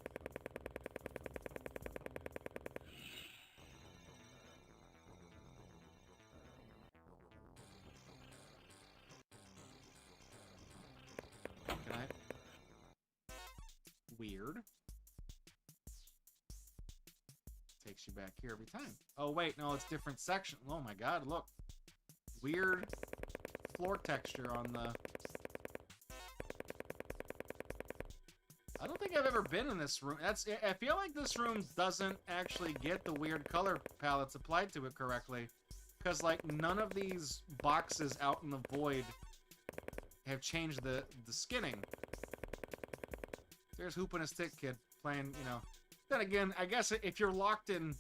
Weird. Takes you back here every time. Oh, wait, no, it's different section. Oh my god, look. Weird floor texture on the... I don't think I've ever been in this room. I feel like this room doesn't actually get the weird color palettes applied to it correctly. Because, like, none of these boxes out in the void have changed the skinning. There's Hoop and a Stick Kid playing, you know. Then again, I guess if you're locked in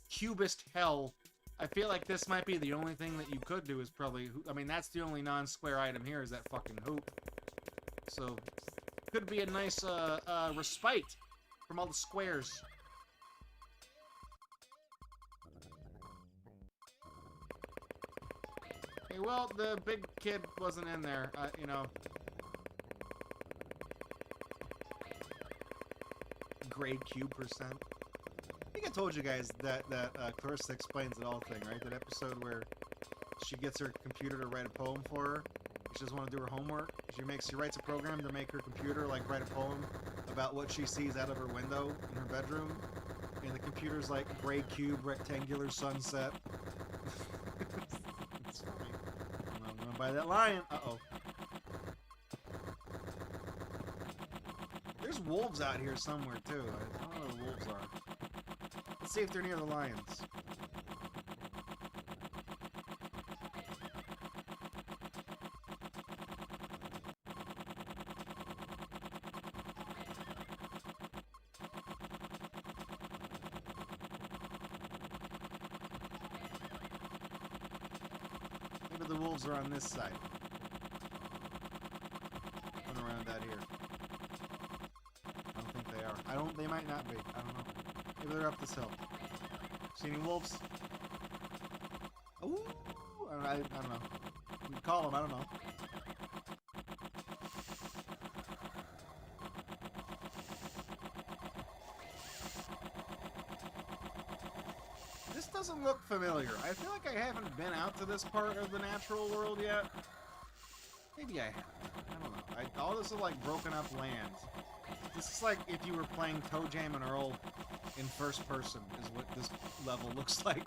cubist hell, I feel like this might be the only thing that you could do is probably... I mean, that's the only non-square item here is that fucking hoop. So, could be a nice respite from all the squares. Okay, well, the big kid wasn't in there, you know. Grade cube %. I think I told you guys that Clarissa Explains It All thing, right? That episode where she gets her computer to write a poem for her. She doesn't want to do her homework. She writes a program to make her computer like write a poem about what she sees out of her window in her bedroom. And the computer's like gray cube, rectangular sunset. It's funny. I'm gonna buy that lion. Uh-oh. There's wolves out here somewhere, too. I don't know where the wolves are. Let's see if they're near the lions. the wolves are on this side. Run around out here. I don't think they are. They might not be. I don't know. Maybe they're up this hill. See any wolves? Ooh! I don't know. You can call them, I don't know. This doesn't look familiar. I feel like I haven't been out to this part of the natural world yet. Maybe I have. I don't know. All this is like broken up land. This is like if you were playing Toe Jam and Earl in first person, is what this level looks like.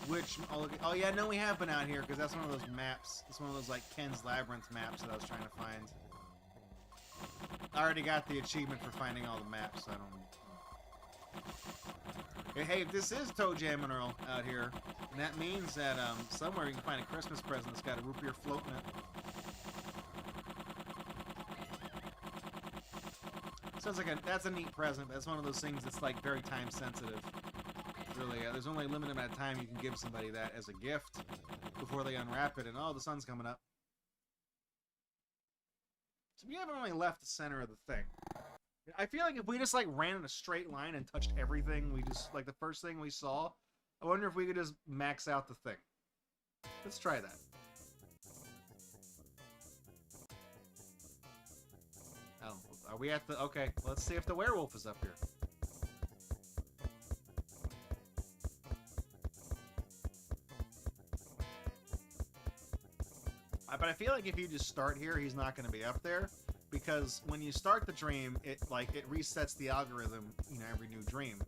Which, oh yeah, no, we have been out here, because that's one of those maps. It's one of those, like, Ken's Labyrinth maps that I was trying to find. I already got the achievement for finding all the maps, so I don't... Hey, if this is Toe Jam and Earl out here, and that means that, somewhere you can find a Christmas present that's got a root beer float in it. Sounds like that's a neat present, but that's one of those things that's, like, very time sensitive. Really, there's only a limited amount of time you can give somebody that as a gift before they unwrap it, and oh, the sun's coming up. So we haven't really left the center of the thing. I feel like if we just, like, ran in a straight line and touched everything, we just, like, the first thing we saw, I wonder if we could just max out the thing. Let's try that. Oh, are we at the... Okay, let's see if the werewolf is up here. But I feel like if you just start here, he's not going to be up there, because when you start the dream, it resets the algorithm. You know, every new dream,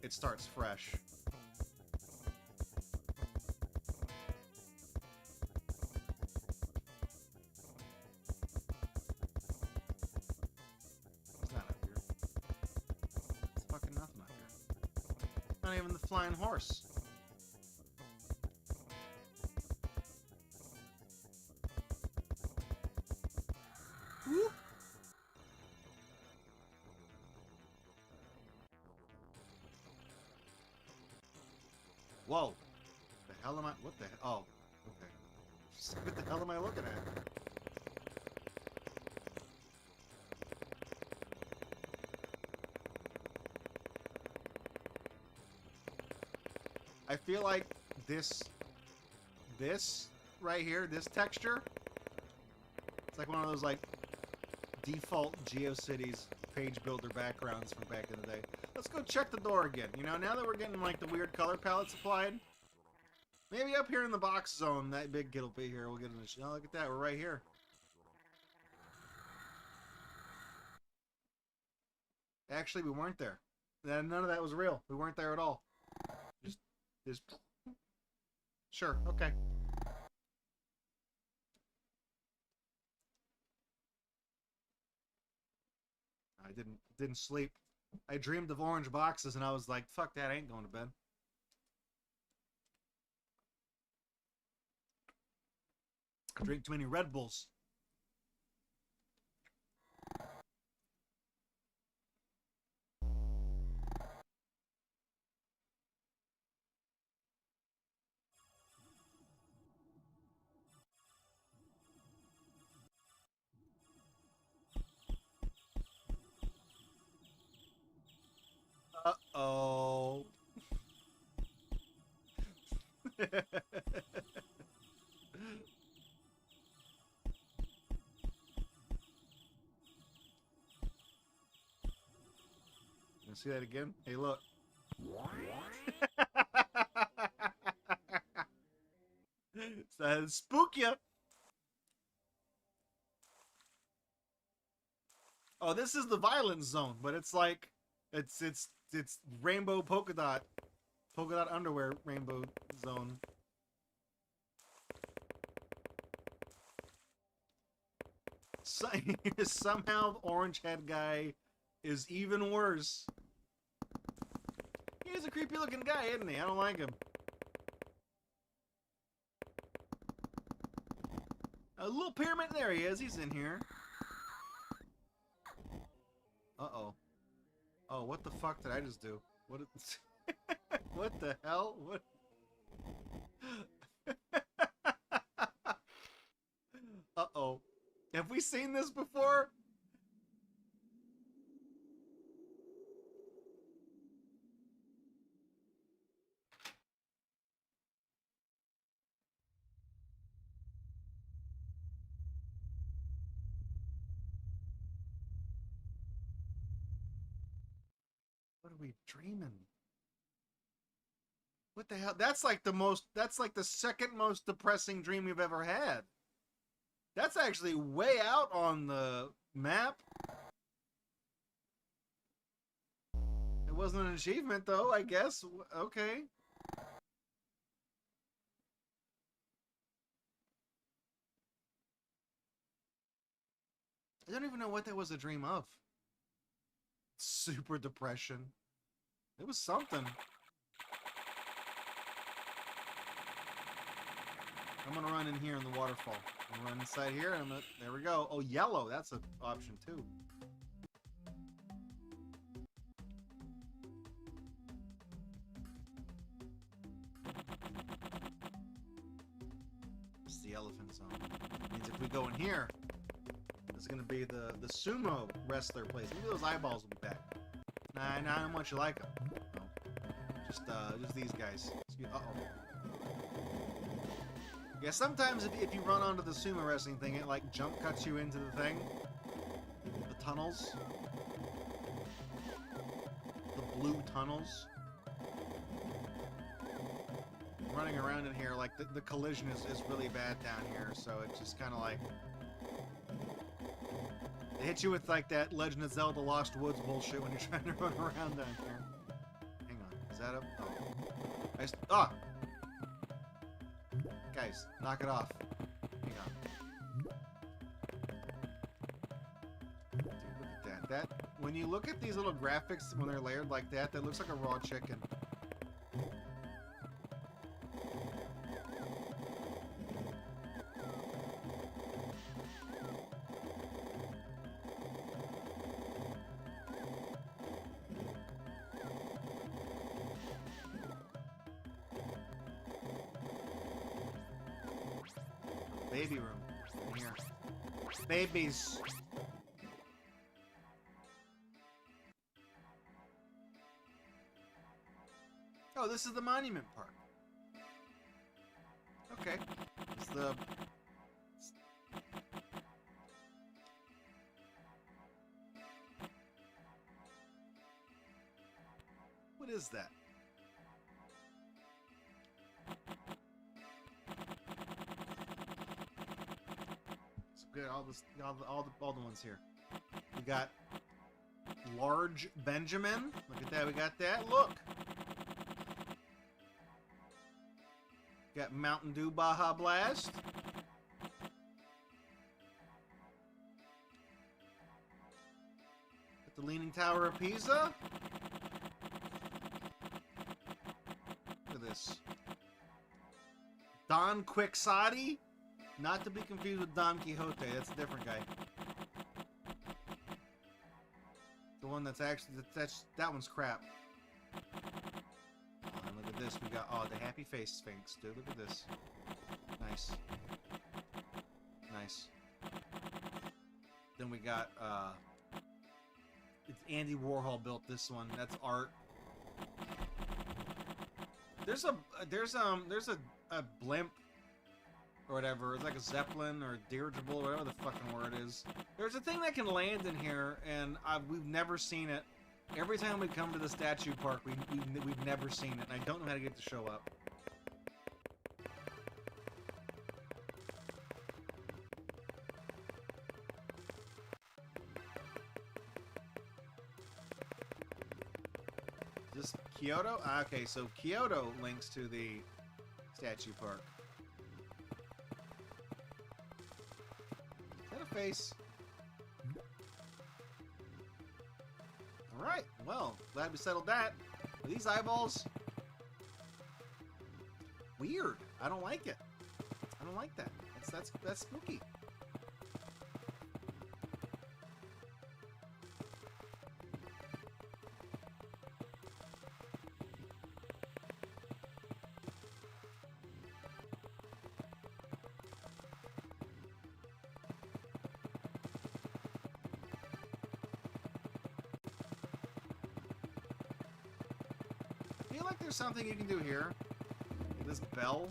it starts fresh. It's not up here. It's fucking nothing up here. Not even the flying horse. Whoa! The hell am I? What the hell? Oh, okay. What the hell am I looking at? I feel like this right here, this texture, it's like one of those like default GeoCities page builder backgrounds from back in the day. Let's go check the door again. You know, now that we're getting like the weird color palettes applied, maybe up here in the box zone, that big kid will be here. We'll get in the shot. Oh, look at that. We're right here. Actually, we weren't there. None of that was real. We weren't there at all. Just sure. Okay. I didn't sleep. I dreamed of orange boxes, and I was like, fuck that, I ain't going to bed. I drink too many Red Bulls. Uh-oh. You see that again? Hey, look. So spook ya. Oh, this is the violence zone, but it's like it's rainbow polka dot underwear rainbow zone. So, somehow orange head guy is even worse. He's a creepy looking guy, isn't he? I don't like him. A little pyramid, there he is. He's in here. Uh-oh. Oh, what the fuck did I just do? What is... What the hell? What? Uh-oh. Have we seen this before? What are we dreaming? What the hell? That's like the second most depressing dream we've ever had. That's actually way out on the map. It wasn't an achievement though, I guess. Okay. I don't even know what that was a dream of. Super depression. It was something. I'm gonna run in here in the waterfall. I'm gonna run inside here. There we go. Oh, yellow. That's an option too. It's the elephant zone. Means if we go in here, it's gonna be the sumo wrestler place. Maybe those eyeballs will be back. Nah, not how much you like them. No. Just these guys. Uh-oh. Yeah, sometimes if you run onto the sumo wrestling thing, it like jump cuts you into the thing. The tunnels. The blue tunnels. Running around in here, like the collision is really bad down here, so it's just kind of like... They hit you with like that Legend of Zelda Lost Woods bullshit when you're trying to run around down here. Hang on, is that up? Oh. Ah! Guys, knock it off. Hang on. Dude, look at that. When you look at these little graphics when they're layered like that, that looks like a raw chicken. Baby room. In here. Babies. Oh, this is the monument park. Okay. It's the... What is that? Good, all the ones here. We got Large Benjamin. Look at that, we got that. Look. Got Mountain Dew Baja Blast. Got the Leaning Tower of Pisa. Look at this. Don Quixote. Not to be confused with Don Quixote, that's a different guy. The one that's actually, that one's crap. Oh, and look at this, we got, oh, the happy face Sphinx, dude, look at this. Nice. Nice. Then we got, it's Andy Warhol built this one, that's art. There's a blimp or whatever. It's like a Zeppelin or a dirigible, or whatever the fucking word is. There's a thing that can land in here, and we've never seen it. Every time we come to the statue park, we've never seen it, and I don't know how to get it to show up. Is this Kyoto? Ah, okay, so Kyoto links to the statue park. Face. Alright, well, glad we settled that. Are these eyeballs? Weird. I don't like it. I don't like that. That's spooky. like there's something you can do here. This bell.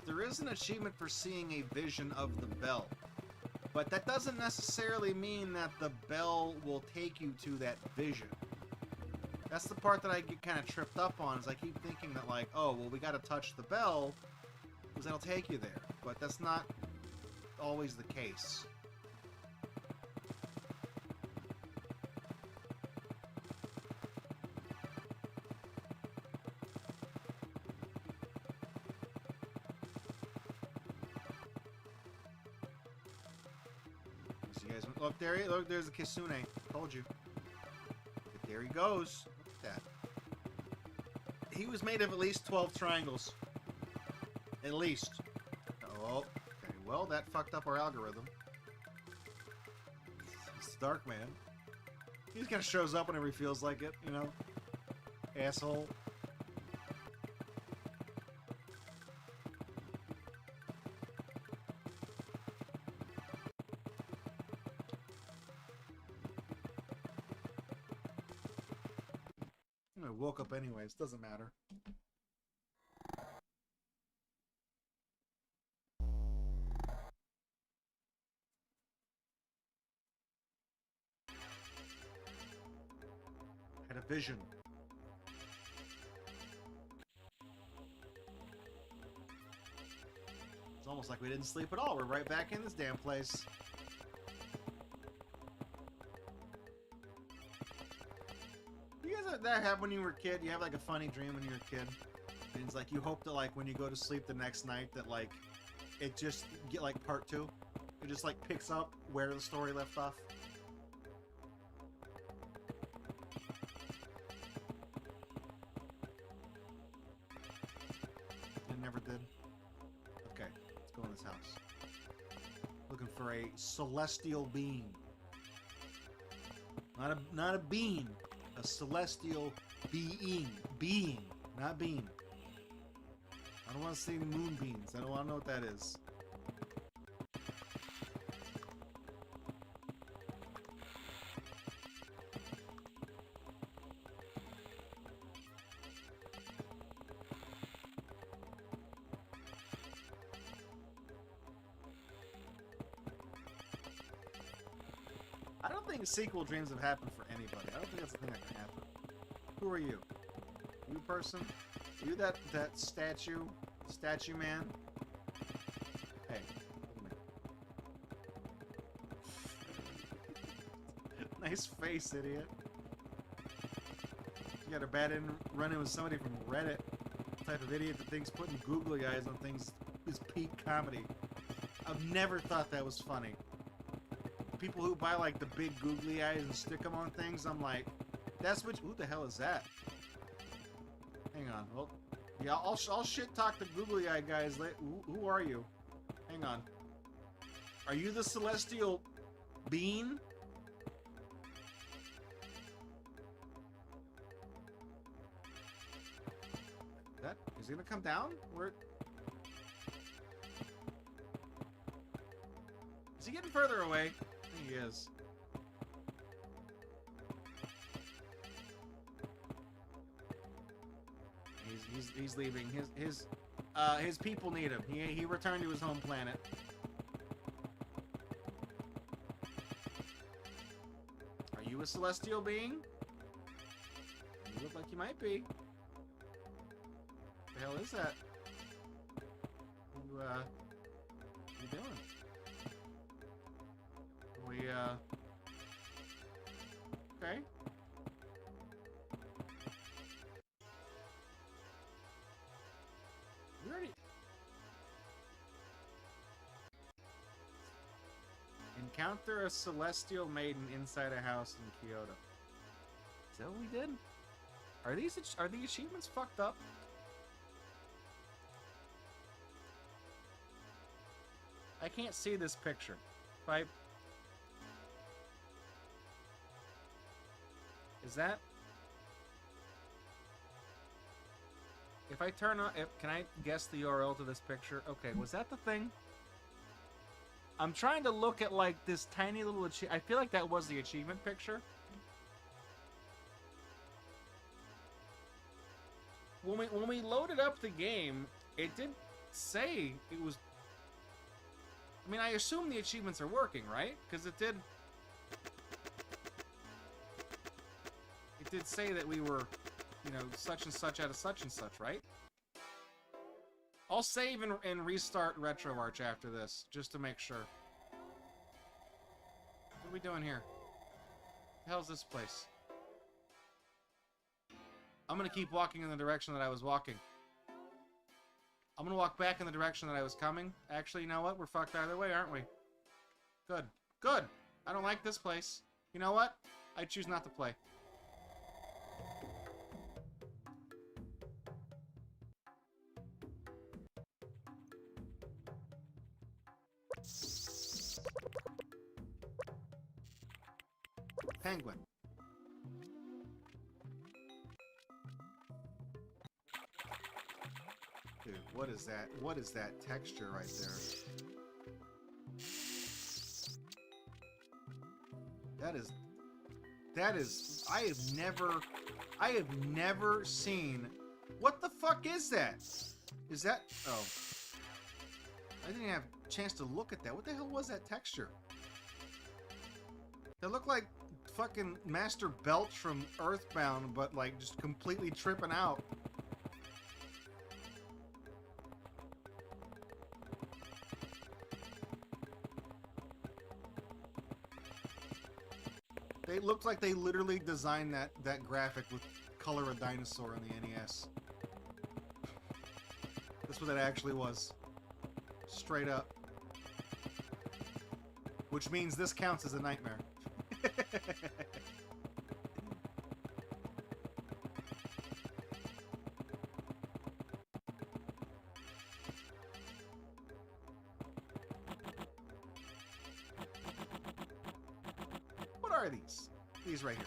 There is an achievement for seeing a vision of the bell. But that doesn't necessarily mean that the bell will take you to that vision. That's the part that I get kind of tripped up on, is I keep thinking that, like, oh, well, we gotta touch the bell, because that'll take you there. But that's not always the case. You guys, look there, look, there's a Kisune. Told you. There he goes. Look at that. He was made of at least 12 triangles. At least. Oh, okay. Well, that fucked up our algorithm. It's Dark Man. He just kind of shows up whenever he feels like it, you know? Asshole. I woke up anyways, doesn't matter. Had a vision. It's almost like we didn't sleep at all. We're right back in this damn place. You guys have that happen when you were a kid? You have like a funny dream when you were a kid, and it's like you hope that like when you go to sleep the next night that like it just get like part 2. It just like picks up where the story left off. It never did. Okay, let's go in this house. Looking for a celestial being. Not a bean. A celestial being. Being, not bean. I don't want to say moonbeams. I don't want to know what that is. I don't think sequel dreams have happened for anybody. I don't think that's a thing that can happen. Who are you? You person? You that statue man? Hey, look at me. Nice face, idiot. You got a bad run-in with somebody from Reddit. The type of idiot that thinks putting googly eyes on things is peak comedy. I've never thought that was funny. People who buy like the big googly eyes and stick them on things, I'm like, that's what. Who the hell is that? Hang on. Well, yeah, I'll shit talk the googly eye guys. Who are you? Hang on. Are you the celestial bean? That is he gonna come down? Where? Is he getting further away? I think he is. He's leaving. His people need him. He returned to his home planet. Are you a celestial being? You look like you might be. What the hell is that? What you doing? Okay. We already... Encounter a celestial maiden inside a house in Kyoto. Is that what we did? Are the achievements fucked up? I can't see this picture. Is that? If I turn on, can I guess the URL to this picture? Okay, was that the thing? I'm trying to look at like this tiny little I feel like that was the achievement picture. When we loaded up the game, it did say it was. I mean, I assume the achievements are working, right? Because it did. It did say that we were, you know, such and such out of such and such, right? I'll save and restart RetroArch after this, just to make sure. What are we doing here? What the hell's this place? I'm gonna keep walking in the direction that I was walking. I'm gonna walk back in the direction that I was coming. Actually, you know what? We're fucked either way, aren't we? Good. Good! I don't like this place. You know what? I choose not to play. Penguin. Dude, what is that? What is that texture right there? That is, I have never seen, what the fuck is that? Is that, oh. I didn't have a chance to look at that. What the hell was that texture? That looked like fucking Master Belch from Earthbound, but like just completely tripping out. They looked like they literally designed that graphic with Color a Dinosaur on the NES. That's what that actually was. Straight up. Which means this counts as a nightmare. What are these? These right here.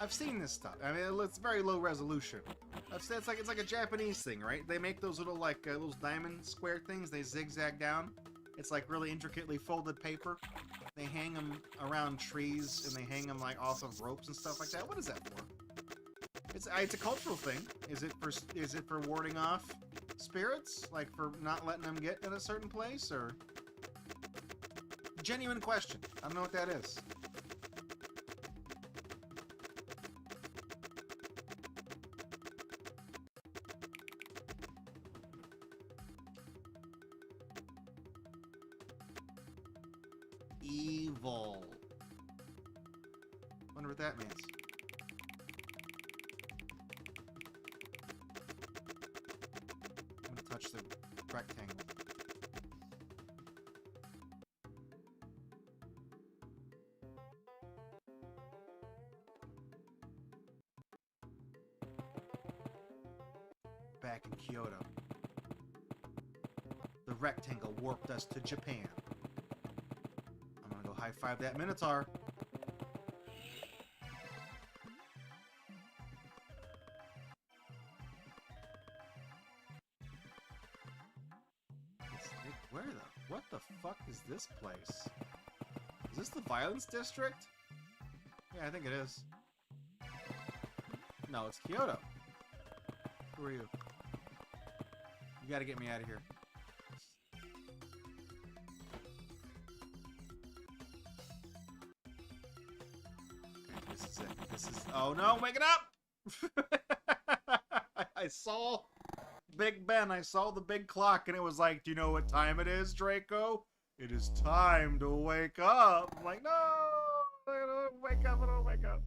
I've seen this stuff. I mean, it's very low resolution. It's like a Japanese thing, right? They make those little like those diamond square things. They zigzag down. It's like really intricately folded paper. They hang them around trees and they hang them like off of ropes and stuff like that. What is that for? It's a cultural thing. Is it for warding off spirits? Like for not letting them get in a certain place, or? Genuine question. I don't know what that is. Evil. Wonder what that means. I'm gonna touch the rectangle. Back in Kyoto, the rectangle warped us to Japan. High-five that Minotaur. What the fuck is this place? Is this the Violence District? Yeah, I think it is. No, it's Kyoto. Who are you? You gotta get me out of here. Oh no, wake it up! I saw Big Ben, I saw the big clock, and it was like, do you know what time it is, Draco? It is time to wake up. I'm like, no! I don't wake up, I don't wake up.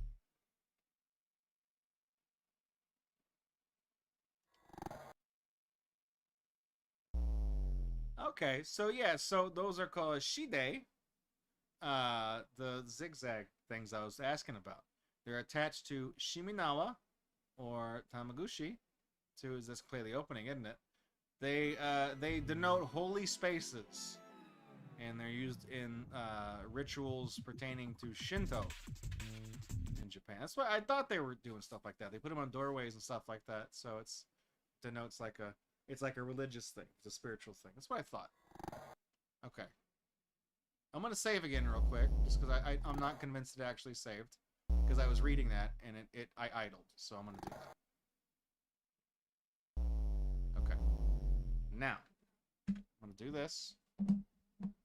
Okay, so yeah, so those are called shide. The zigzag things I was asking about. They're attached to Shiminawa, or Tamaguchi, to, is this clearly opening, isn't it? They denote holy spaces, and they're used in rituals pertaining to Shinto in Japan. That's why I thought they were doing stuff like that. They put them on doorways and stuff like that, so it's denotes like a, it's like a religious thing. It's a spiritual thing. That's what I thought. Okay. I'm gonna save again real quick, just because I'm not convinced it actually saved, because I was reading that and I idled, so I'm gonna do that. Okay. Now, I'm gonna do this.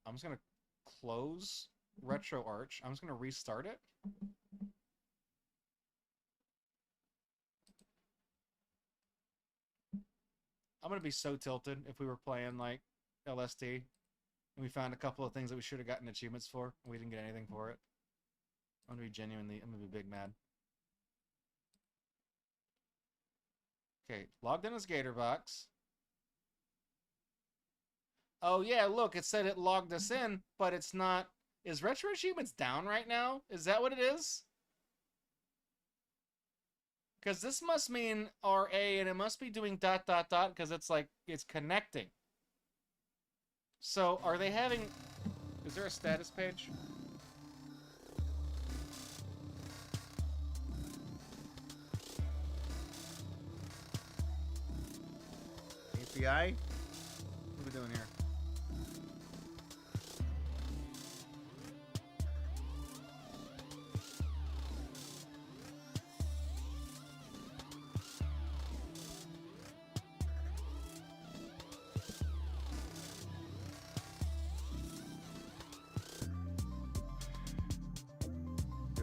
I'm just gonna close RetroArch. I'm just gonna restart it. I'm gonna be so tilted if we were playing like LSD and we found a couple of things that we should have gotten achievements for and we didn't get anything for it. I'm gonna be big mad. Okay, logged in as Gatorbox. Oh yeah, look, it said it logged us in, but it's not. Is RetroAchievements down right now? Is that what it is? Because this must mean RA, and it must be doing ... because it's like, it's connecting. So, are they having... Is there a status page? API? What are we doing here?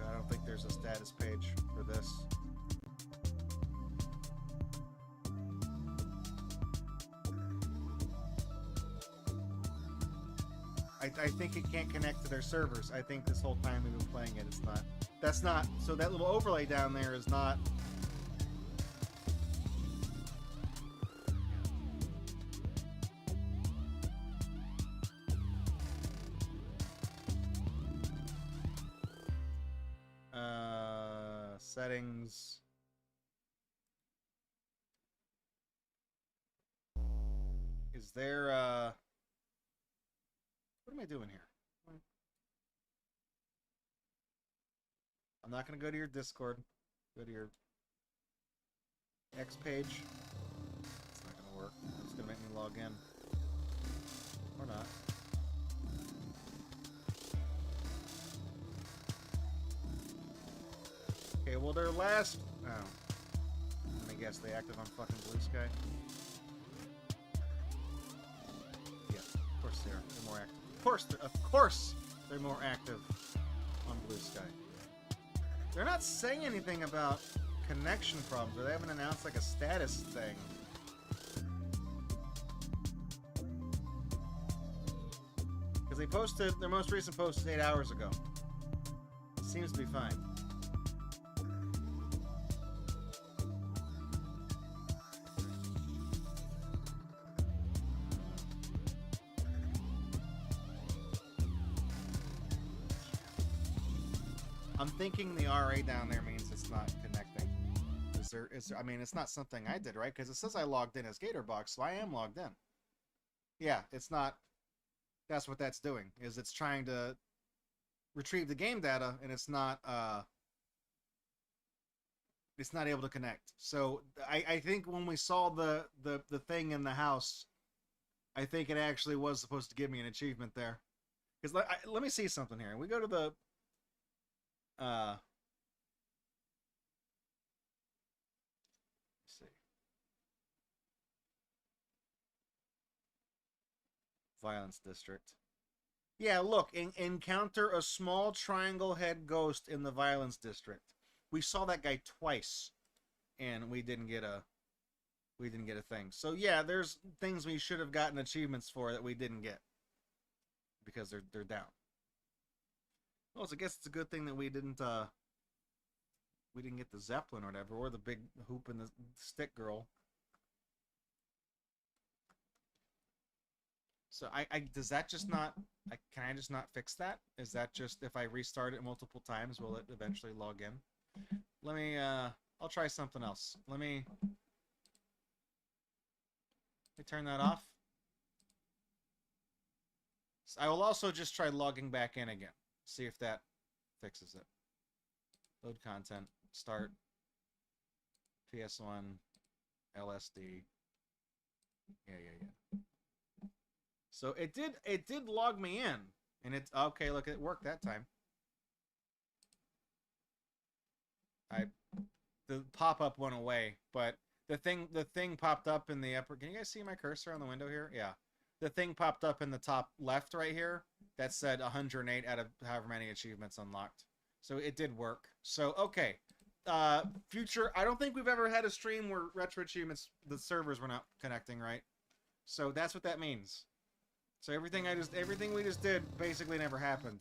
I don't think there's a status page for this. I think it can't connect to their servers. I think this whole time we've been playing it, it's not. That's not. So that little overlay down there is not. Settings. Is there what am I doing here? I'm not going to go to your Discord. Go to your X page. It's not going to work. It's going to make me log in. Or not. Okay, well, their last... Oh. Let me guess, they active on fucking Blue Sky? Yeah, of course they are. They're more active. Of course they're more active on Blue Sky. They're not saying anything about connection problems, or they haven't announced like a status thing. Because they posted, their most recent post is 8 hours ago. It seems to be fine. I'm thinking the RA down there means it's not connecting. Is there, I mean, it's not something I did, right? Because it says I logged in as Gatorbox, so I am logged in. Yeah, it's not. That's what that's doing, is it's trying to retrieve the game data, and it's not able to connect. So I think when we saw the thing in the house, I think it actually was supposed to give me an achievement there. Because let me see something here. We go to the let's see. Violence District. Yeah, look, encounter a small triangle head ghost in the Violence District. We saw that guy twice, and we didn't get a thing. So yeah, there's things we should have gotten achievements for that we didn't get because they're down. Well, so I guess it's a good thing that we didn't get the Zeppelin or whatever, or the big hoop and the stick girl. So does that just not, can I just not fix that? Is that just, if I restart it multiple times, will it eventually log in? Let me, I'll try something else. Let me turn that off. So I will also just try logging back in again. See if that fixes it. Load content. Start. PS1. LSD. Yeah. So it did log me in, and it's okay. Look, it worked that time. The pop-up went away, but the thing popped up in the upper. Can you guys see my cursor on the window here? Yeah. The thing popped up in the top left right here that said 108 out of however many achievements unlocked. So it did work. So okay. Future, I don't think we've ever had a stream where Retro Achievements, the servers were not connecting, right? So that's what that means. So everything we just did basically never happened.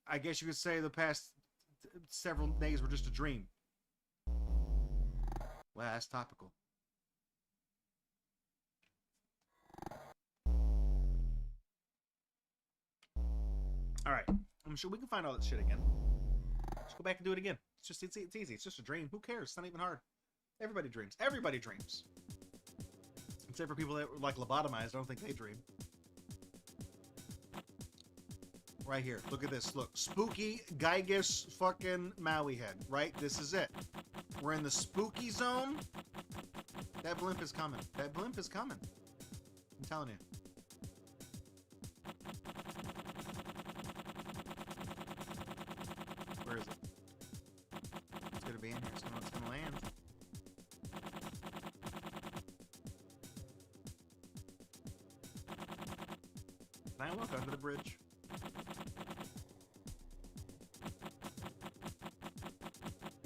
I guess you could say the past several days were just a dream. Well, that's topical. Alright. I'm sure we can find all that shit again. Just go back and do it again. It's easy. It's just a dream. Who cares? It's not even hard. Everybody dreams. Everybody dreams. Except for people that were like lobotomized. I don't think they dream. Right here. Look at this. Look. Spooky Gygus fucking Maui head. Right? This is it. We're in the spooky zone. That blimp is coming. That blimp is coming. I'm telling you. Where is it? It's gonna be in here. It's gonna land. Can I walk under the bridge?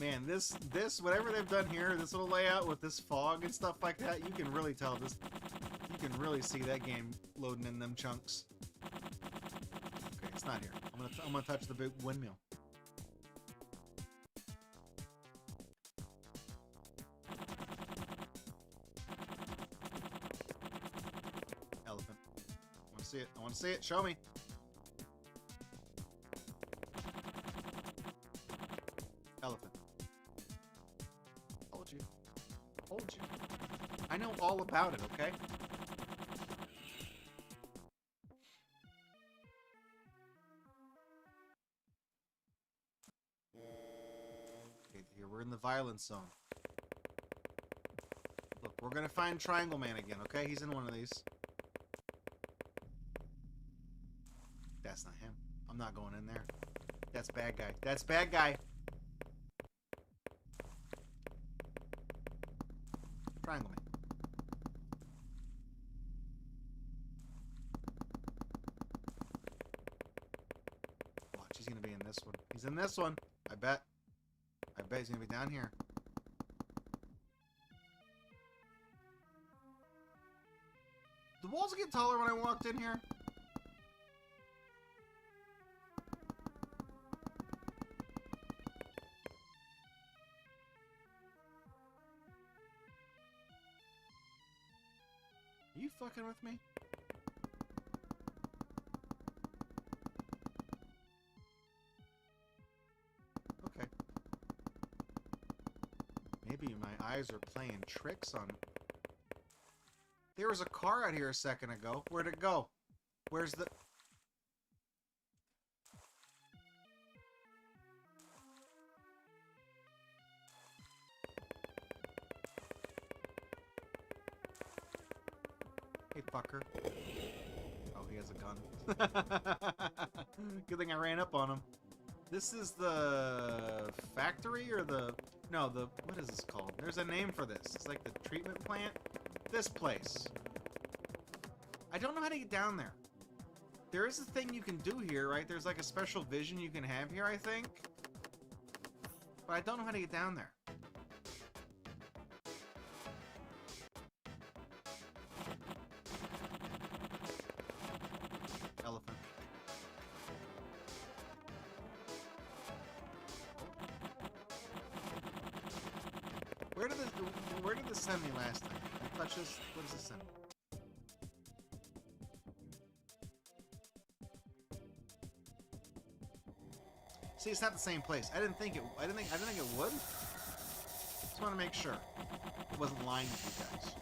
Man, this whatever they've done here, this little layout with this fog and stuff like that, you can really tell this. You can really see that game loading in them chunks. Okay, it's not here. I'm gonna touch the big windmill. Elephant. I want to see it. I want to see it. Show me. Elephant. Told you. Told you. I know all about it, okay? Okay, here we're in the violence zone. Look, we're gonna find Triangle Man again, okay? He's in one of these. That's not him. I'm not going in there. That's bad guy. That's bad guy. Triangle Man. Watch, he's gonna be in this one. He's in this one. I bet. I bet he's gonna be down here. The walls get taller when I walked in here. Are you fucking with me? Okay. Maybe my eyes are playing tricks on me. There was a car out here a second ago. Where'd it go? Where's the... Hey, fucker. Oh, he has a gun. Good thing I ran up on him. This is the factory or the... No, the... What is this called? There's a name for this. It's like the treatment plant. This place. I don't know how to get down there. There is a thing you can do here, right? There's like a special vision you can have here, I think. But I don't know how to get down there. Elephant. Where did this send me last time? I touch this. What does this send me? See, it's not the same place. I didn't think it would. Just want to make sure it wasn't lying to you guys.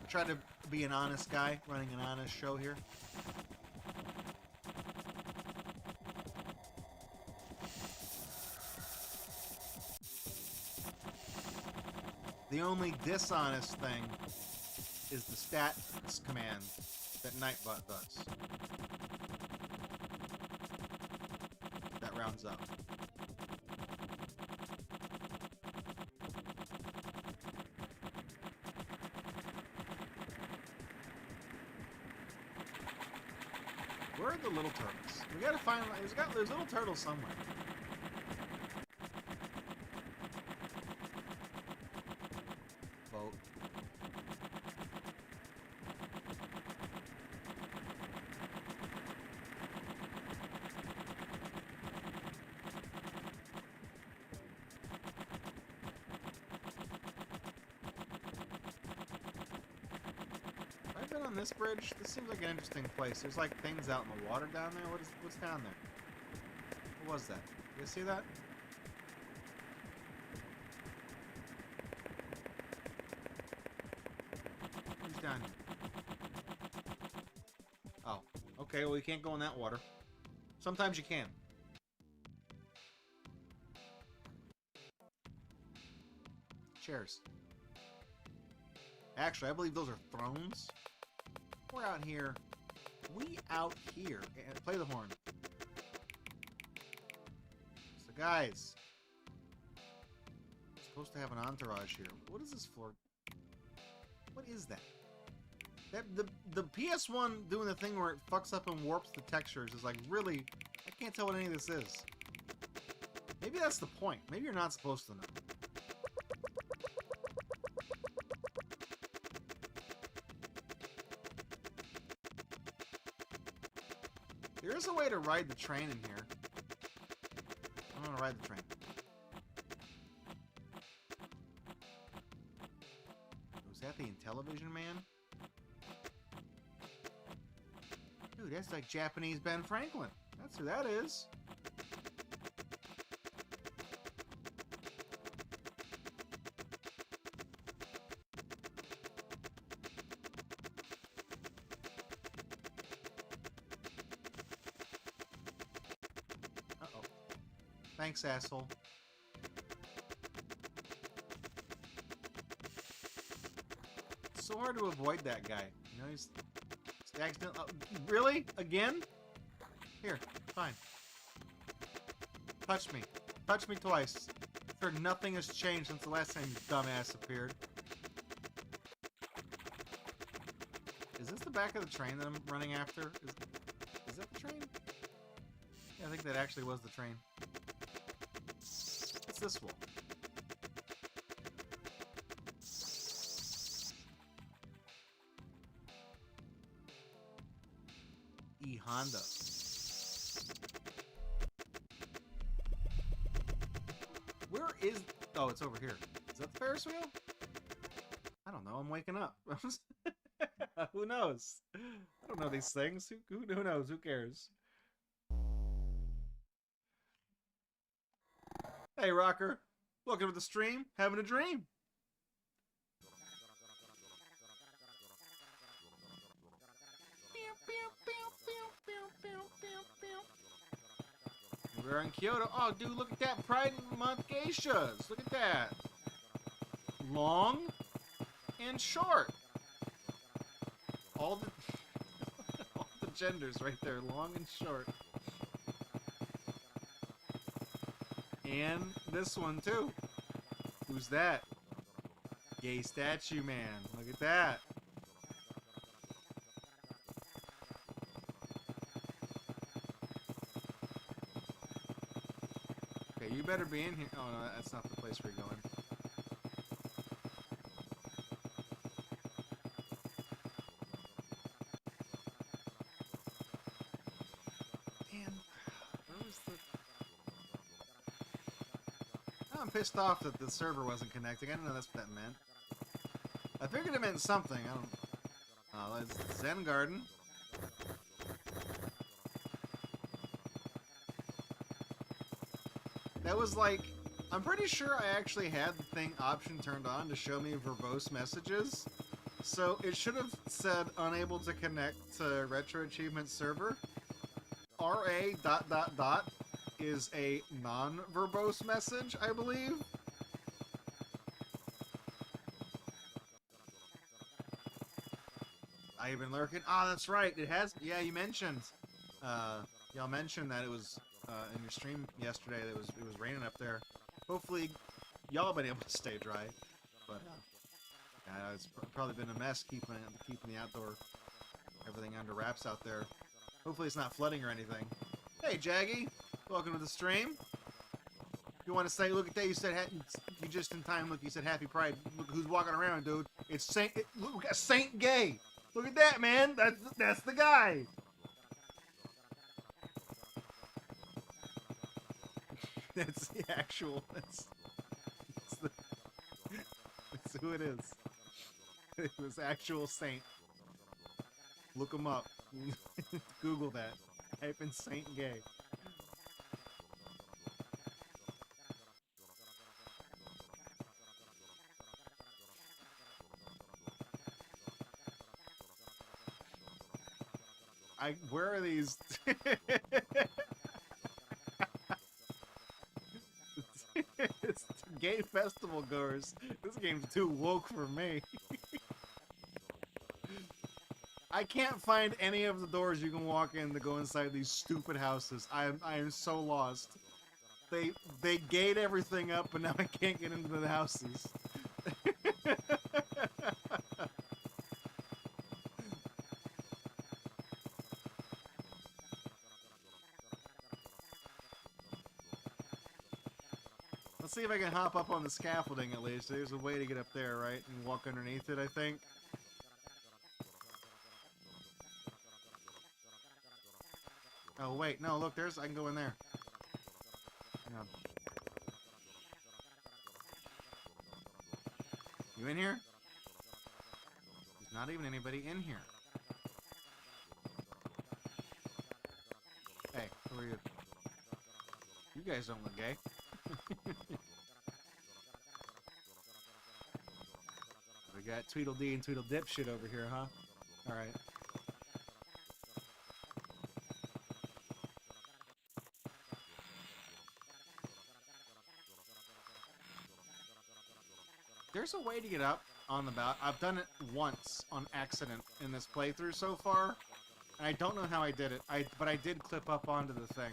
I tried to be an honest guy, running an honest show here. The only dishonest thing is the stats command that Nightbot does. That rounds up. Where are the little turtles? We gotta find. There's little turtles somewhere. Boat. Have I been on this bridge? This seems like an interesting place. There's like things out in the water down there. What's down there? What was that? You see that? Who's down here? Oh, okay. Well, you can't go in that water. Sometimes you can. Chairs. Actually, I believe those are thrones. We're out here. We out here. Play the horn. So, guys. We're supposed to have an entourage here. What is this for? What is that? The PS1 doing the thing where it fucks up and warps the textures is like really... I can't tell what any of this is. Maybe that's the point. Maybe you're not supposed to know. There is a way to ride the train in here. I want to ride the train. Was that the Intellivision man? Dude, that's like Japanese Ben Franklin. That's who that is. Uh-oh. Thanks, asshole. It's so hard to avoid that guy. You know, he's accidentally... really? Again? Here, fine. Touch me. Touch me twice. Sure, nothing has changed since the last time you dumbass appeared. Is this the back of the train that I'm running after? Is that the train? Yeah, I think that actually was the train. What's this wall? Honda. Where is... oh, it's over here. Is that the Ferris wheel? I don't know. I'm waking up. Who knows? I don't know these things. Who knows? Who cares? Hey, Rocker. Welcome to the stream. Having a dream. We're in Kyoto. Oh, dude, look at that Pride Month geishas. Look at that. Long and short. All the all the genders right there, long and short. And this one too. Who's that? Gay statue man. Look at that. You better be in here. Oh no, that's not the place we're going. Damn. Where was the... oh, I'm pissed off that the server wasn't connecting. I didn't know that's what that meant. I figured it meant something. I don't... oh, it's Zen Garden. That was like, I'm pretty sure I actually had the thing option turned on to show me verbose messages. So it should have said unable to connect to RetroAchievements server. RA ... is a non-verbose message, I believe. I even lurking. Ah, that's right. It has. Yeah, you mentioned. Y'all mentioned that it was in your stream yesterday. That it was raining up there. Hopefully, y'all been able to stay dry. But yeah, it's probably been a mess keeping the outdoor everything under wraps out there. Hopefully, it's not flooding or anything. Hey, Jaggy, welcome to the stream. You want to say, look at that? You said you just in time. Look, you said Happy Pride. Look who's walking around, dude. It's Saint. Look, we got Saint Gay. Look at that, man. That's the guy. That's the actual. That's who it is. It was actual Saint. Look him up. Google that. Type in Saint Gay. Where are these? It's gay festival goers. This game's too woke for me. I can't find any of the doors you can walk in to go inside these stupid houses. I am so lost. They gate everything up, but now I can't get into the houses. Let's see if I can hop up on the scaffolding at least. There's a way to get up there, right? And walk underneath it, I think. Oh, wait. No, look, I can go in there. Hang on. You in here? There's not even anybody in here. Hey, who are you? You guys don't look gay. We got Tweedledee and Tweedledip shit over here, huh? Alright. There's a way to get up on the bout. I've done it once on accident in this playthrough so far. And I don't know how I did it. But I did clip up onto the thing.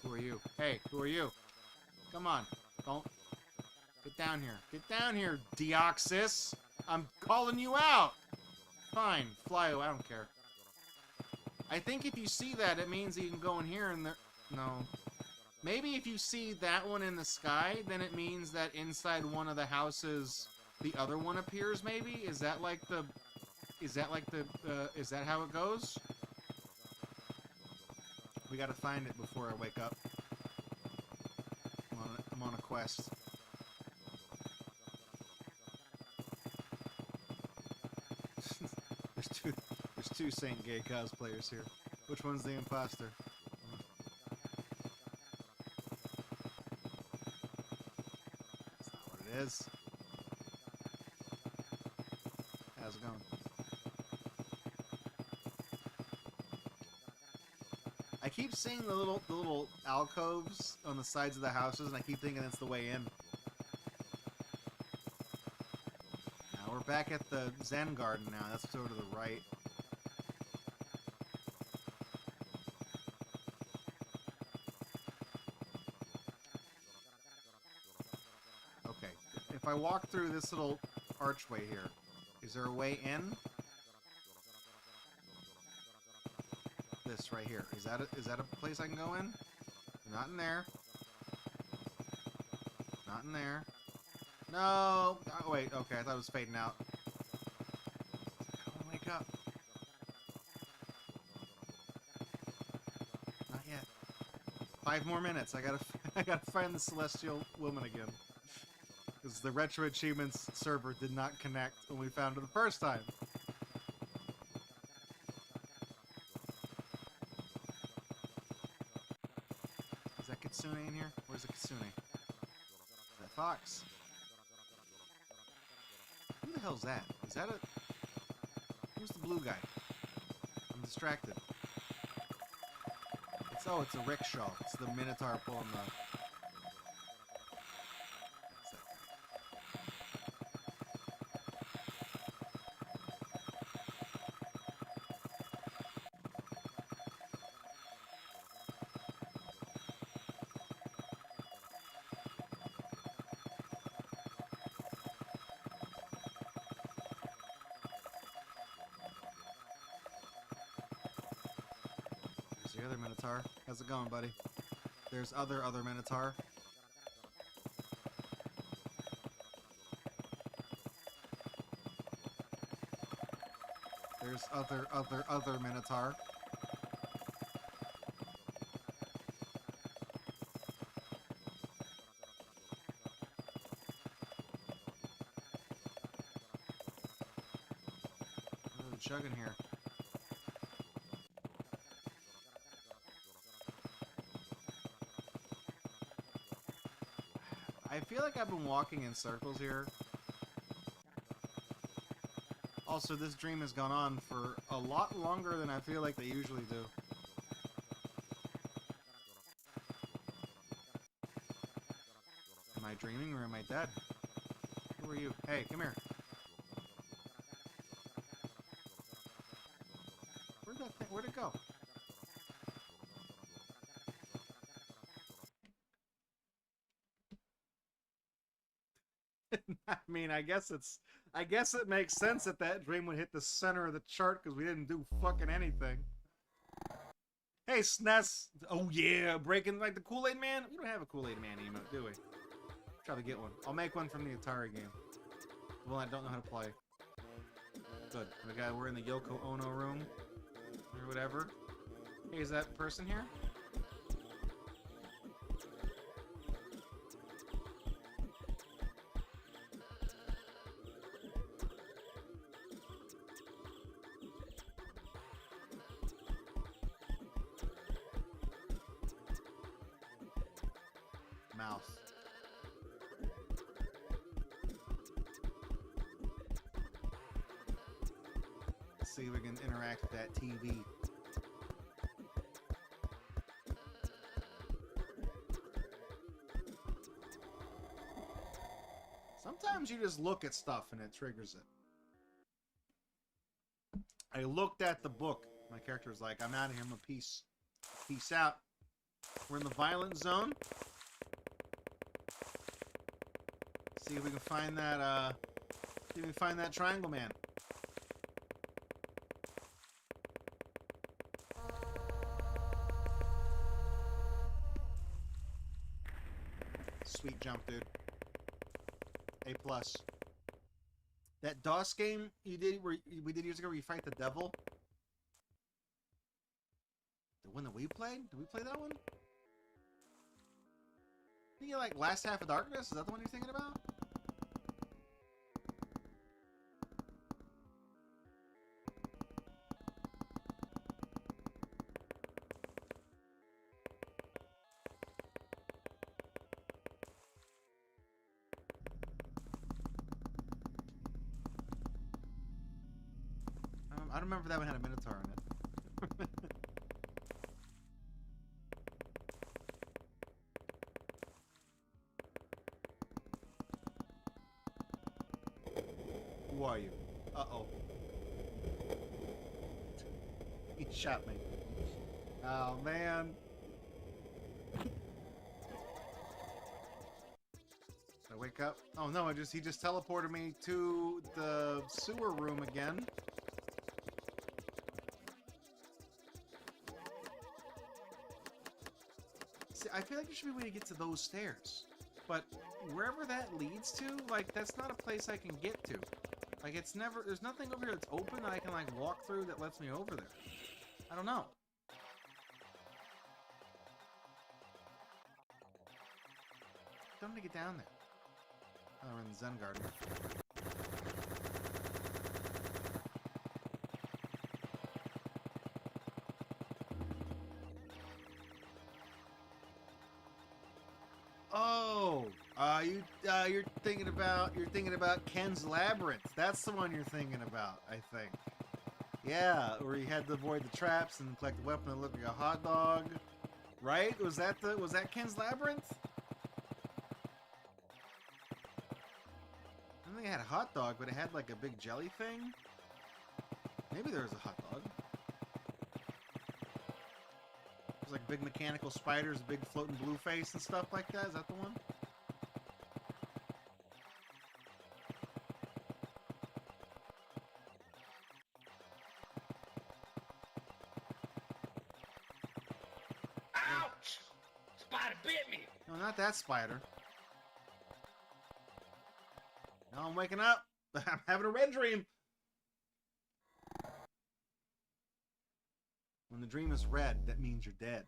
Who are you? Hey, who are you? Come on. Don't. Get down here. Get down here, Deoxys. I'm calling you out. Fine. Fly away. I don't care. I think if you see that, it means you can go in here and there... No. Maybe if you see that one in the sky, then it means that inside one of the houses, the other one appears, maybe? Is that like the... Is that how it goes? We gotta find it before I wake up. I'm on a quest. There's two Saint Gay cosplayers here. Which one's the imposter? That's not what it is. How's it going? I keep seeing the little alcoves on the sides of the houses, and I keep thinking it's the way in. Now we're back at the Zen Garden now. That's over to the right. Okay. If I walk through this little archway here, is there a way in? This right here. Is that a place I can go in? Not in there. Not in there. No! Oh, wait, okay, I thought it was fading out. How do I wake up? Not yet. 5 more minutes. I gotta find the Celestial Woman again. Because the Retro Achievements server did not connect when we found it the first time. Kitsune in here? Where's the Kitsune? Is that Fox? Who the hell's that? Is that a... Who's the blue guy? I'm distracted. It's a rickshaw. It's the Minotaur pulling the... It's that The other Minotaur. How's it going, buddy? There's other Minotaur. There's other Minotaur. Oh, chugging here. I feel like I've been walking in circles here. Also, this dream has gone on for a lot longer than I feel like they usually do. Am I dreaming or am I dead? Who are you? Hey, come here. Where'd it go? I mean, I guess it makes sense that that dream would hit the center of the chart because we didn't do fucking anything. Hey, SNES. Oh yeah, breaking like the Kool-Aid Man. We don't have a Kool-Aid Man emote, do we? Try to get one. I'll make one from the Atari game. Well, I don't know how to play. Good. We're in the Yoko Ono room or whatever. Hey, is that person here? Mouse. Let's see if we can interact with that TV. Sometimes you just look at stuff and it triggers it. I looked at the book. My character was like, I'm out of here, I'm a peace. Peace out. We're in the violent zone. See if we can find that, see if we can find that Triangle Man. Sweet jump, dude. A+. That DOS game we did years ago where you fight the devil. The one that we played? Did we play that one? I think you like Last Half of Darkness? Is that the one you're thinking about? I don't remember if that one had a Minotaur in it. Who are you? Uh-oh. He shot me. Oh, man. Did I wake up? Oh, no, he just teleported me to the sewer room again. See, I feel like there should be a way to get to those stairs. But wherever that leads to, like, that's not a place I can get to. Like, it's never... There's nothing over here that's open that I can, like, walk through that lets me over there. I don't know. Don't want to get down there. Oh, we're in the Zen Garden. Oh, you're thinking about Ken's Labyrinth. That's the one you're thinking about, I think. Yeah, where you had to avoid the traps and collect the weapon that looked like a hot dog. Right? Was that Ken's Labyrinth? I don't think it had a hot dog, but it had like a big jelly thing. Maybe there was a hot dog. There's like big mechanical spiders, big floating blue face and stuff like that. Is that the one? spider bit me. No, not that spider. Now I'm waking up. I'm having a red dream. When the dream is red, that means you're dead.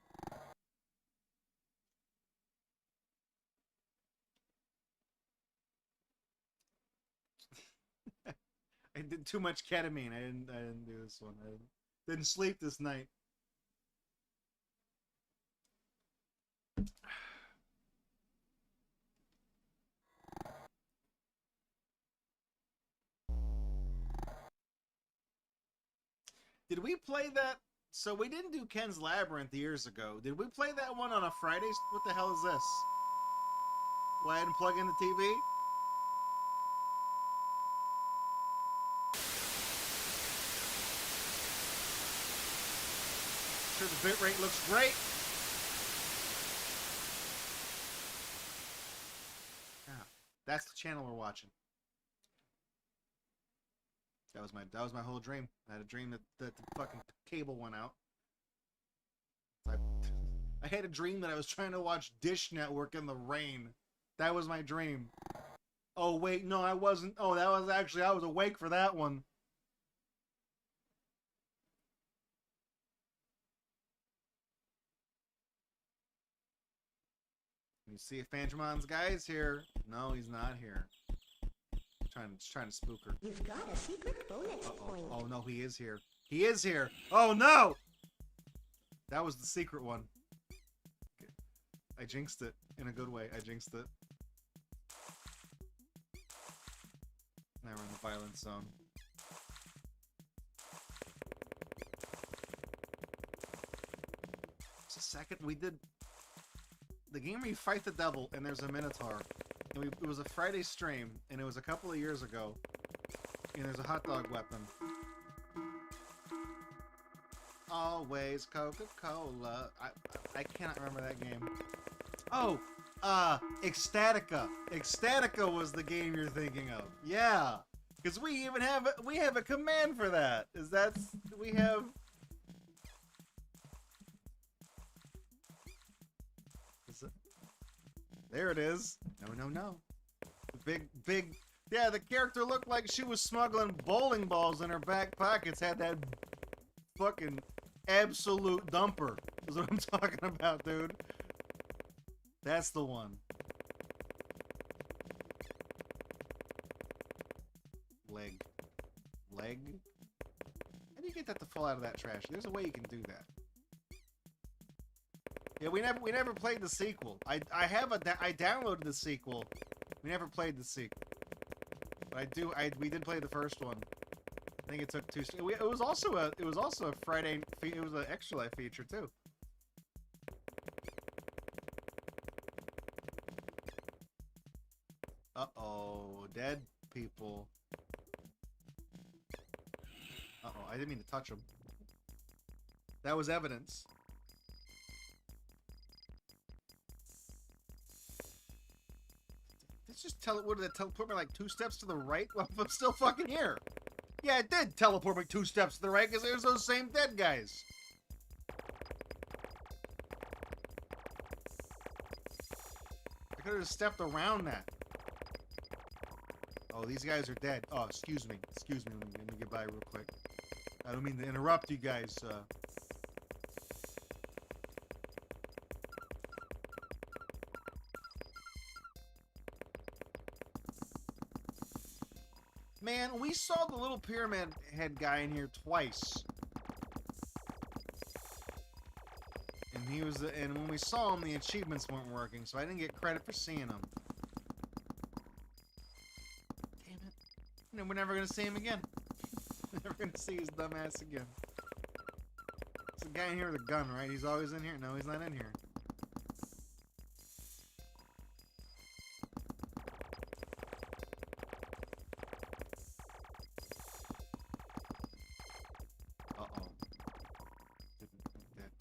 I did too much ketamine. I didn't do this one. I didn't sleep this night. Did we play that? So we didn't do Ken's Labyrinth years ago. Did we play that one on a Friday? What the hell is this? Go ahead and plug in the TV. Sure, the bitrate looks great. Yeah, that's the channel we're watching. That was my whole dream. I had a dream that the fucking cable went out. I had a dream that I was trying to watch Dish Network in the rain. That was my dream. Oh wait, no, I wasn't. Oh, that was actually, I was awake for that one. You see if Fantramon's guy's here. No, he's not here. Trying to spook her. You've got a secret bonus point. Oh no, he is here. He is here. Oh no! That was the secret one. I jinxed it in a good way. I jinxed it. Now we're in the violence zone. Just a second. We did the game where you fight the devil and there's a minotaur. And it was a Friday stream, and it was a couple of years ago. And there's a hot dog weapon. Always Coca-Cola. I cannot remember that game. Oh, Ecstatica. Ecstatica was the game you're thinking of. Yeah, because we even have a command for that. We have. There it is. No. Big. Yeah, the character looked like she was smuggling bowling balls in her back pockets. Had that fucking absolute dumper. Is what I'm talking about, dude. That's the one. Leg. How do you get that to fall out of that trash? There's a way you can do that. Yeah, we never played the sequel. I downloaded the sequel. We never played the sequel. But we did play the first one. I think it took two. It was also a Friday. It was an Extra Life feature too. Uh-oh, dead people. Uh-oh, I didn't mean to touch them. That was evidence. Let's just what did it teleport me like 2 steps to the right? Well, I'm still fucking here. Yeah, it did teleport me 2 steps to the right because there's those same dead guys. I could have just stepped around that. Oh, these guys are dead. Oh, excuse me. Let me get by real quick. I don't mean to interrupt you guys. Man, we saw the little pyramid head guy in here twice. And when we saw him, the achievements weren't working, so I didn't get credit for seeing him. Damn it. You know, we're never gonna see him again. We're never gonna see his dumb ass again. There's a guy in here with a gun, right? He's always in here? No, he's not in here.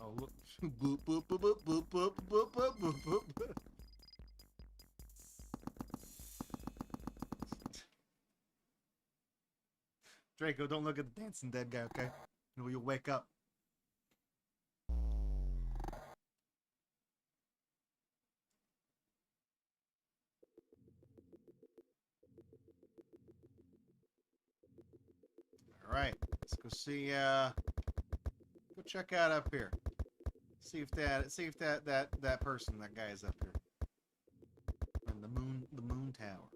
Oh, look. Boop, boop, boop, boop, boop, boop, boop, boop, boop, boop. Draco, don't look at the dancing dead guy, okay? Or you'll wake up. Alright, let's go see, go check out up here. See if that person, that guy is up here. On the moon tower.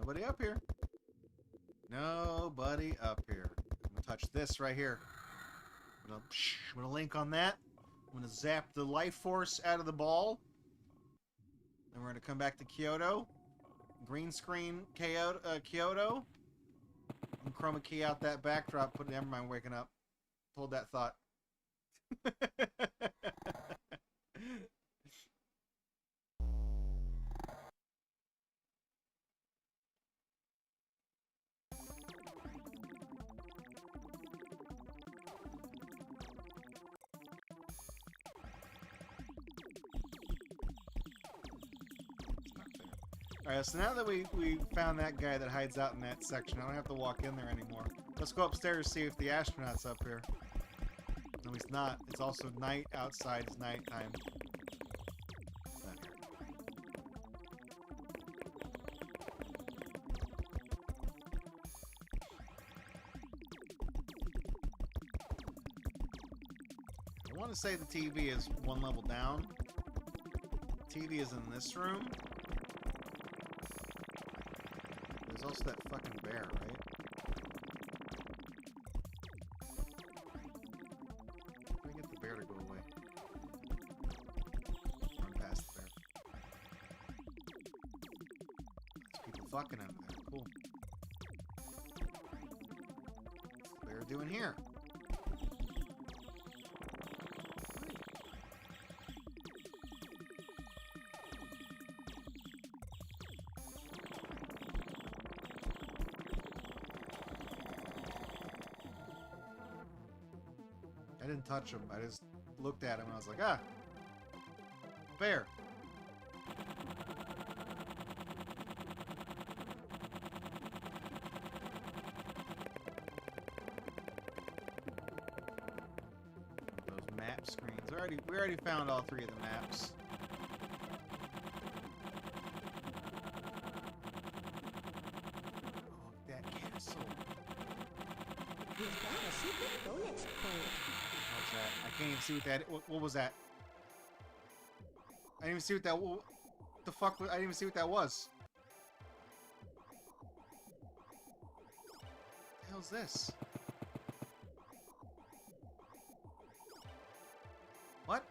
Nobody up here. Nobody up here. I'm gonna touch this right here. I'm gonna link on that. I'm gonna zap the life force out of the ball. Then we're gonna come back to Kyoto. Green screen Kyoto. And chroma key out that backdrop. Never mind, waking up. Hold that thought. Alright, so now that we found that guy that hides out in that section, I don't have to walk in there anymore. Let's go upstairs and see if the astronaut's up here. No, he's not. It's also night outside. It's nighttime. He's not here. I want to say the TV is one level down. The TV is in this room. There's also that fucking bear, right? Let me get the bear to go away. Run past the bear. There's people fucking under there. Cool. What's the bear doing here? I didn't touch him. I just looked at him and I was like, ah! Bear! Those map screens. We already found all three of the maps. Oh, that castle. You've got a secret bonus point. What's that? I can't even see what that. What was that? I didn't even see what that. What the fuck? I didn't even see what that was. What the hell's this? What?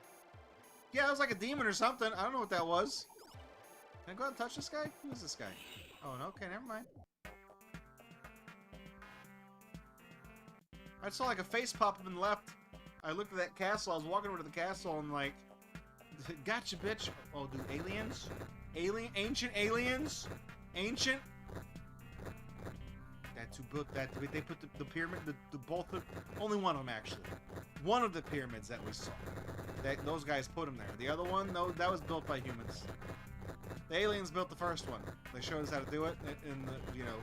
Yeah, it was like a demon or something. I don't know what that was. Can I go out and touch this guy? Who is this guy? Oh, no. Okay, never mind. I saw like a face pop up in the left. I looked at that castle. I was walking over to the castle and like, gotcha, bitch. Oh, dude, aliens? Ancient aliens? Ancient? That's who built that. They put the pyramid, only one of them actually. One of the pyramids that we saw. Those guys put them there. The other one, no, that was built by humans. The aliens built the first one. They showed us how to do it in the, you know,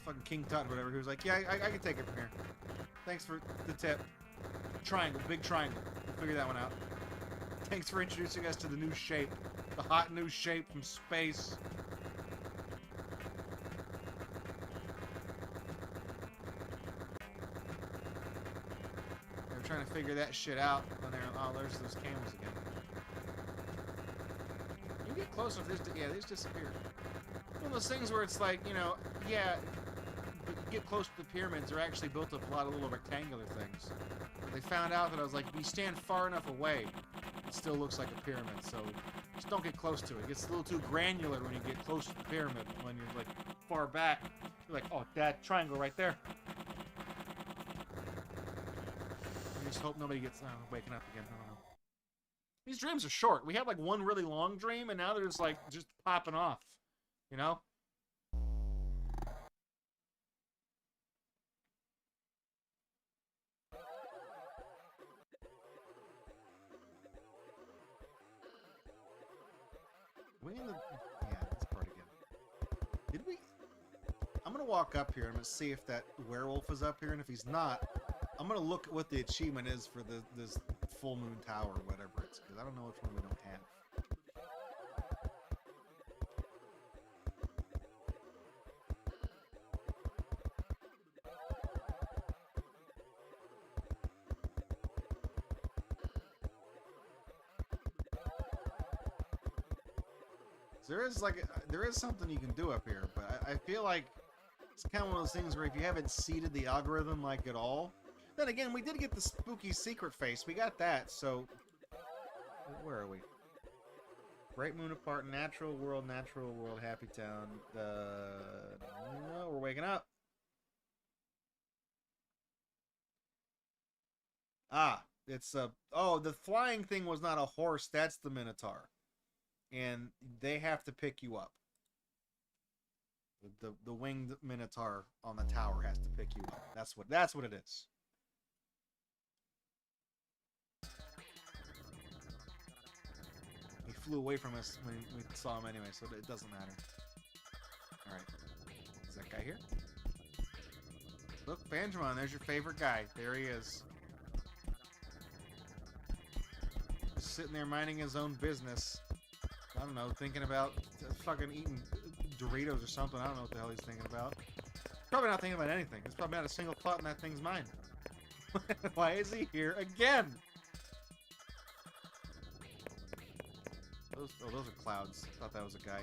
fucking King Tut or whatever. He was like, yeah, I can take it from here. Thanks for the tip. Triangle, big triangle. We'll figure that one out. Thanks for introducing us to the new shape. The hot new shape from space. They were trying to figure that shit out when they're, oh, there's those camels again. You get close enough, yeah, they just disappear. One of those things where it's like, you know, yeah, but you get close to the pyramids, they're actually built up a lot of little rectangular things. But they found out that I was like, if you stand far enough away, it still looks like a pyramid, so just don't get close to it. It gets a little too granular when you get close to the pyramid. When you're like far back, you're like, oh, that triangle right there. I just hope nobody gets waking up again. I don't know. These dreams are short. We had like one really long dream, and now they're just like just popping off. You know? We in the... Yeah, Did we? I'm gonna walk up here. I'm gonna see if that werewolf is up here, and if he's not, I'm gonna look at what the achievement is for this full moon tower or whatever it's, because I don't know which one we don't have. There is something you can do up here, but I feel like it's kind of one of those things where if you haven't seeded the algorithm like at all, then again we did get the spooky secret face. We got that. So where are we? Bright moon apart, natural world, happy town. No, we're waking up. Ah, it's oh, the flying thing was not a horse. That's the Minotaur. And they have to pick you up. The winged Minotaur on the tower has to pick you up. That's what it is. He flew away from us when we saw him anyway, so it doesn't matter. Alright. Is that guy here? Look, Banjamon, there's your favorite guy. There he is. Just sitting there minding his own business. I don't know, thinking about fucking eating Doritos or something. I don't know what the hell he's thinking about. Probably not thinking about anything. There's probably not a single thought in that thing's mind. Why is he here again? Those are clouds. I thought that was a guy.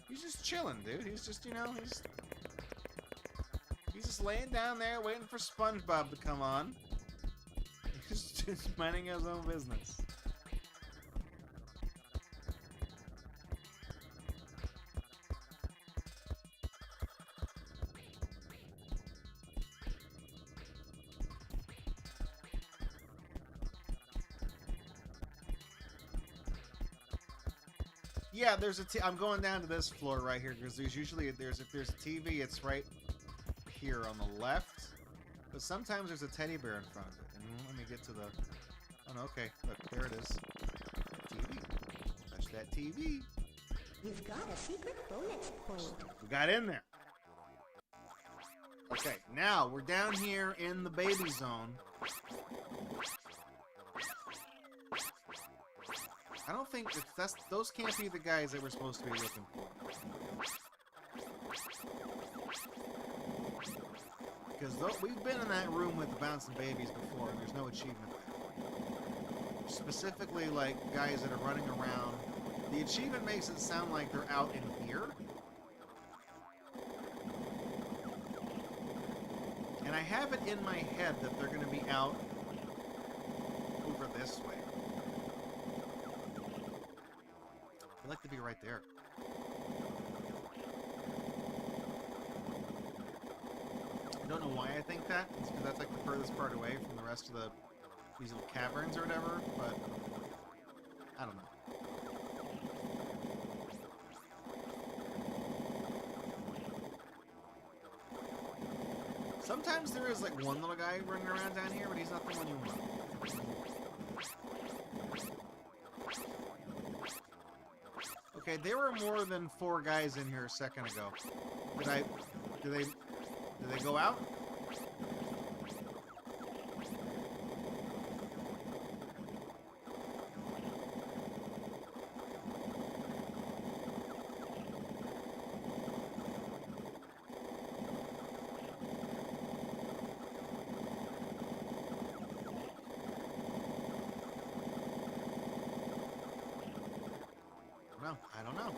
He's just chilling, dude. He's just, you know, he's just laying down there waiting for SpongeBob to come on. He's just minding his own business. Yeah, there's I'm going down to this floor right here because there's usually if there's a TV, it's right here on the left. But sometimes there's a teddy bear in front of it. And let me get to the. Oh no, okay, look, there it is. TV. Touch that TV. You've got a secret bonus point. We got in there. Okay, now we're down here in the baby zone. I don't think those can't be the guys that we're supposed to be looking for. Because we've been in that room with the bouncing babies before, and there's no achievement there. Specifically, like, guys that are running around. The achievement makes it sound like they're out in here. And I have it in my head that they're going to be out over this way. I'd like to be right there. I don't know why I think that. It's because that's like the furthest part away from the rest of these little caverns or whatever, but I don't know. Sometimes there is like one little guy running around down here, but he's not the one you want. Okay, there were more than 4 guys in here a second ago. Did they go out? No, I don't know.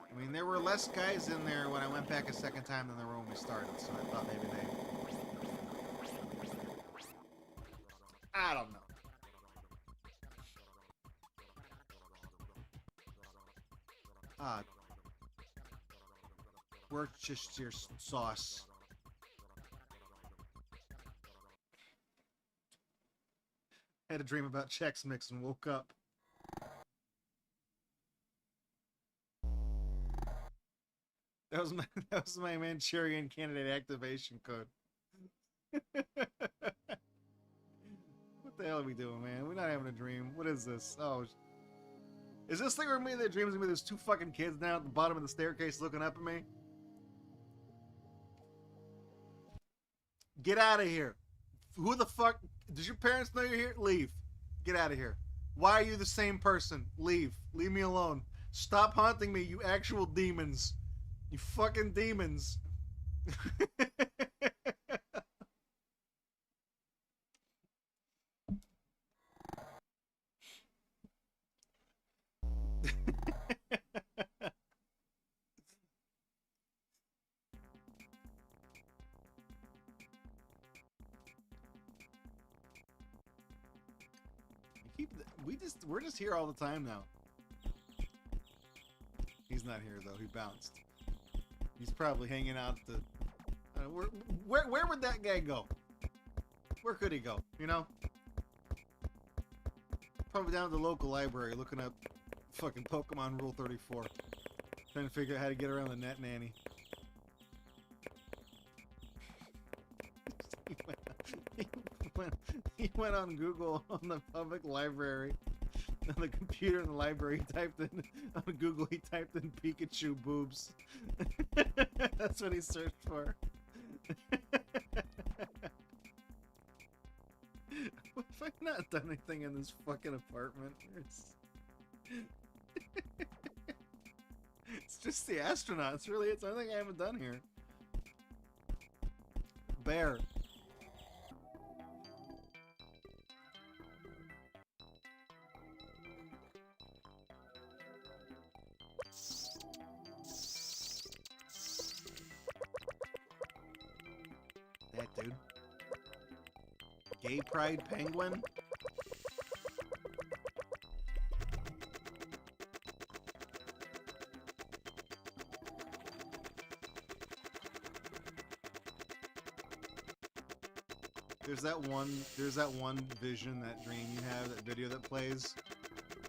I mean, there were less guys in there when I went back a second time than there were when we started, so I thought maybe they... I don't know. Worcestershire sauce. Had a dream about Chex Mix and woke up. That was my Manchurian candidate activation code. the hell are we doing, man? We're not having a dream. What is this? Oh, is this thing where me that dreams of me? There's two fucking kids down at the bottom of the staircase looking up at me. Get out of here. Who the fuck? Does your parents know you're here? Leave. Get out of here. Why are you the same person? Leave. Leave me alone. Stop haunting me, you actual demons. You fucking demons. We're just here all the time now. He's not here though. He bounced. He's probably hanging out at the. Where would that guy go? Where could he go? You know? Probably down at the local library looking up fucking Pokemon Rule 34. Trying to figure out how to get around the net nanny. He went on Google on the public library. On the computer in the library, he typed in on Google. He typed in Pikachu boobs. That's what he searched for. What if I've not done anything in this fucking apartment? It's just the astronauts. Really, it's the only thing I haven't done here. Bear. That dude. Gay Pride Penguin? There's that one vision, that dream you have, that video that plays.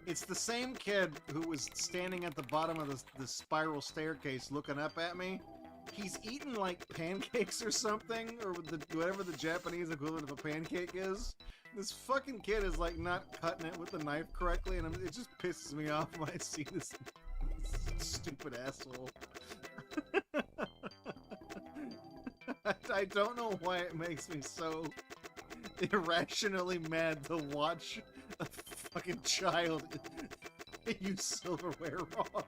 It's the same kid who was standing at the bottom of the spiral staircase looking up at me. He's eating like pancakes or something, or whatever the Japanese equivalent of a pancake is. This fucking kid is like not cutting it with the knife correctly, and it just pisses me off when I see this stupid asshole. I don't know why it makes me so irrationally mad to watch a fucking child use silverware wrong.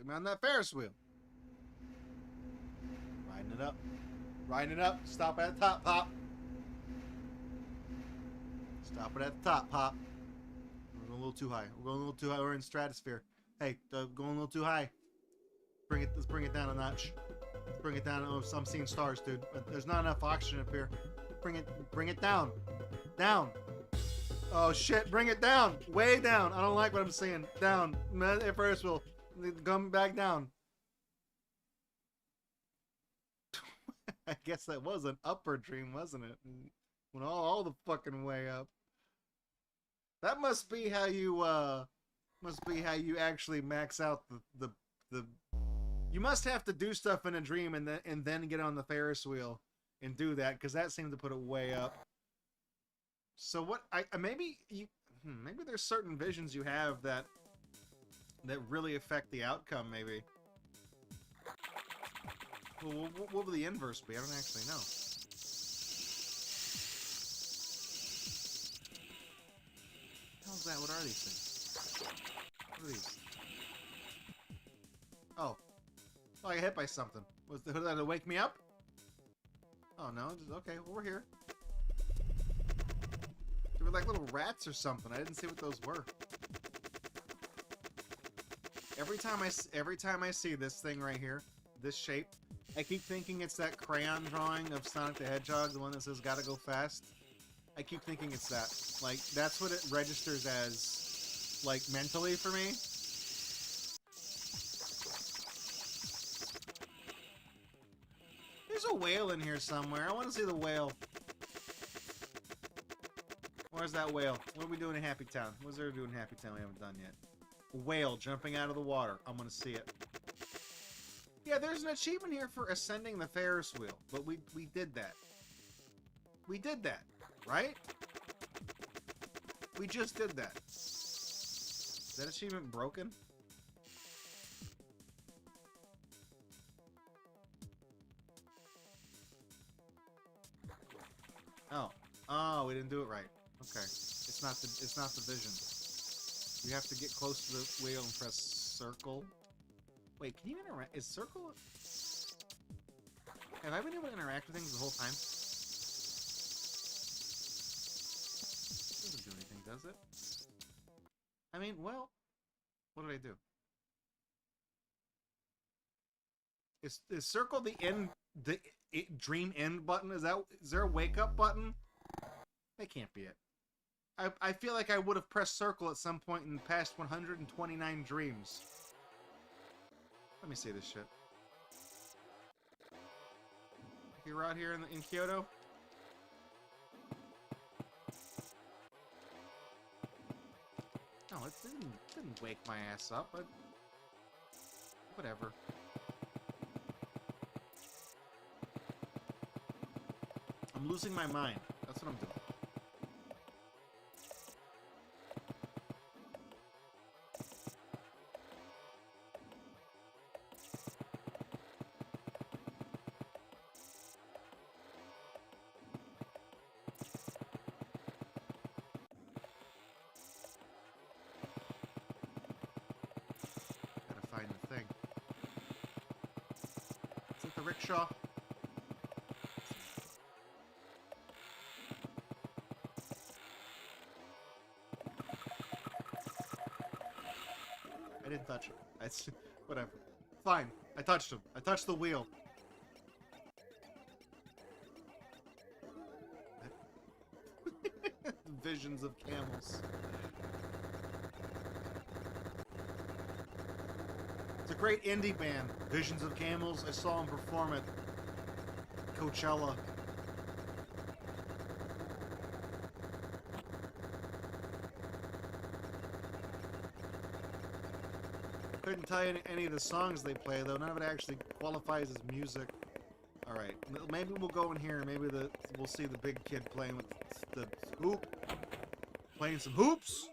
On that Ferris wheel. Riding it up. Riding it up. Stop at the top, Pop. Stop it at the top, Pop. We're going a little too high. We're going a little too high. We're in stratosphere. Hey, going a little too high. Let's bring it down a notch. Let's bring it down. Oh, I'm seeing stars, dude. There's not enough oxygen up here. Bring it down. Down. Oh shit, bring it down. Way down. I don't like what I'm seeing. Down. Ferris wheel. Come back down. I guess that was an upper dream, wasn't it? Went all the fucking way up. That must be how you actually max out the you must have to do stuff in a dream and then get on the Ferris wheel and do that, because that seemed to put it way up. So what maybe there's certain visions you have that really affect the outcome, maybe. Well, what will the inverse be? I don't actually know. What the hell is that? What are these things? What are these? Oh. Oh, I got hit by something. Was that to wake me up? Oh, no. Okay, well, we're here. They were like little rats or something. I didn't see what those were. Every time I see this thing right here, this shape, I keep thinking it's that crayon drawing of Sonic the Hedgehog, the one that says "Gotta go fast." I keep thinking it's that. Like, that's what it registers as, like, mentally for me. There's a whale in here somewhere. I want to see the whale. Where's that whale? What are we doing in Happy Town? What's there to do in Happy Town we haven't done yet? A whale jumping out of the water. I'm gonna see it. Yeah, there's an achievement here for ascending the Ferris wheel, but we did that. We did that, right? We just did that. Is that achievement broken? Oh. Oh, we didn't do it right. Okay. It's not the vision. You have to get close to the wheel and press circle. Wait, can you interact? Is circle... Have I been able to interact with things the whole time? Doesn't do anything, does it? I mean, well... What did I do? Is circle the end... dream end button? Is there a wake up button? That can't be it. I feel like I would have pressed circle at some point in the past 129 dreams. Let me see this shit. You're out here in Kyoto? No, it didn't wake my ass up, but whatever. I'm losing my mind. That's what I'm doing. Gotta find the thing. Is it the rickshaw? I didn't touch him. Whatever. Fine. I touched him. I touched the wheel. Visions of camels. It's a great indie band. Visions of Camels. I saw them perform at Coachella. Couldn't tell you any of the songs they play, though. None of it actually qualifies as music. Alright, maybe we'll go in here and maybe we'll see the big kid playing with the hoop. Playing some hoops!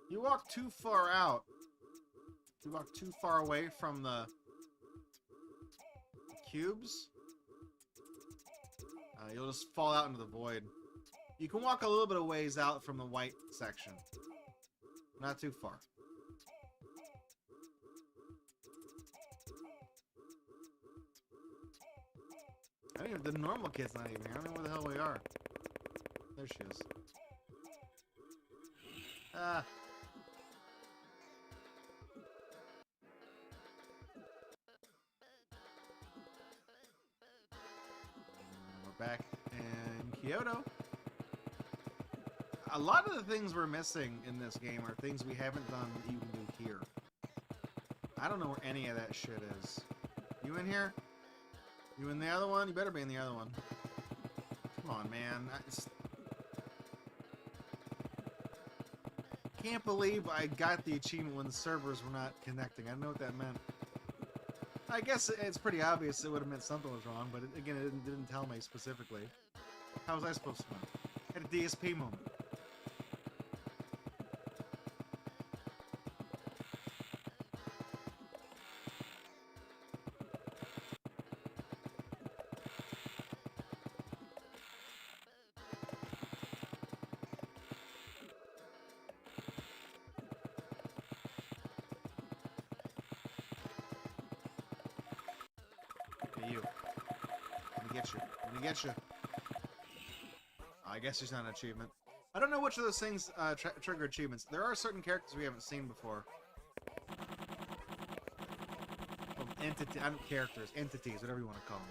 You walk too far out. You walk too far away from the cubes. You'll just fall out into the void. You can walk a little bit of ways out from the white section. Not too far. I mean, the normal kid's not even here. I don't know where the hell we are. There she is. Ah. We're back in Kyoto. A lot of the things we're missing in this game are things we haven't done that you can do here. I don't know where any of that shit is. You in here? You in the other one? You better be in the other one. Come on, man. Can't believe I got the achievement when the servers were not connecting. I don't know what that meant. I guess it's pretty obvious it would have meant something was wrong, but again, it didn't tell me specifically. How was I supposed to know? I had a DSP moment. You. Let me get you. Let me get you. I guess it's not an achievement. I don't know which of those things trigger achievements. There are certain characters we haven't seen before. Well, characters, entities, whatever you want to call them.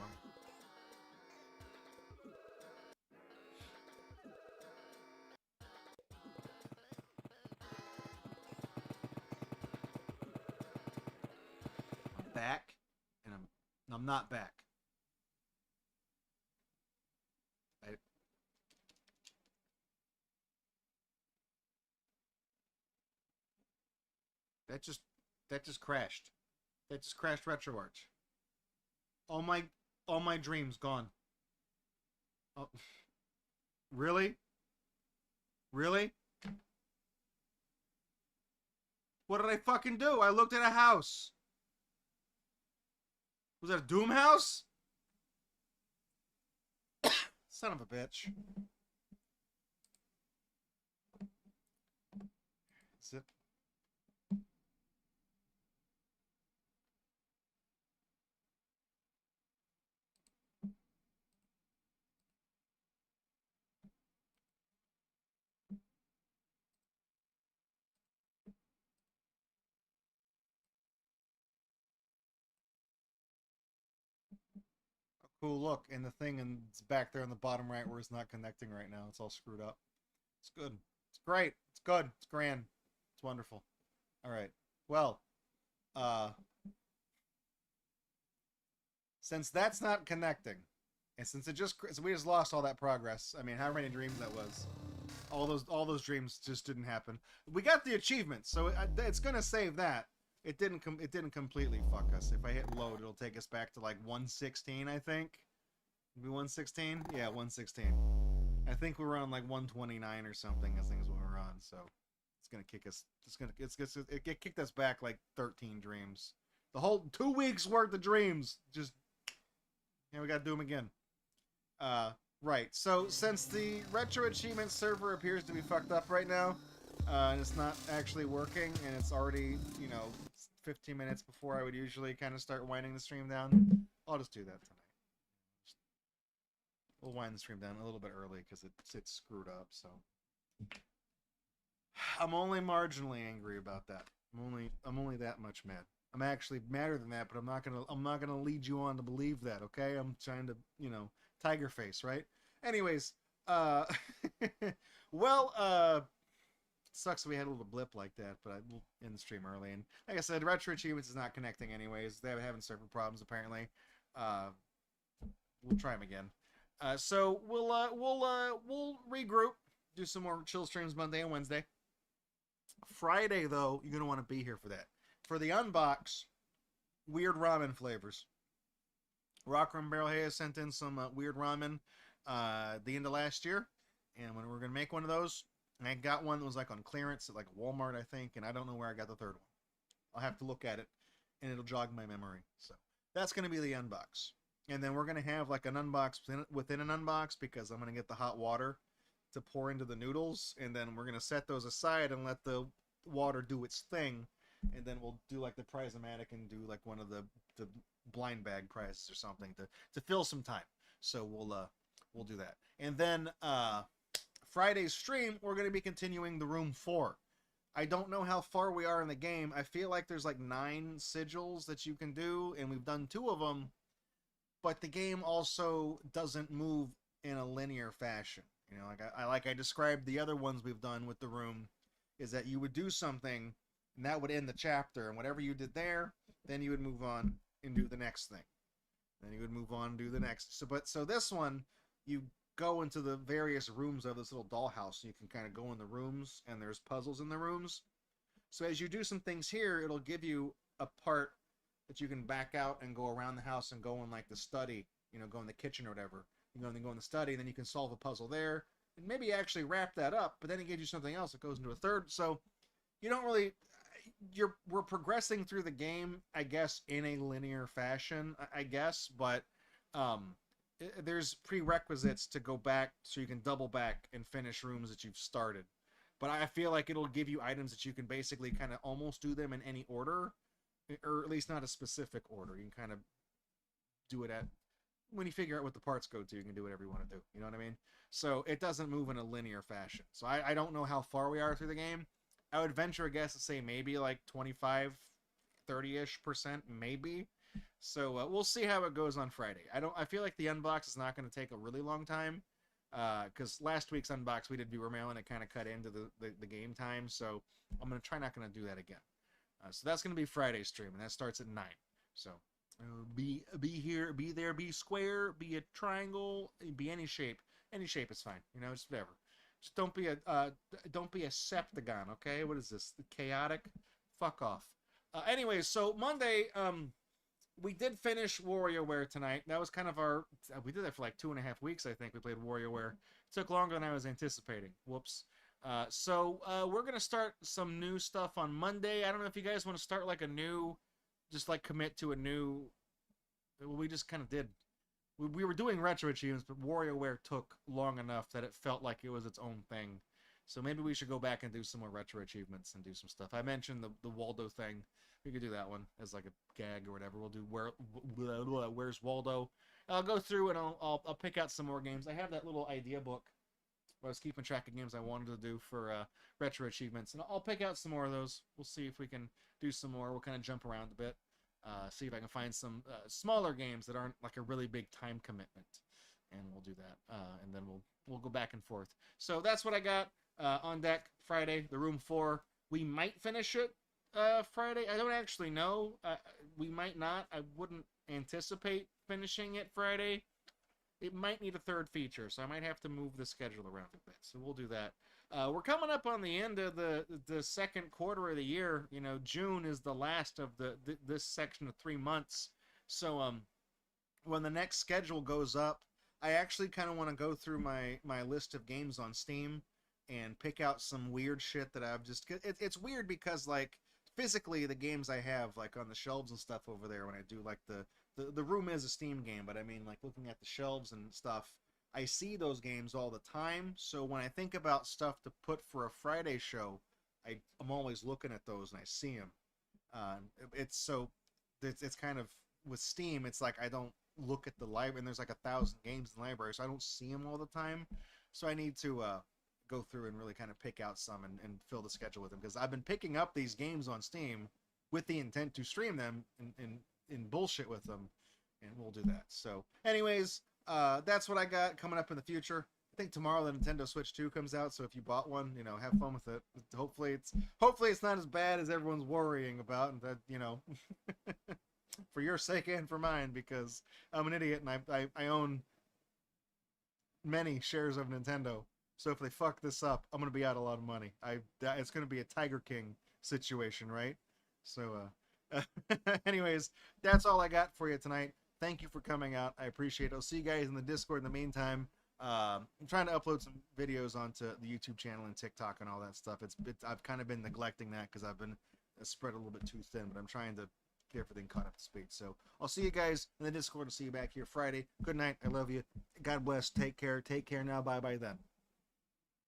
I'm back, and I'm not back. That just crashed. That just crashed RetroArch. All my dreams gone. Oh, really? Really? What did I fucking do? I looked at a house. Was that a Doom house? Son of a bitch. Is it? Cool, look, and the thing and it's back there on the bottom right where it's not connecting right now. It's all screwed up. It's good. It's great. It's good. It's grand. It's wonderful. All right. Well, since that's not connecting, and since so we just lost all that progress. I mean, how many dreams that was? All those dreams just didn't happen. We got the achievement, so it's gonna save that. It didn't completely fuck us. If I hit load, it'll take us back to like 116, I think. Maybe 116? Yeah, 116. I think we were on like 129 or something as things we were on, so it's gonna kick us. It kicked us back like 13 dreams. The whole 2 weeks worth of dreams. Just we gotta do them again. Right. So since the Retro Achievement server appears to be fucked up right now, and it's not actually working, and it's already 15 minutes before I would usually kind of start winding the stream down, I'll just do that tonight. We'll wind the stream down a little bit early because it's screwed up. So I'm only marginally angry about that. I'm only that much mad. I'm actually madder than that, but I'm not gonna lead you on to believe that. Okay, I'm trying to tiger face, right? Anyways, well, sucks that we had a little blip like that, but we'll end the stream early. And like I said, Retro Achievements is not connecting anyways. They're having server problems apparently. We'll try them again. So we'll regroup, do some more chill streams Monday and Wednesday. Friday though, you're gonna want to be here for that. For the unbox, weird ramen flavors. Rock Rum Barrel has sent in some weird ramen the end of last year, and when we're gonna make one of those, I got one that was like on clearance at like Walmart, I think, and I don't know where I got the third one. I'll have to look at it, and it'll jog my memory. So that's gonna be the unbox, and then we're gonna have like an unbox within an unbox because I'm gonna get the hot water to pour into the noodles, and then we're gonna set those aside and let the water do its thing. And then we'll do like the Prizomatic and do like one of the blind bag prizes or something to fill some time. So we'll do that. And then Friday's stream, we're going to be continuing the Room 4. I don't know how far we are in the game. I feel like there's like 9 sigils that you can do, and we've done 2 of them. But the game also doesn't move in a linear fashion. Like I described the other ones we've done with the room, is that you would do something, and that would end the chapter, and whatever you did there, then you would move on and do the next thing. Then you would move on and do the next. So this one, you go into the various rooms of this little dollhouse, and you can kind of go in the rooms, and there's puzzles in the rooms. So as you do some things here, it'll give you a part that you can back out and go around the house and go in like the study, go in the kitchen or whatever. You go in the study, and then you can solve a puzzle there, and maybe actually wrap that up, but then it gives you something else that goes into a third. So you don't really... we're progressing through the game, I guess, in a linear fashion, I guess, but there's prerequisites to go back so you can double back and finish rooms that you've started. But I feel like it'll give you items that you can basically kind of almost do them in any order, or at least not a specific order. You can kind of do it at when you figure out what the parts go to, you can do whatever you want to do. You know what I mean? So it doesn't move in a linear fashion. So I don't know how far we are through the game. I would venture a guess to say maybe like 25, 30-ish%, maybe. So we'll see how it goes on Friday. I feel like the unbox is not going to take a really long time, because last week's unbox we did viewer mail and it kind of cut into the game time. So I'm gonna try not going to do that again. So that's going to be Friday's stream, and that starts at 9. So be here, be there, be square, be a triangle, be any shape. Any shape is fine. You know, just whatever. Just don't be a septagon, okay? What is this? Chaotic? Fuck off. Anyways, so Monday, we did finish WarioWare tonight. That was kind of our... We did that for like 2.5 weeks, I think. We played WarioWare. It took longer than I was anticipating. Whoops. So we're going to start some new stuff on Monday. I don't know if you guys want to start like a new... Just like commit to a new... Well, we just kind of did. We were doing retro achievements, but WarioWare took long enough that it felt like it was its own thing. So maybe we should go back and do some more retro achievements and do some stuff. I mentioned the Waldo thing. We could do that one as like a gag or whatever. We'll do Where's Waldo. I'll go through and I'll pick out some more games. I have that little idea book where I was keeping track of games I wanted to do for retro achievements, and I'll pick out some more of those. We'll see if we can do some more. We'll kind of jump around a bit. See if I can find some smaller games that aren't like a really big time commitment, and we'll do that. And then we'll go back and forth. So that's what I got on deck Friday. The Room 4. We might finish it Friday. I don't actually know. We might not. I wouldn't anticipate finishing it Friday. It might need a third feature, so I might have to move the schedule around a bit. So we'll do that. We're coming up on the end of the second quarter of the year. You know, June is the last of this section of 3 months. So when the next schedule goes up, I actually kind of want to go through my list of games on Steam and pick out some weird shit that I've just... It's weird because, like, physically the games I have, like, on the shelves and stuff over there when I do, like, the Room is a Steam game, but I mean, like, looking at the shelves and stuff, I see those games all the time, so when I think about stuff to put for a Friday show, I'm always looking at those and I see them. It's kind of, with Steam, it's like I don't look at the library, and there's like 1,000 games in the library, so I don't see them all the time, so I need to go through and really kind of pick out some and fill the schedule with them, because I've been picking up these games on Steam with the intent to stream them and bullshit with them, and we'll do that. So anyways, that's what I got coming up in the future. I think tomorrow the Nintendo Switch 2 comes out, so if you bought one, you know, have fun with it. Hopefully it's not as bad as everyone's worrying about, and that, you know, for your sake and for mine, because I'm an idiot and I own many shares of Nintendo. So if they fuck this up, I'm gonna be out a lot of money. It's gonna be a Tiger King situation, right? So anyways, that's all I got for you tonight. Thank you for coming out. I appreciate it. I'll see you guys in the Discord in the meantime. I'm trying to upload some videos onto the YouTube channel and TikTok and all that stuff. I've kind of been neglecting that because I've been spread a little bit too thin, but I'm trying to get everything caught up to speed. So I'll see you guys in the Discord. I'll see you back here Friday. Good night. I love you. God bless. Take care. Take care now. Bye-bye then.